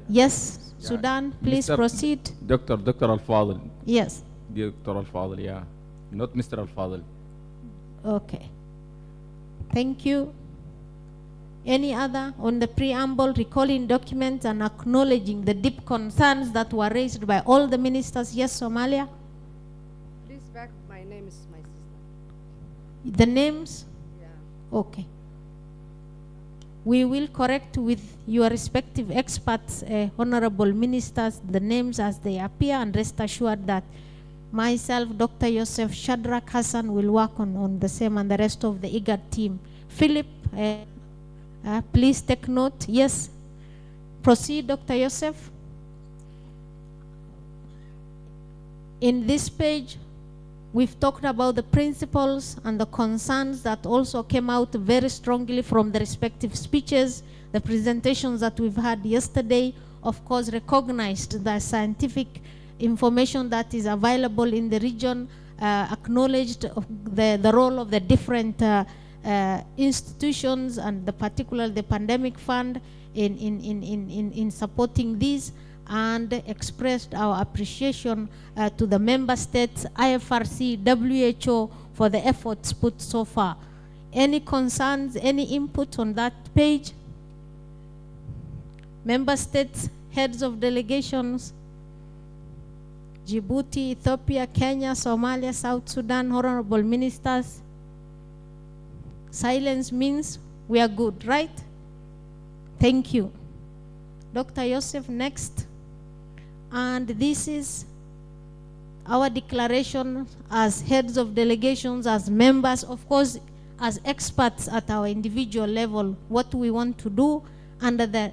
Yes, yeah. Sudan, please proceed. Dr. Al-Fadl. Yes. Dr. Al-Fadl, yeah. Not Mr. Al-Fadl. Okay. Thank you. Any other on the preamble, recalling documents and acknowledging the deep concerns that were raised by all the ministers? Yes, Somalia? Please back, my name is my sister. The names? Yeah. Okay. We will correct with your respective experts, honorable ministers, the names as they appear, and rest assured that myself, Dr. Joseph Shadrach Hassan, will work on the same, and the rest of the IGAD team. Philip, please take note. Yes. Proceed, Dr. Joseph. In this page, we've talked about the principles and the concerns that also came out very strongly from the respective speeches, the presentations that we've had yesterday, of course, recognized the scientific information that is available in the region, acknowledged the role of the different institutions, and particularly the pandemic fund in supporting these, and expressed our appreciation to the member states, IFRC, WHO, for the efforts put so far. Any concerns, any input on that page? Member states, heads of delegations, Djibouti, Ethiopia, Kenya, Somalia, South Sudan, honorable ministers. Silence means we are good, right? Thank you. Dr. Joseph, next. And this is our declaration as heads of delegations, as members, of course, as experts at our individual level, what we want to do under the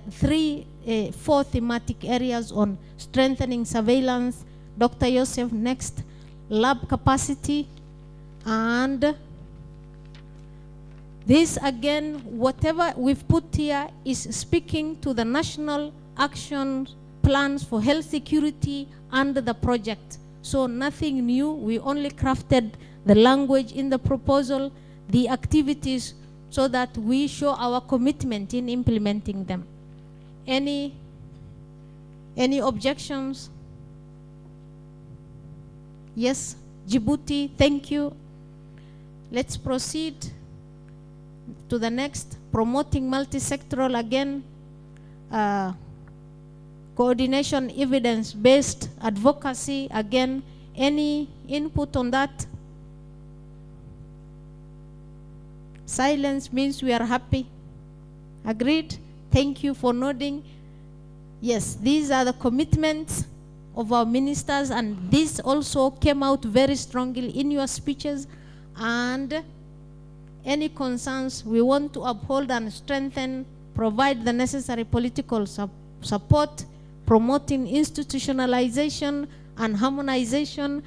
four thematic areas on strengthening surveillance. Dr. Joseph, next. Lab capacity, and this again, whatever we've put here is speaking to the national action plans for health security under the project. So nothing new, we only crafted the language in the proposal, the activities, so that we show our commitment in implementing them. Any objections? Yes, Djibouti, thank you. Let's proceed to the next, promoting multi-sectoral again, coordination, evidence-based advocacy, again, any input on that? Silence means we are happy. Agreed? Thank you for nodding. Yes, these are the commitments of our ministers, and this also came out very strongly in your speeches. And any concerns, we want to uphold and strengthen, provide the necessary political support, promoting institutionalization and harmonization,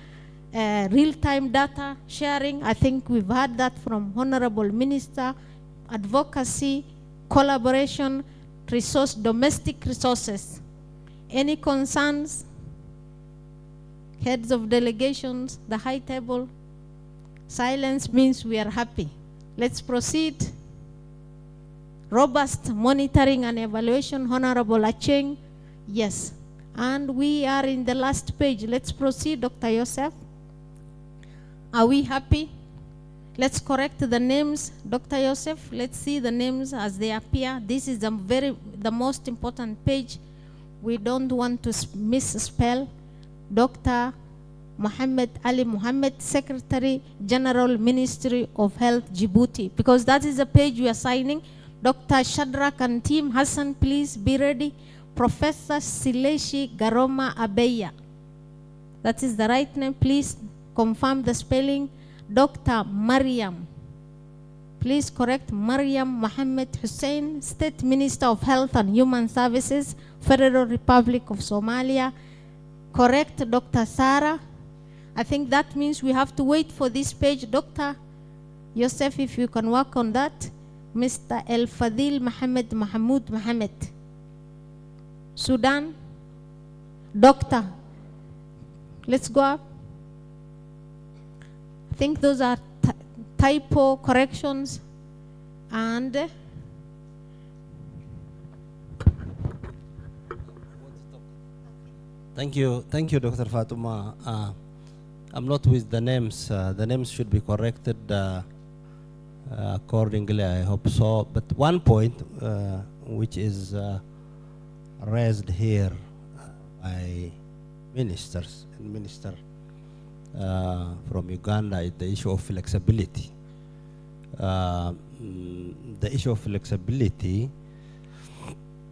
real-time data sharing. I think we've heard that from Honorable Minister. Advocacy, collaboration, domestic resources. Any concerns? Heads of delegations, the high table. Silence means we are happy. Let's proceed. Robust monitoring and evaluation, Honorable Acheng. Yes. And we are in the last page. Let's proceed, Dr. Yosef. Are we happy? Let's correct the names, Dr. Yosef. Let's see the names as they appear. This is the most important page. We don't want to misspell. Dr. Mohammed Ali Mohammed, Secretary General, Ministry of Health, Djibouti, because that is the page we are signing. Dr. Shadrach and team, Hassan, please be ready. Professor Sileshi Garoma Abeya. That is the right name. Please confirm the spelling. Dr. Mariam. Please correct Mariam Mohammed Hussein, State Minister of Health and Human Services, Federal Republic of Somalia. Correct Dr. Sarah. I think that means we have to wait for this page. Dr. Yosef, if you can work on that. Mr. El Fadil Mohammed Mahmoud Mohammed. Sudan. Doctor. Let's go up. I think those are typo corrections. And thank you, Dr. Fatuma. I'm not with the names. The names should be corrected accordingly, I hope so. But one point which is raised here by ministers and minister from Uganda is the issue of flexibility. The issue of flexibility,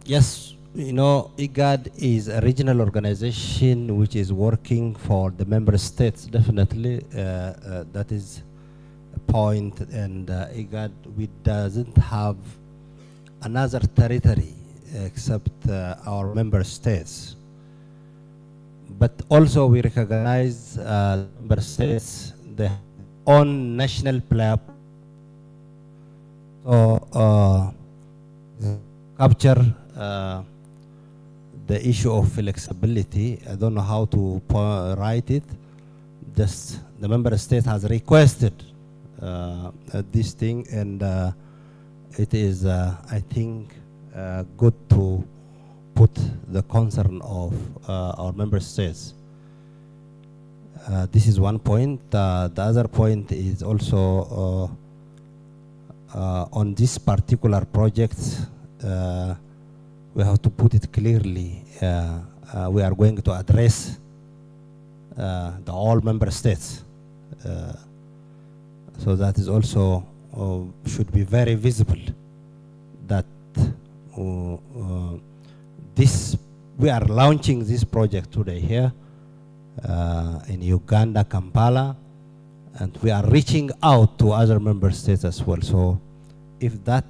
yes, you know, IGAD is a regional organization which is working for the member states, definitely. That is a point, and IGAD, we doesn't have another territory except our member states. But also we recognize member states, their own national plan. So capture the issue of flexibility. I don't know how to write it. Just the member state has requested this thing, and it is, I think, good to put the concern of our member states. This is one point. The other point is also on this particular project, we have to put it clearly. We are going to address the all member states. So that is also should be very visible that we are launching this project today here in Uganda, Kampala, and we are reaching out to other member states as well. So if that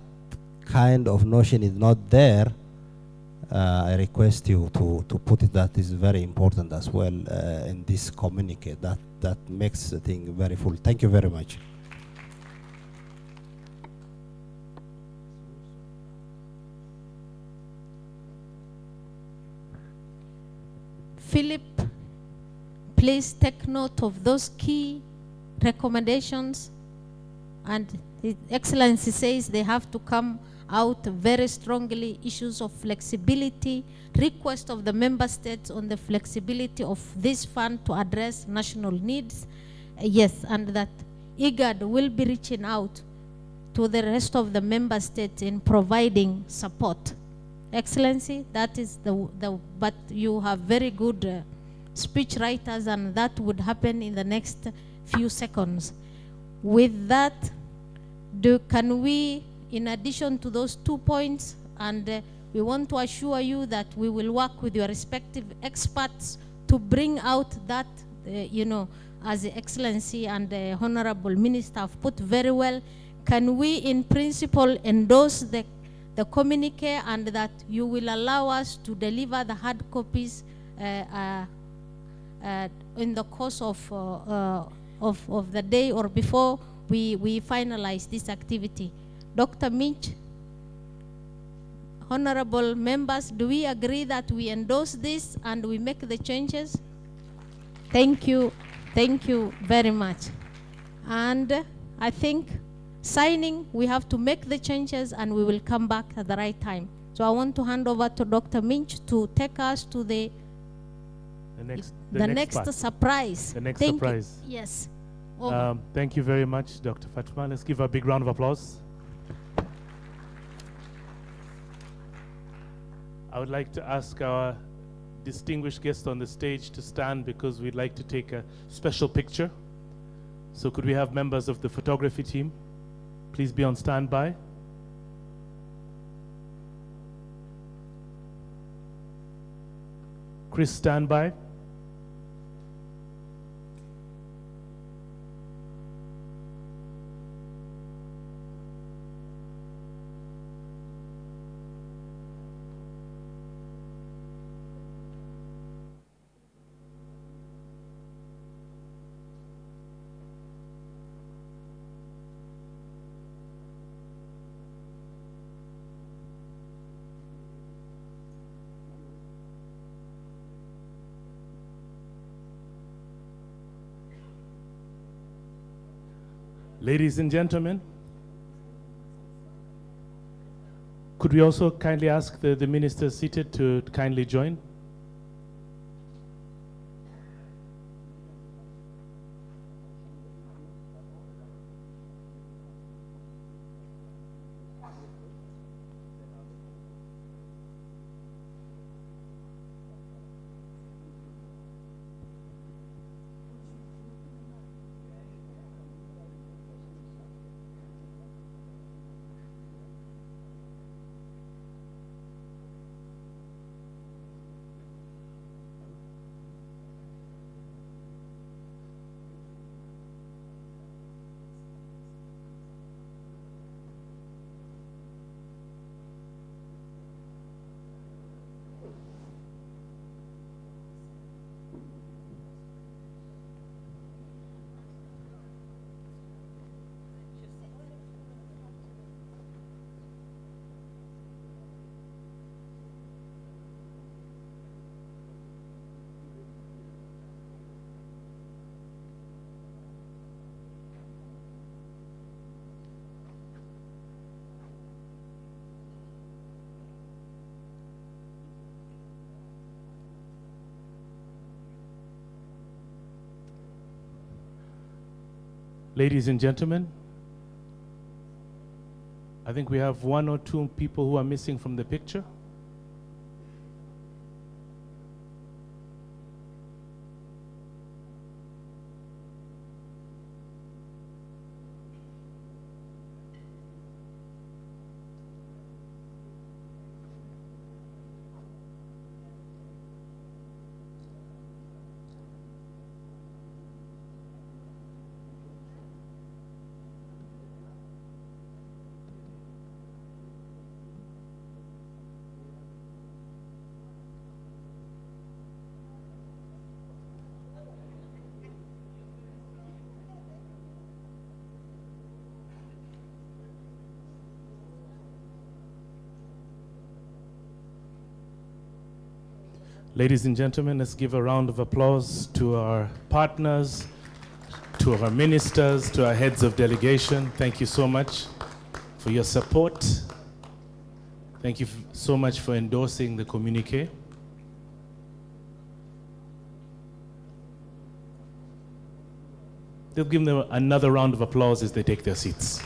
kind of notion is not there, I request you to put it. That is very important as well in this communique. That makes the thing very full. Thank you very much. Philip, please take note of those key recommendations and His Excellency says they have to come out very strongly, issues of flexibility, request of the member states on the flexibility of this fund to address national needs. Yes, and that IGAD will be reaching out to the rest of the member states in providing support. Excellency, that is but you have very good speech writers, and that would happen in the next few seconds. With that, can we, in addition to those 2 points, and we want to assure you that we will work with your respective experts to bring out that, you know, as the Excellency and the Honorable Minister have put very well, can we in principle endorse the communique, and that you will allow us to deliver the hard copies in the course of the day or before we finalize this activity? Dr. Minch, honorable members, do we agree that we endorse this and we make the changes? Thank you very much. And I think signing, we have to make the changes and we will come back at the right time. So I want to hand over to Dr. Minch to take us to the next part. surprise. The next Thank surprise. You. Yes. Thank you very much, Dr. Fatma. Let's give her a big round of applause. I would like to ask our distinguished guest on the stage to stand, because we'd like to take a special picture. So could we have members of the photography team please be on standby? Chris, standby. Ladies and gentlemen, could we also kindly ask the ministers seated to kindly join? Ladies and gentlemen, I think we have 1 or 2 people who are missing from the picture. Ladies and gentlemen, let's give a round of applause to our partners, to our ministers, to our heads of delegation, thank you so much for your support. Thank you so much for endorsing the communique. They'll give them another round of applause as they take their seats.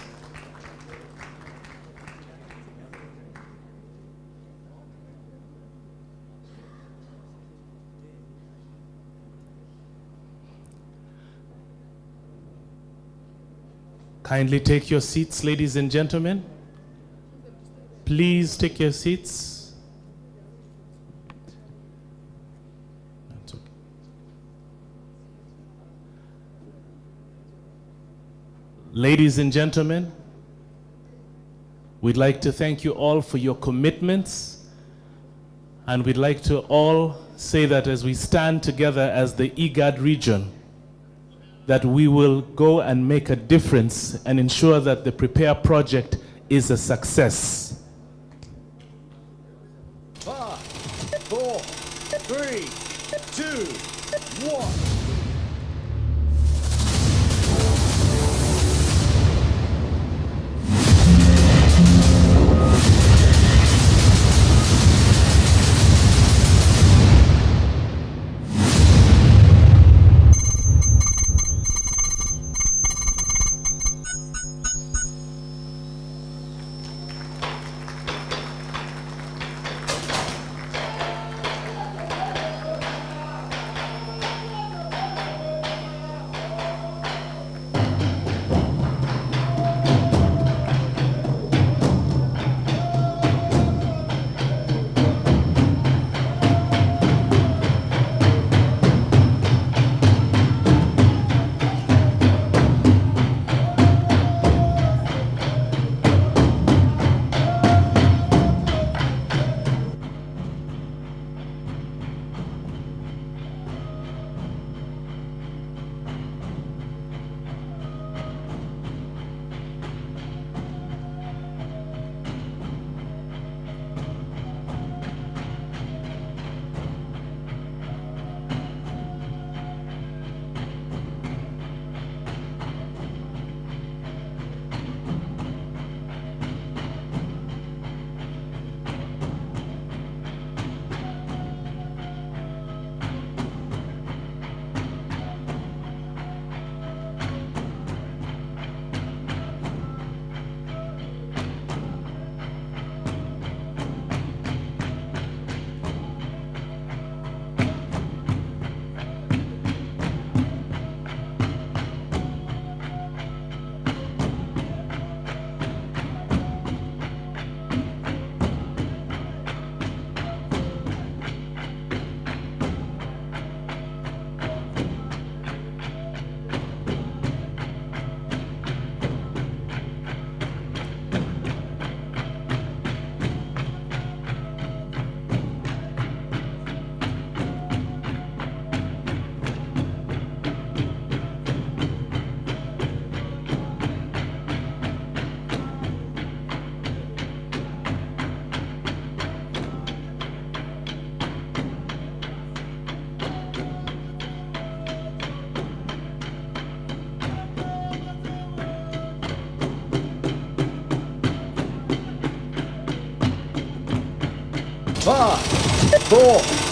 Kindly take your seats, ladies and gentlemen. Please take your seats. That's okay. Ladies and gentlemen, we'd like to thank you all for your commitments, and we'd like to all say that as we stand together as the IGAD region, that we will go and make a difference and ensure that the Prepare project is a success. 5, 4, 3, 2, 1. Five, 4.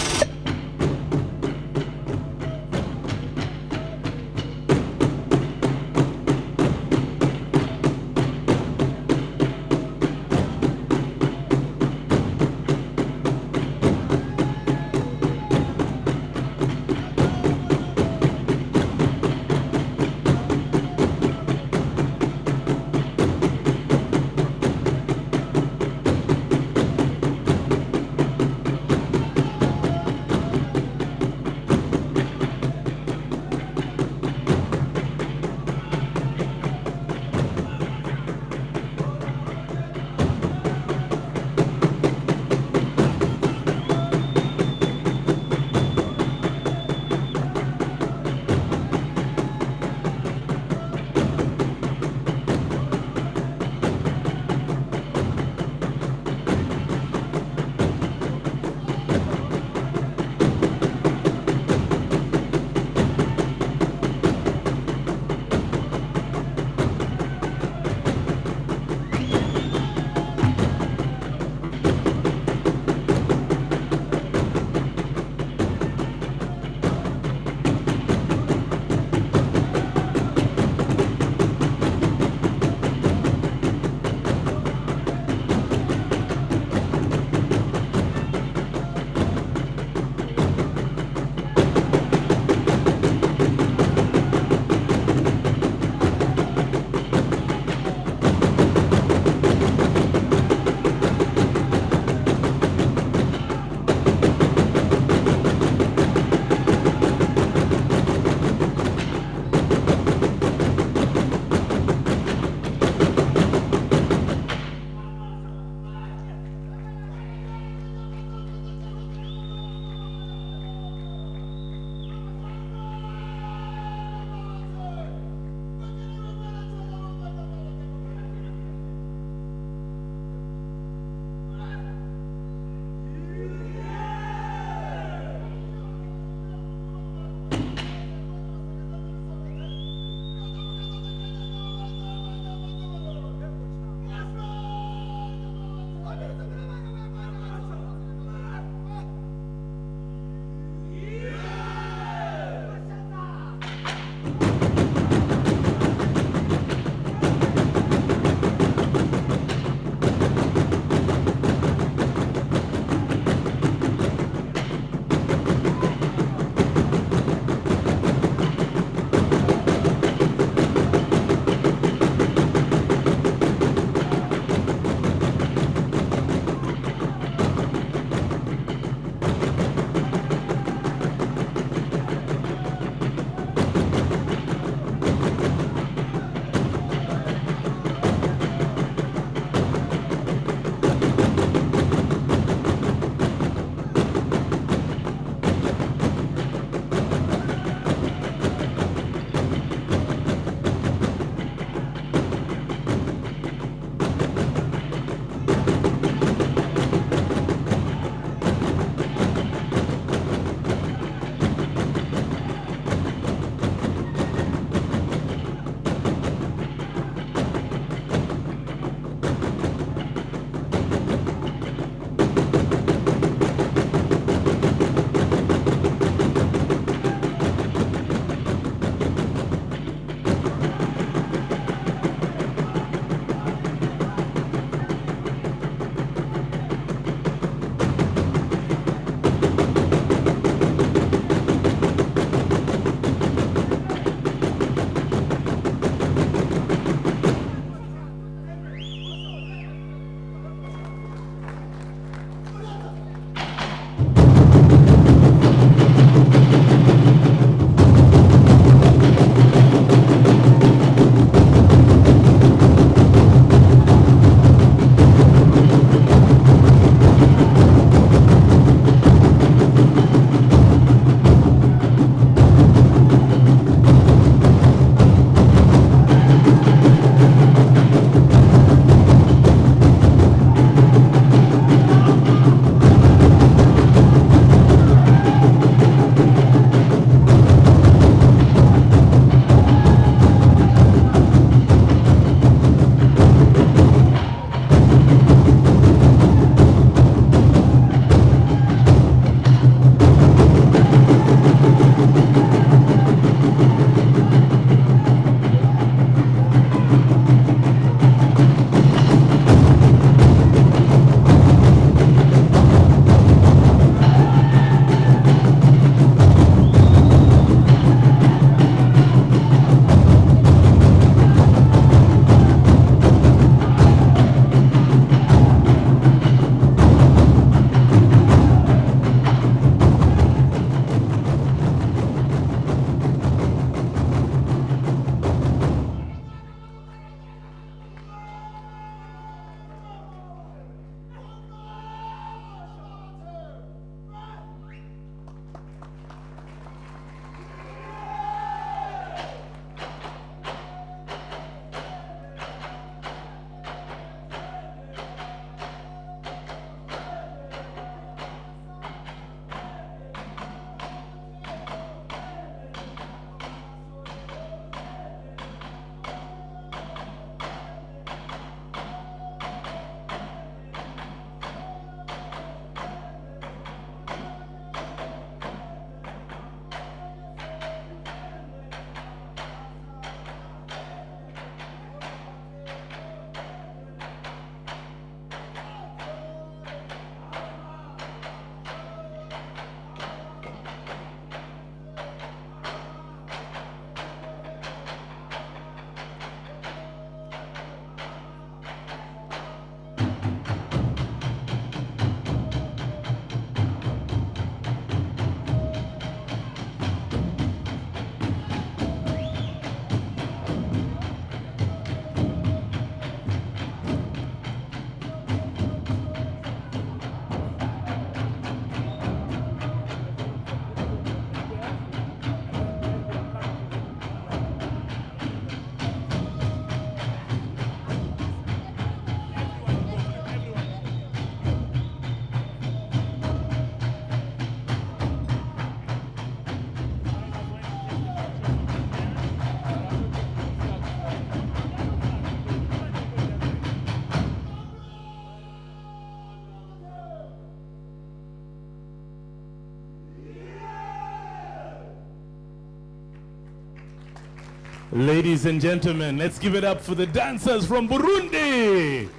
Ladies and gentlemen, let's give it up for the dancers from Burundi.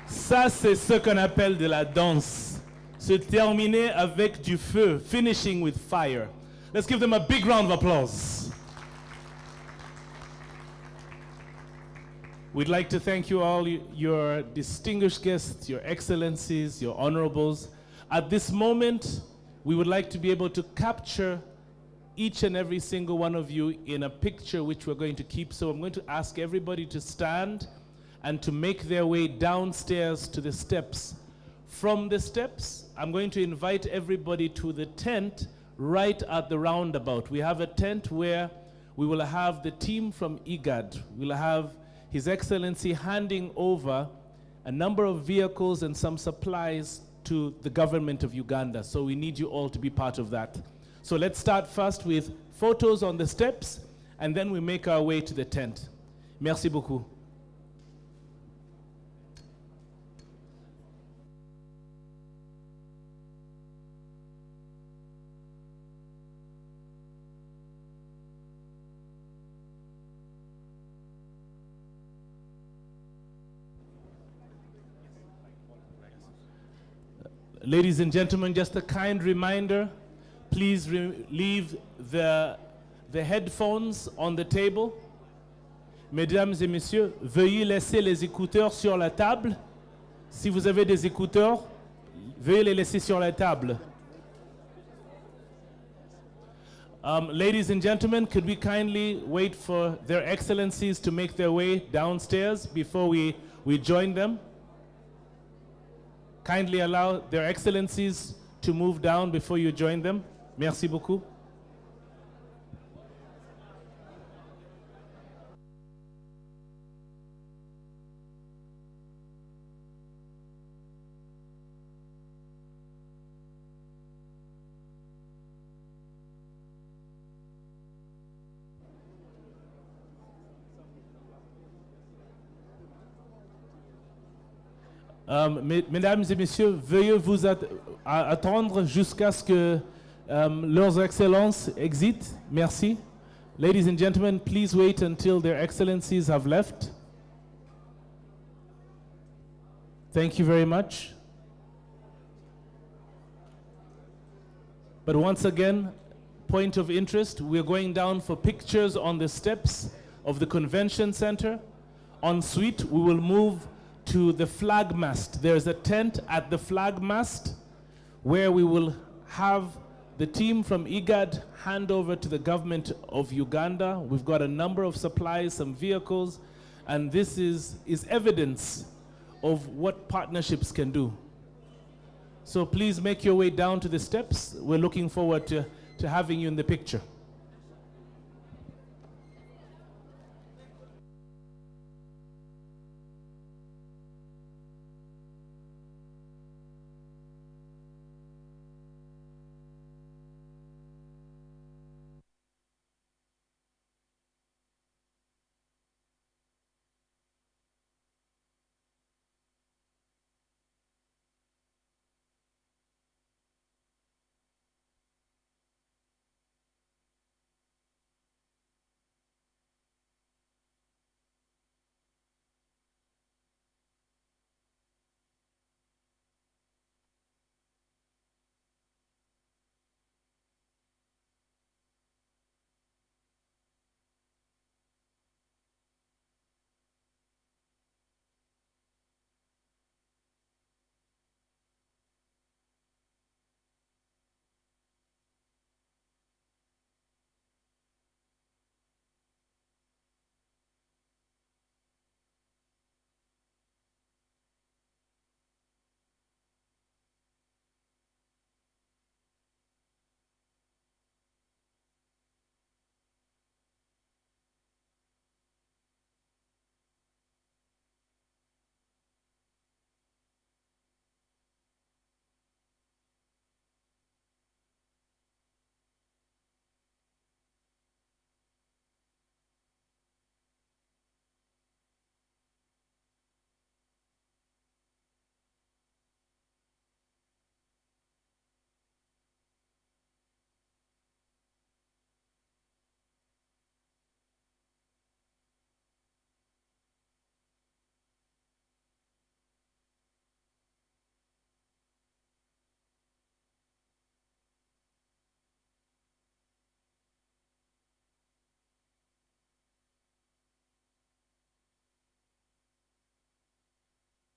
Ça, c'est ce qu'on appelle de la danse. Se terminer avec du feu, finishing with fire. Let's give them a big round of applause. We'd like to thank you all, your distinguished guests, your excellencies, your honorables. At this moment, we would like to be able to capture each and every single one of you in a picture which we're going to keep. So I'm going to ask everybody to stand and to make their way downstairs to the steps. From the steps, I'm going to invite everybody to the tent right at the roundabout. We have a tent where we will have the team from IGAD. We'll have His Excellency handing over a number of vehicles and some supplies to the government of Uganda. So we need you all to be part of that. So let's start first with photos on the steps, and then we make our way to the tent. Merci beaucoup. Ladies and gentlemen, just a kind reminder, please leave the headphones on the table. Mesdames et messieurs, veuillez laisser les écouteurs sur la table. Si vous avez des écouteurs, veuillez les laisser sur la table. Ladies and gentlemen, could we kindly wait for their excellencies to make their way downstairs before we join them? Kindly allow their excellencies to move down before you join them. Merci beaucoup. Mesdames et messieurs, veuillez vous attendre jusqu'à ce que leurs excellences exit. Merci. Ladies and gentlemen, please wait until their excellencies have left. Thank you very much. But once again, point of interest, we're going down for pictures on the steps of the convention center. Ensuite, we will move to the flag mast. There's a tent at the flag mast where we will have the team from IGAD hand over to the government of Uganda. We've got a number of supplies, some vehicles, and this is evidence of what partnerships can do. So please make your way down to the steps. We're looking forward to having you in the picture.